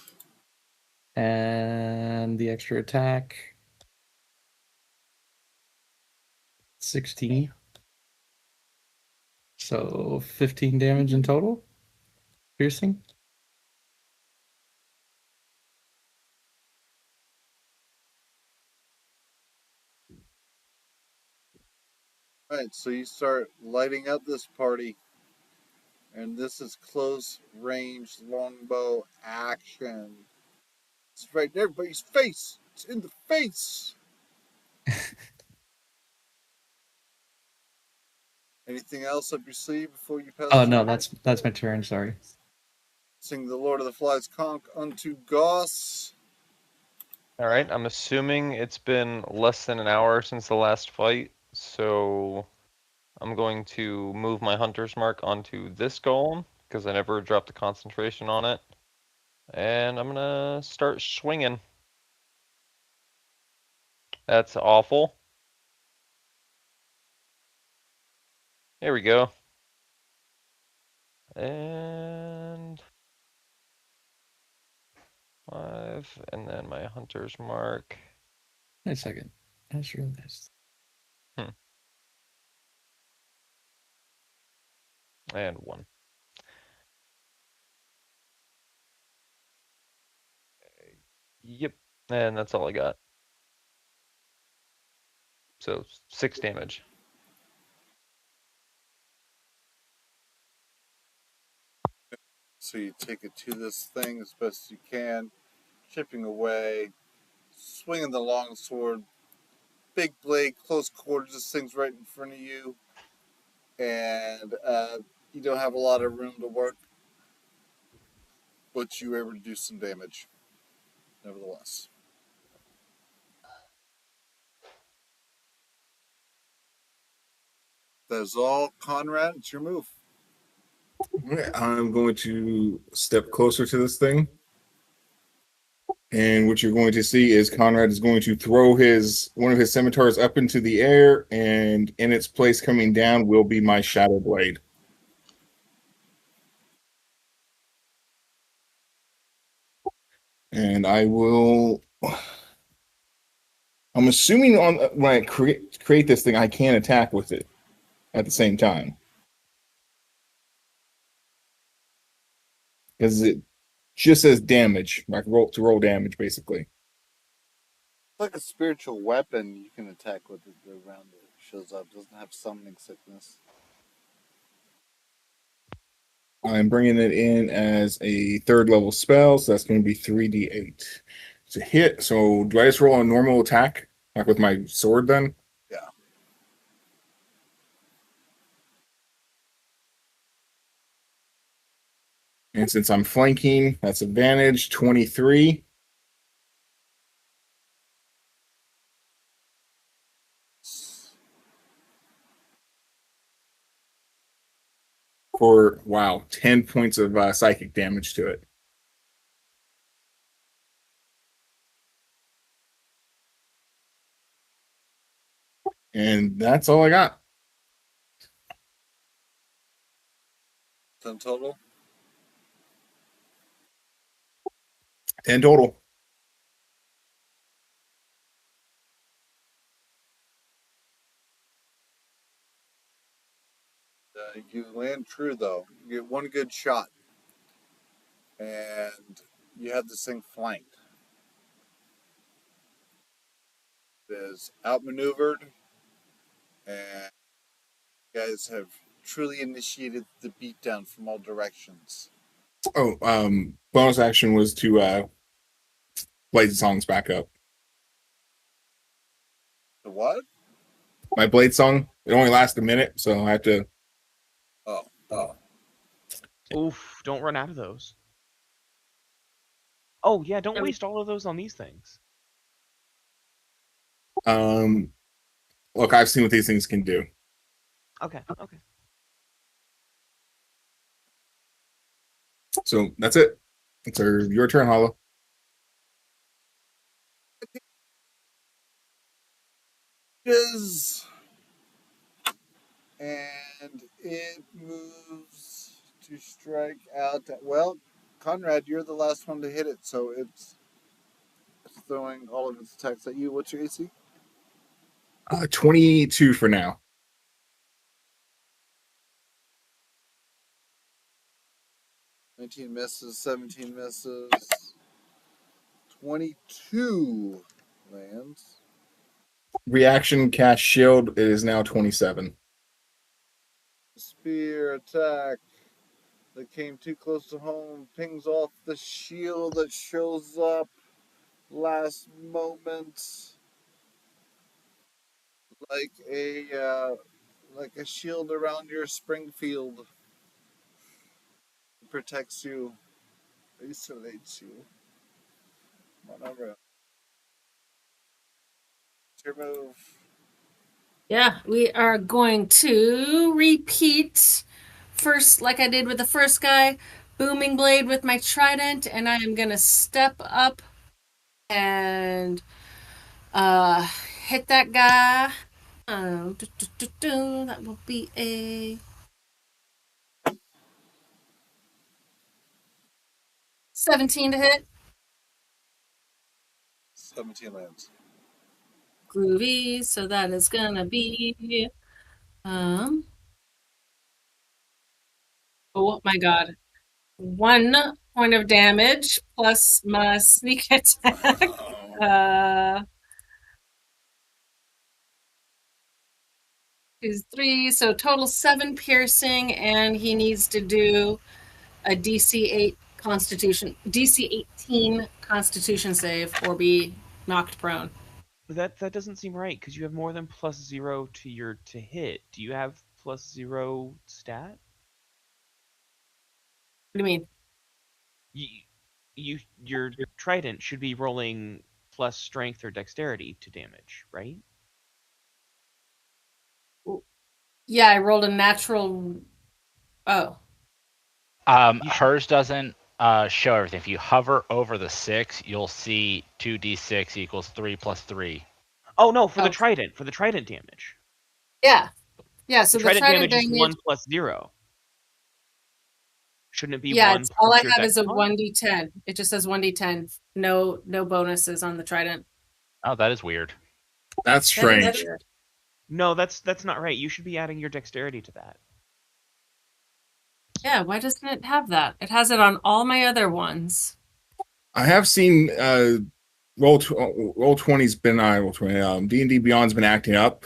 And the extra attack. 16. So 15 damage in total. Piercing.
All right, so you start lighting up this party, and this is close range longbow action. It's right in everybody's face. It's in the face. Anything else up your sleeve before you pass?
Oh no, that's my turn. Sorry.
Sing the Lord of the Flies conch unto Goss.
All right, I'm assuming it's been less than an hour since the last fight, so I'm going to move my hunter's mark onto this golem because I never dropped a concentration on it, and I'm gonna start swinging. That's awful. Here we go. And 5, and then my hunter's mark.
Wait a second. I just realized.
Hmm. And 1. Yep. And that's all I got. So 6 damage.
So you take it to this thing as best you can, chipping away, swinging the long sword, big blade, close quarters. This thing's right in front of you, and you don't have a lot of room to work, but you were able to do some damage, nevertheless. That's all, Conrad. It's your move.
Okay, I'm going to step closer to this thing. And what you're going to see is Conrad is going to throw his one of his scimitars up into the air, and in its place coming down will be my shadow blade. And I will. I'm assuming on when I create this thing, I can attack with it at the same time because it just says damage. I can roll damage basically.
It's like a spiritual weapon you can attack with it around it. Shows up. Doesn't have summoning sickness.
I'm bringing it in as a third level spell, so that's going to be 3d8. It's a hit. So do I just roll a normal attack like with my sword then?
Yeah.
And since I'm flanking, that's advantage 23. For wow, 10 points of psychic damage to it. And that's all I got.
10 total.
10 total.
You land true though. You get one good shot, and you have this thing flanked. It is outmaneuvered, and you guys have truly initiated the beatdown from all directions.
Oh, bonus action was to blade songs back up.
The what?
My blade song, it only lasts a minute, so I have to.
Oh,
Oof, don't run out of those. Oh, yeah, don't waste all of those on these things.
Um, look, I've seen what these things can do.
Okay, okay.
So that's it. It's your turn, Hollow.
is and it moves to strike out. Well, Conrad, you're the last one to hit it, so it's throwing all of its attacks at you. What's your AC?
22 for now.
19 misses, 17 misses, 22 lands.
Reaction cast shield is now 27.
Spear attack that came too close to home pings off the shield that shows up last moment like a shield around your Springfield. It protects you, isolates you. Whatever. It's your move.
Yeah, we are going to repeat first, like I did with the first guy, booming blade with my trident, and I am gonna step up and hit that guy That will be a 17 to hit.
17 lands.
Groovy. So that is gonna be oh my god. 1 point of damage plus my sneak attack. Uh, 2, 3, so total 7 piercing, and he needs to do a DC 18 Constitution save or be knocked prone.
That doesn't seem right because you have more than +0 to your to hit. Do you have +0 stat?
What do you mean?
Your trident should be rolling plus strength or dexterity to damage, right?
Yeah, I rolled a natural. Oh,
You should.
Hers doesn't show everything. If you hover over the 6, you'll see 2d6 equals 3 plus 3.
Oh no, for the
oh,
trident damage.
yeah, yeah.
The
So the
trident
trident
damage is
damage.
1+0. Shouldn't it be
Yeah,
1
it's all I
plus your
have
dex
is a
mod?
1d10. It just says 1d10. No bonuses on the trident.
Oh, that is weird.
That's
That is
strange.
weird.
No, that's not right. You should be adding your dexterity to that.
Yeah, why doesn't it have that? It has it on all my other ones.
I have seen roll 20's been roll 20 D&D Beyond's been acting up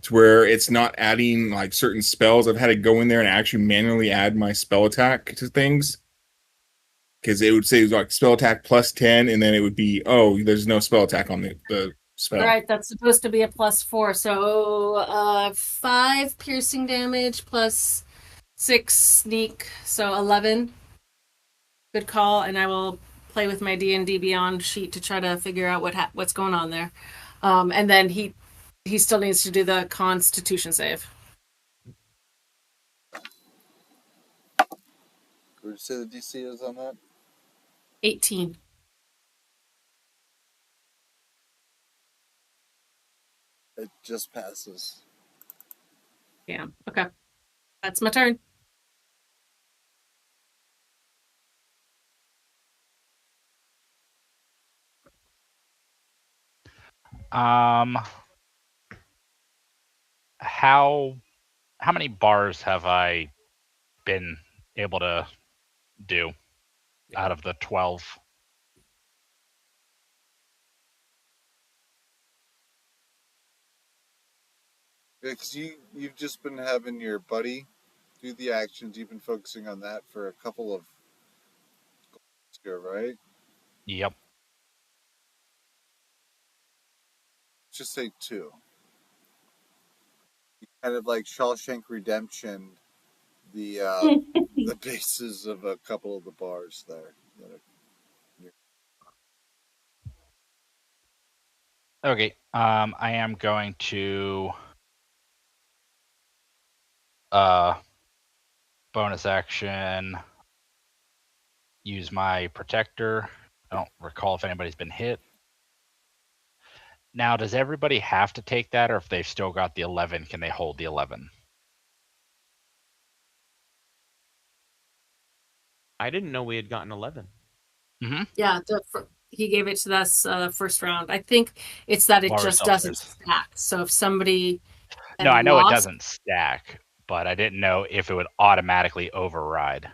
to where it's not adding like certain spells. I've had to go in there and actually manually add my spell attack to things because it would say like spell attack +10, and then it would be, oh, there's no spell attack on the spell.
Right, that's supposed to be a +4. So 5 piercing damage plus 6 sneak, so 11. Good call, and I will play with my D&D Beyond sheet to try to figure out what's going on there. And then he still needs to do the Constitution save.
Would you say the DC is on that?
18.
It just passes.
Yeah. Okay. That's my turn.
How many bars have I been able to do out of the 12?
Because you've just been having your buddy do the actions. You've been focusing on that for a couple of here, right?
Yep.
Just say 2. You kind of like Shawshank Redemption, the the bases of a couple of the bars there.
Okay. I am going to bonus action use my protector. I don't recall if anybody's been hit. Now, does everybody have to take that, or if they've still got the 11, can they hold the 11?
I didn't know we had gotten 11.
Mm-hmm.
Yeah, he gave it to us first round. I think it's that it just doesn't stack. So if somebody
No, I know it doesn't stack, but I didn't know if it would automatically override.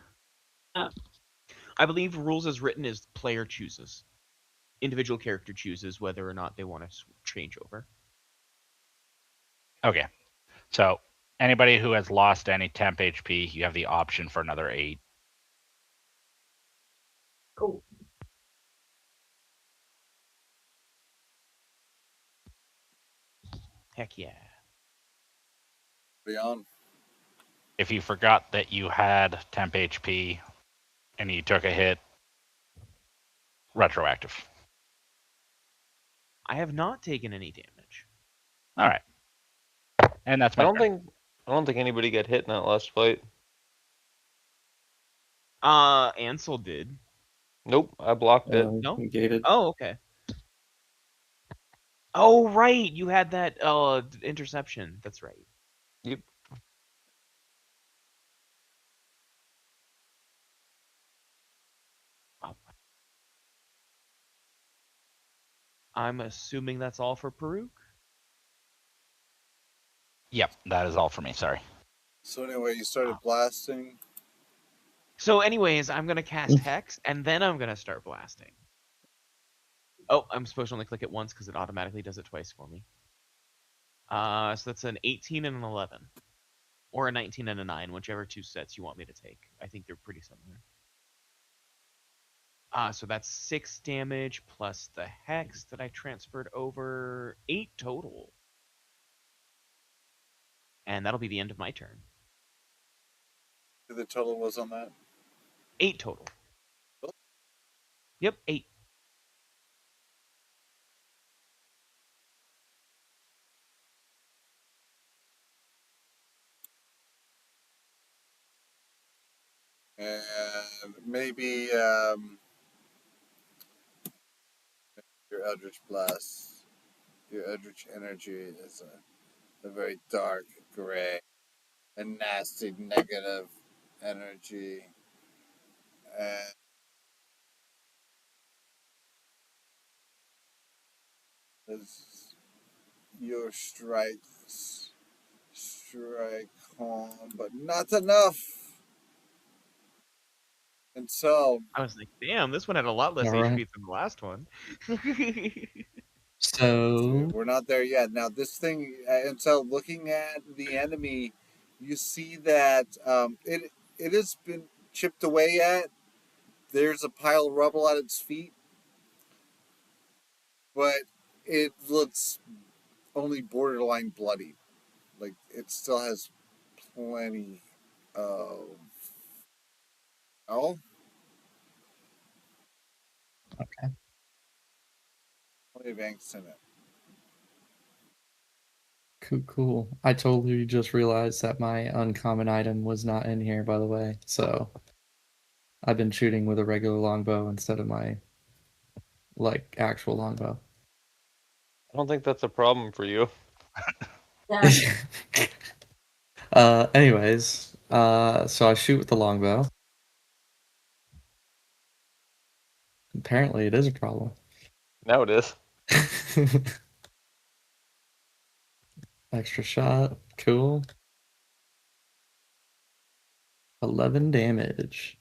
I believe rules as written is player chooses. Individual character chooses whether or not they want to change over.
Okay. So anybody who has lost any temp HP, you have the option for another 8.
Cool.
Heck yeah.
Beyond.
If you forgot that you had temp HP and you took a hit, retroactive.
I have not taken any damage.
All right. And that's my
I don't think anybody got hit in that last fight.
Ansel did.
Nope, I blocked it.
No?
Negated.
Oh, okay. Oh, right. You had that interception. That's right.
Yep.
Oh, I'm assuming that's all for Peruk.
Yep, that is all for me. Sorry.
So anyway, you started blasting.
So, anyways, I'm gonna cast Hex, and then I'm gonna start blasting. Oh, I'm supposed to only click it once because it automatically does it twice for me. So that's an 18 and an 11. Or a 19 and a 9, whichever two sets you want me to take. I think they're pretty similar. So that's 6 damage plus the Hex that I transferred over. 8 total. And that'll be the end of my turn.
The total was on that.
8 total. Yep, 8.
And maybe your Eldritch Blast, your Eldritch Energy is a very dark gray, a nasty negative energy. And as your strikes strike home, but not enough. And so
I was like, damn, this one had a lot less
All right.
HP than the last one.
So
we're not there yet. Now this thing, and so looking at the enemy, you see that it has been chipped away at. There's a pile of rubble at its feet, but it looks only borderline bloody. Like it still has plenty of oh,
okay,
plenty of angst in it.
cool. I totally just realized that my uncommon item was not in here, by the way. So I've been shooting with a regular longbow instead of my like actual longbow.
I don't think that's a problem for you.
Yeah.
Anyways, so I shoot with the longbow. Apparently, it is a problem.
Now it is.
Extra shot, cool. 11 damage.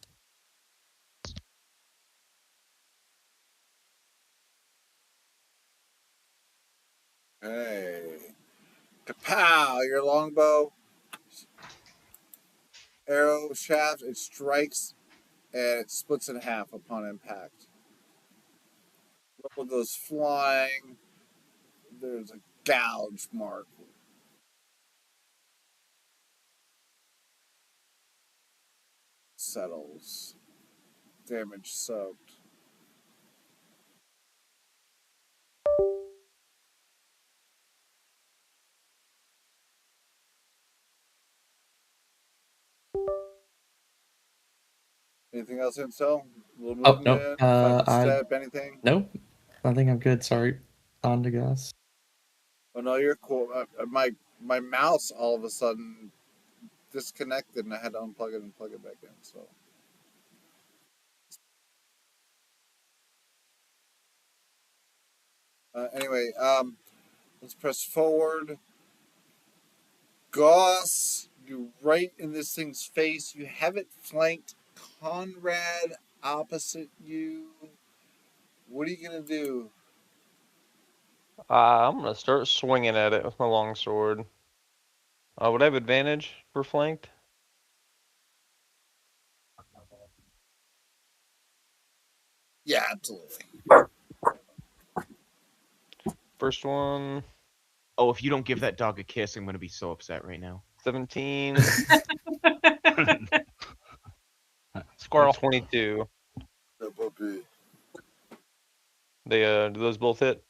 Hey, kapow! Your longbow arrow shaft it strikes and it splits in half upon impact. Rubble goes flying. There's a gouge mark. Settles. Damage soaked. Anything else, Incel? A little
Oh no,
movement, 5 foot
I
step, anything?
nope. I think I'm good. Sorry, on to Gus.
Oh no, you're cool. My mouse all of a sudden disconnected, and I had to unplug it and plug it back in. So anyway, let's press forward. Goss, you're right in this thing's face. You have it flanked. Conrad opposite you. What are you gonna do?
I'm gonna start swinging at it with my longsword. Would I have advantage for flanked?
Yeah, absolutely.
First one,
Oh, if you don't give that dog a kiss, I'm gonna be so upset right now.
17,
Squirrel.
22.
That puppy.
They do those both hit?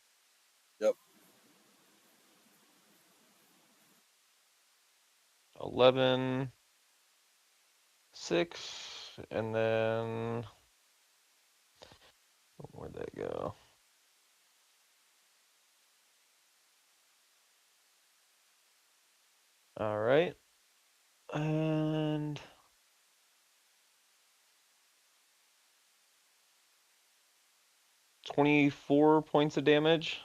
Yep.
11, 6, and then where'd that go? All right. And 24 points of damage.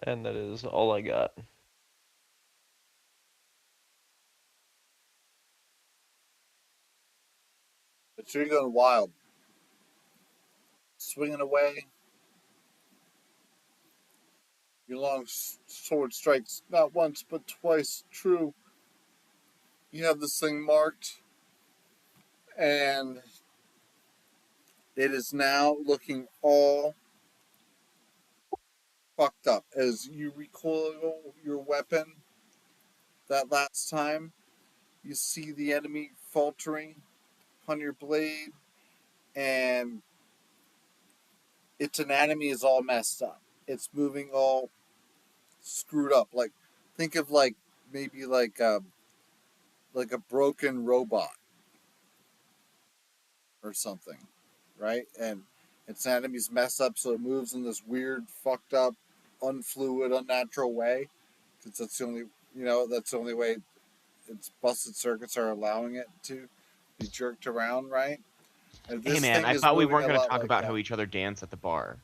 And that is all I got.
But you're going wild. Swinging away. Your long sword strikes not once but twice true. You have this thing marked, and it is now looking all fucked up as you recoil your weapon. That last time, you see the enemy faltering on your blade, and its anatomy is all messed up. It's moving all screwed up. Like, think of maybe like a broken robot or something, right? And its anatomy's messed up, so it moves in this weird, fucked up, unfluid, unnatural way. Because that's the only way its busted circuits are allowing it to be jerked around, right? And
Hey
this
man,
thing
I
is
thought we
moving
weren't
a
going to
lot
talk
like
about
that,
how each other dance at the bar.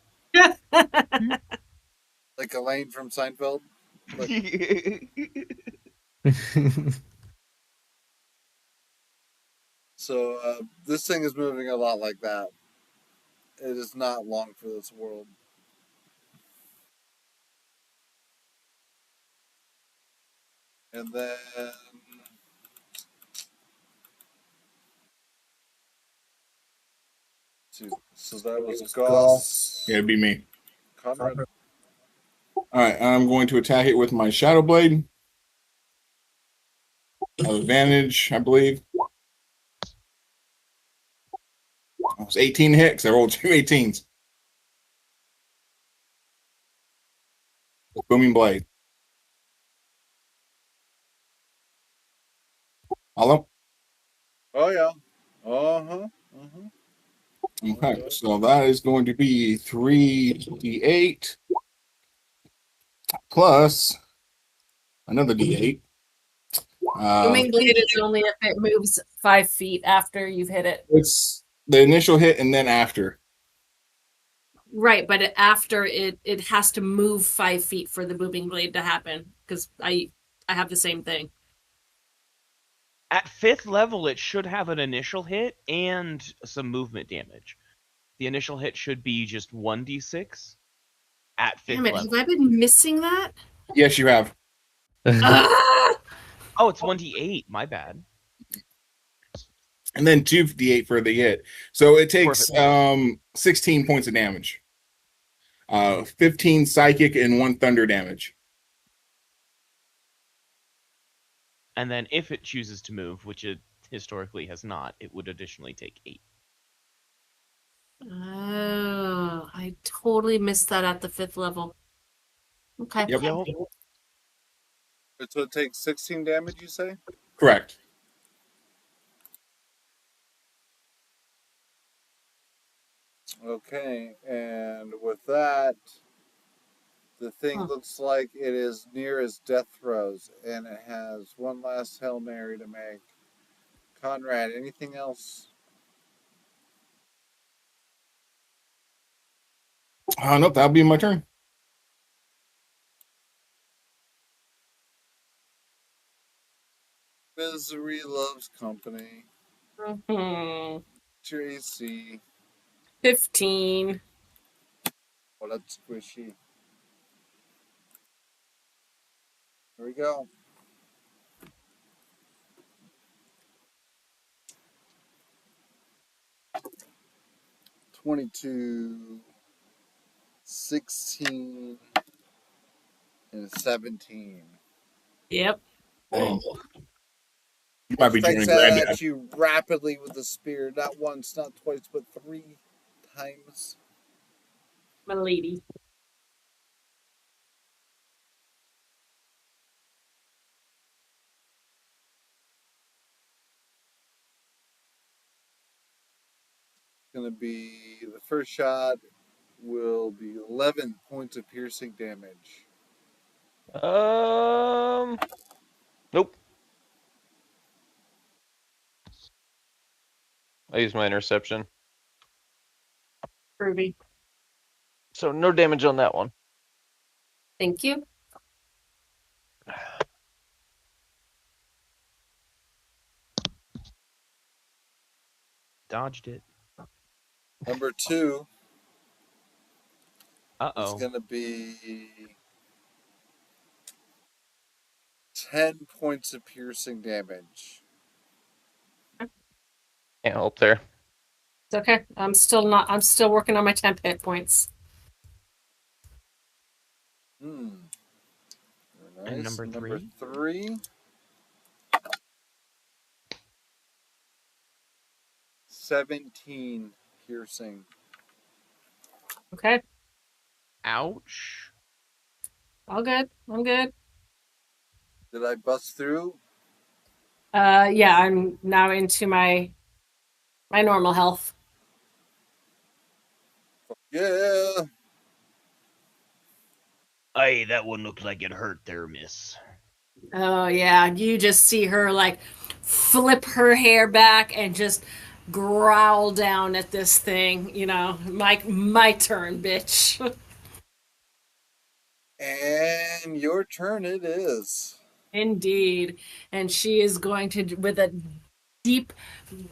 like Elaine from Seinfeld. Like, so this thing is moving a lot like that. It is not long for this world. And then so that was Goss.
Yeah, it'd be me.
Conrad.
All right, I'm going to attack it with my Shadow Blade. Advantage, I believe. It was 18 hits. I rolled two 18s. Booming Blade. Hello?
Oh yeah. Uh huh. Uh huh.
Okay, so that is going to be 3d8 plus another d8.
Booming blade is only if it moves 5 feet after you've hit it.
It's the initial hit and then after.
Right, but after it has to move 5 feet for the booming blade to happen. Because I have the same thing.
At 5th level, it should have an initial hit and some movement damage. The initial hit should be just 1d6 at 5th
Damn it,
level.
have I been missing that?
Yes, you have.
Ah!
Oh, it's 1d8. My bad.
And then 2d8 for the hit. So it takes
Perfect.
16 points of damage. 15 psychic and 1 thunder damage.
And then if it chooses to move, which it historically has not, it would additionally take 8.
Oh, I totally missed that at the 5th level. Okay.
Yep.
Yo.
So it takes 16 damage, you say?
Correct.
Okay, and with that, the thing
Huh.
looks like it is near its death throes, and it has one last Hail Mary to make. Conrad, anything else?
Nope, that'll be my turn.
Misery loves company.
Mhm.
What's your AC?
15.
Oh, that's squishy. Here we go. $22, 16, and 17.
Yep.
Dang. You might be
Strikes
joining
out
Granddad.
at you rapidly with the spear, not once, not twice, but 3 times.
My lady.
Going to be the first shot will be 11 points of piercing damage.
Nope. I used my interception.
Ruby.
So no damage on that one.
Thank you.
Dodged it.
Number 2 is
Uh-oh.
going to be 10 points of piercing damage.
Can't help there.
It's okay. I'm still working on my temp hit points.
Very nice.
And number
Number
three?
3. 17 piercing.
Okay.
Ouch.
All good. I'm good.
Did I bust through?
Yeah, I'm now into my normal health.
Yeah.
Aye, that one looked like it hurt there, miss.
Oh yeah, you just see her like flip her hair back and just growl down at this thing, my turn, bitch.
And your turn it is.
Indeed. And she is going to, with a deep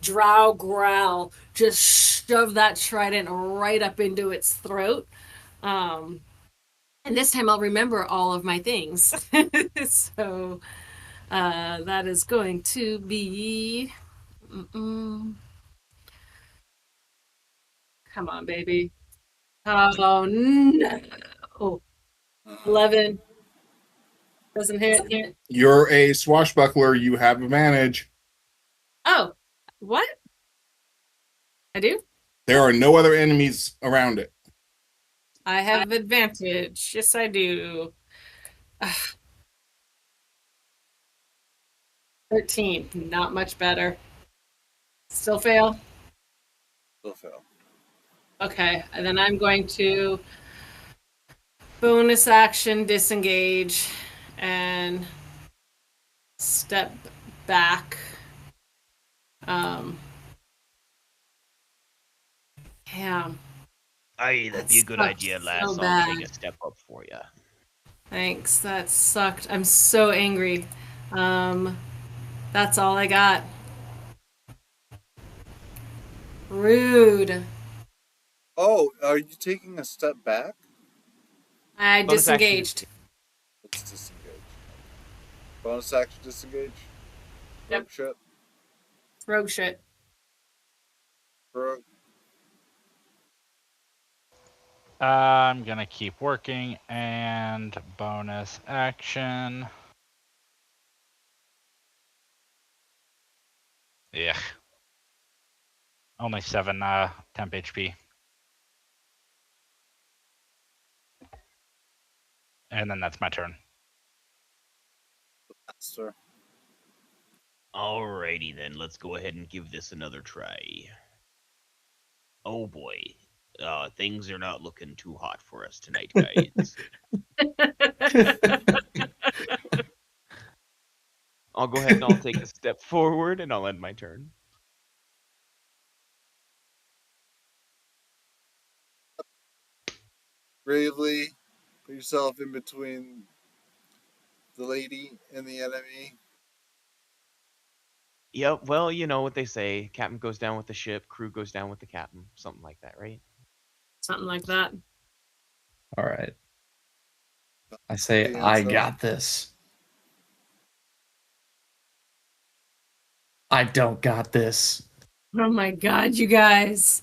drow growl, just shove that trident right up into its throat. And this time I'll remember all of my things. So that is going to be. Come on, baby. Oh, no. Oh, 11. Doesn't hit.
You're a swashbuckler. You have advantage.
Oh, what? I do?
There are no other enemies around it.
I have advantage. Yes, I do. 13. Not much better. Still fail?
Still fail.
Okay, and then I'm going to bonus action disengage and step back. Yeah.
Aye, that'd be a good idea, lass.
So
I'll take
bad.
a step up for you.
Thanks. That sucked. I'm so angry. That's all I got. Rude.
Oh, are you taking a step back?
I
Bonus action.
disengaged.
Let's disengage. Bonus action disengage.
Yep.
Rogue shit.
Rogue shit.
Rogue.
I'm gonna keep working and bonus action. Yeah. Only 7 temp HP. And then that's my turn.
Master.
Alrighty then, let's go ahead and give this another try. Oh boy. Things are not looking too hot for us tonight, guys.
I'll go ahead and I'll take a step forward and I'll end my turn.
Bravely put yourself in between the lady and the enemy.
Yep, well, you know what they say. Captain goes down with the ship, crew goes down with the captain. Something like that, right?
Something like that.
All right. I say,
The
I
answer.
got this. I don't got this.
Oh my god, you guys.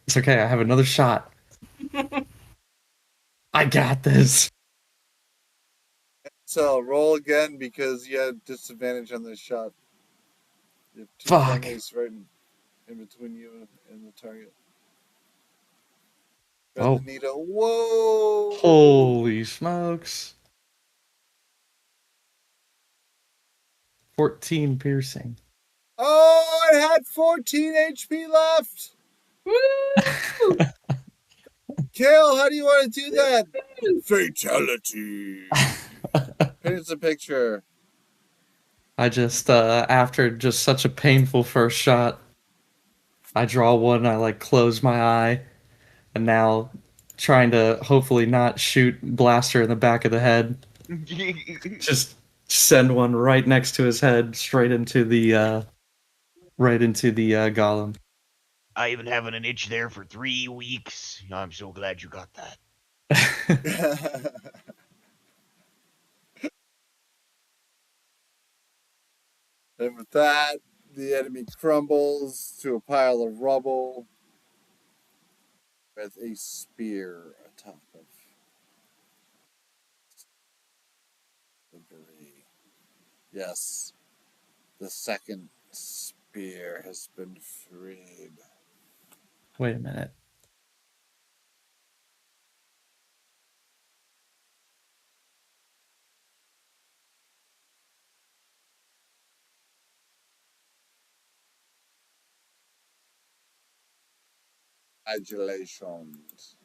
It's okay. I have another shot. I got this.
So roll again because you had disadvantage on this shot. You have two
Fuck.
friendlies right in between you and the target.
Oh.
Benito. Whoa!
Holy smokes. 14 piercing.
Oh, it had 14 HP left.
Woo!
Kale, how do you want to do that? Fatality. Here's the picture.
I just after just such a painful first shot, I draw one, I like close my eye, and now trying to hopefully not shoot Blaster in the back of the head. Just send one right next to his head, straight into the golem.
I've been having an itch there for 3 weeks. I'm so glad you got that.
And with that, the enemy crumbles to a pile of rubble with a spear atop of debris. Yes, the second spear has been freed.
Wait a minute.
Congratulations,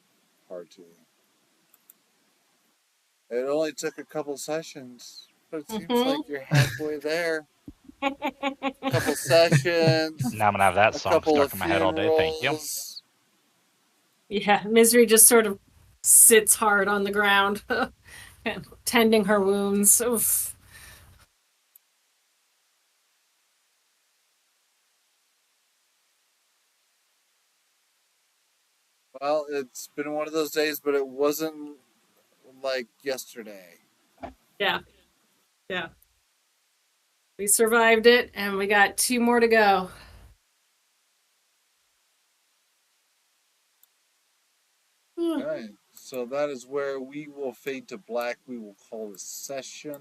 party. It only took a couple sessions, but it seems
Mhm.
like you're halfway there. A couple sessions,
Now I'm gonna have that
a
song
couple of
stuck in my head all day. Thank you.
funerals.
Yeah, Misery just sort of sits hard on the ground, tending her wounds. Oof.
Well, it's been one of those days, but it wasn't like yesterday.
Yeah, yeah. We survived it, and we got 2 more to go.
All right, so that is where we will fade to black. We will call this session.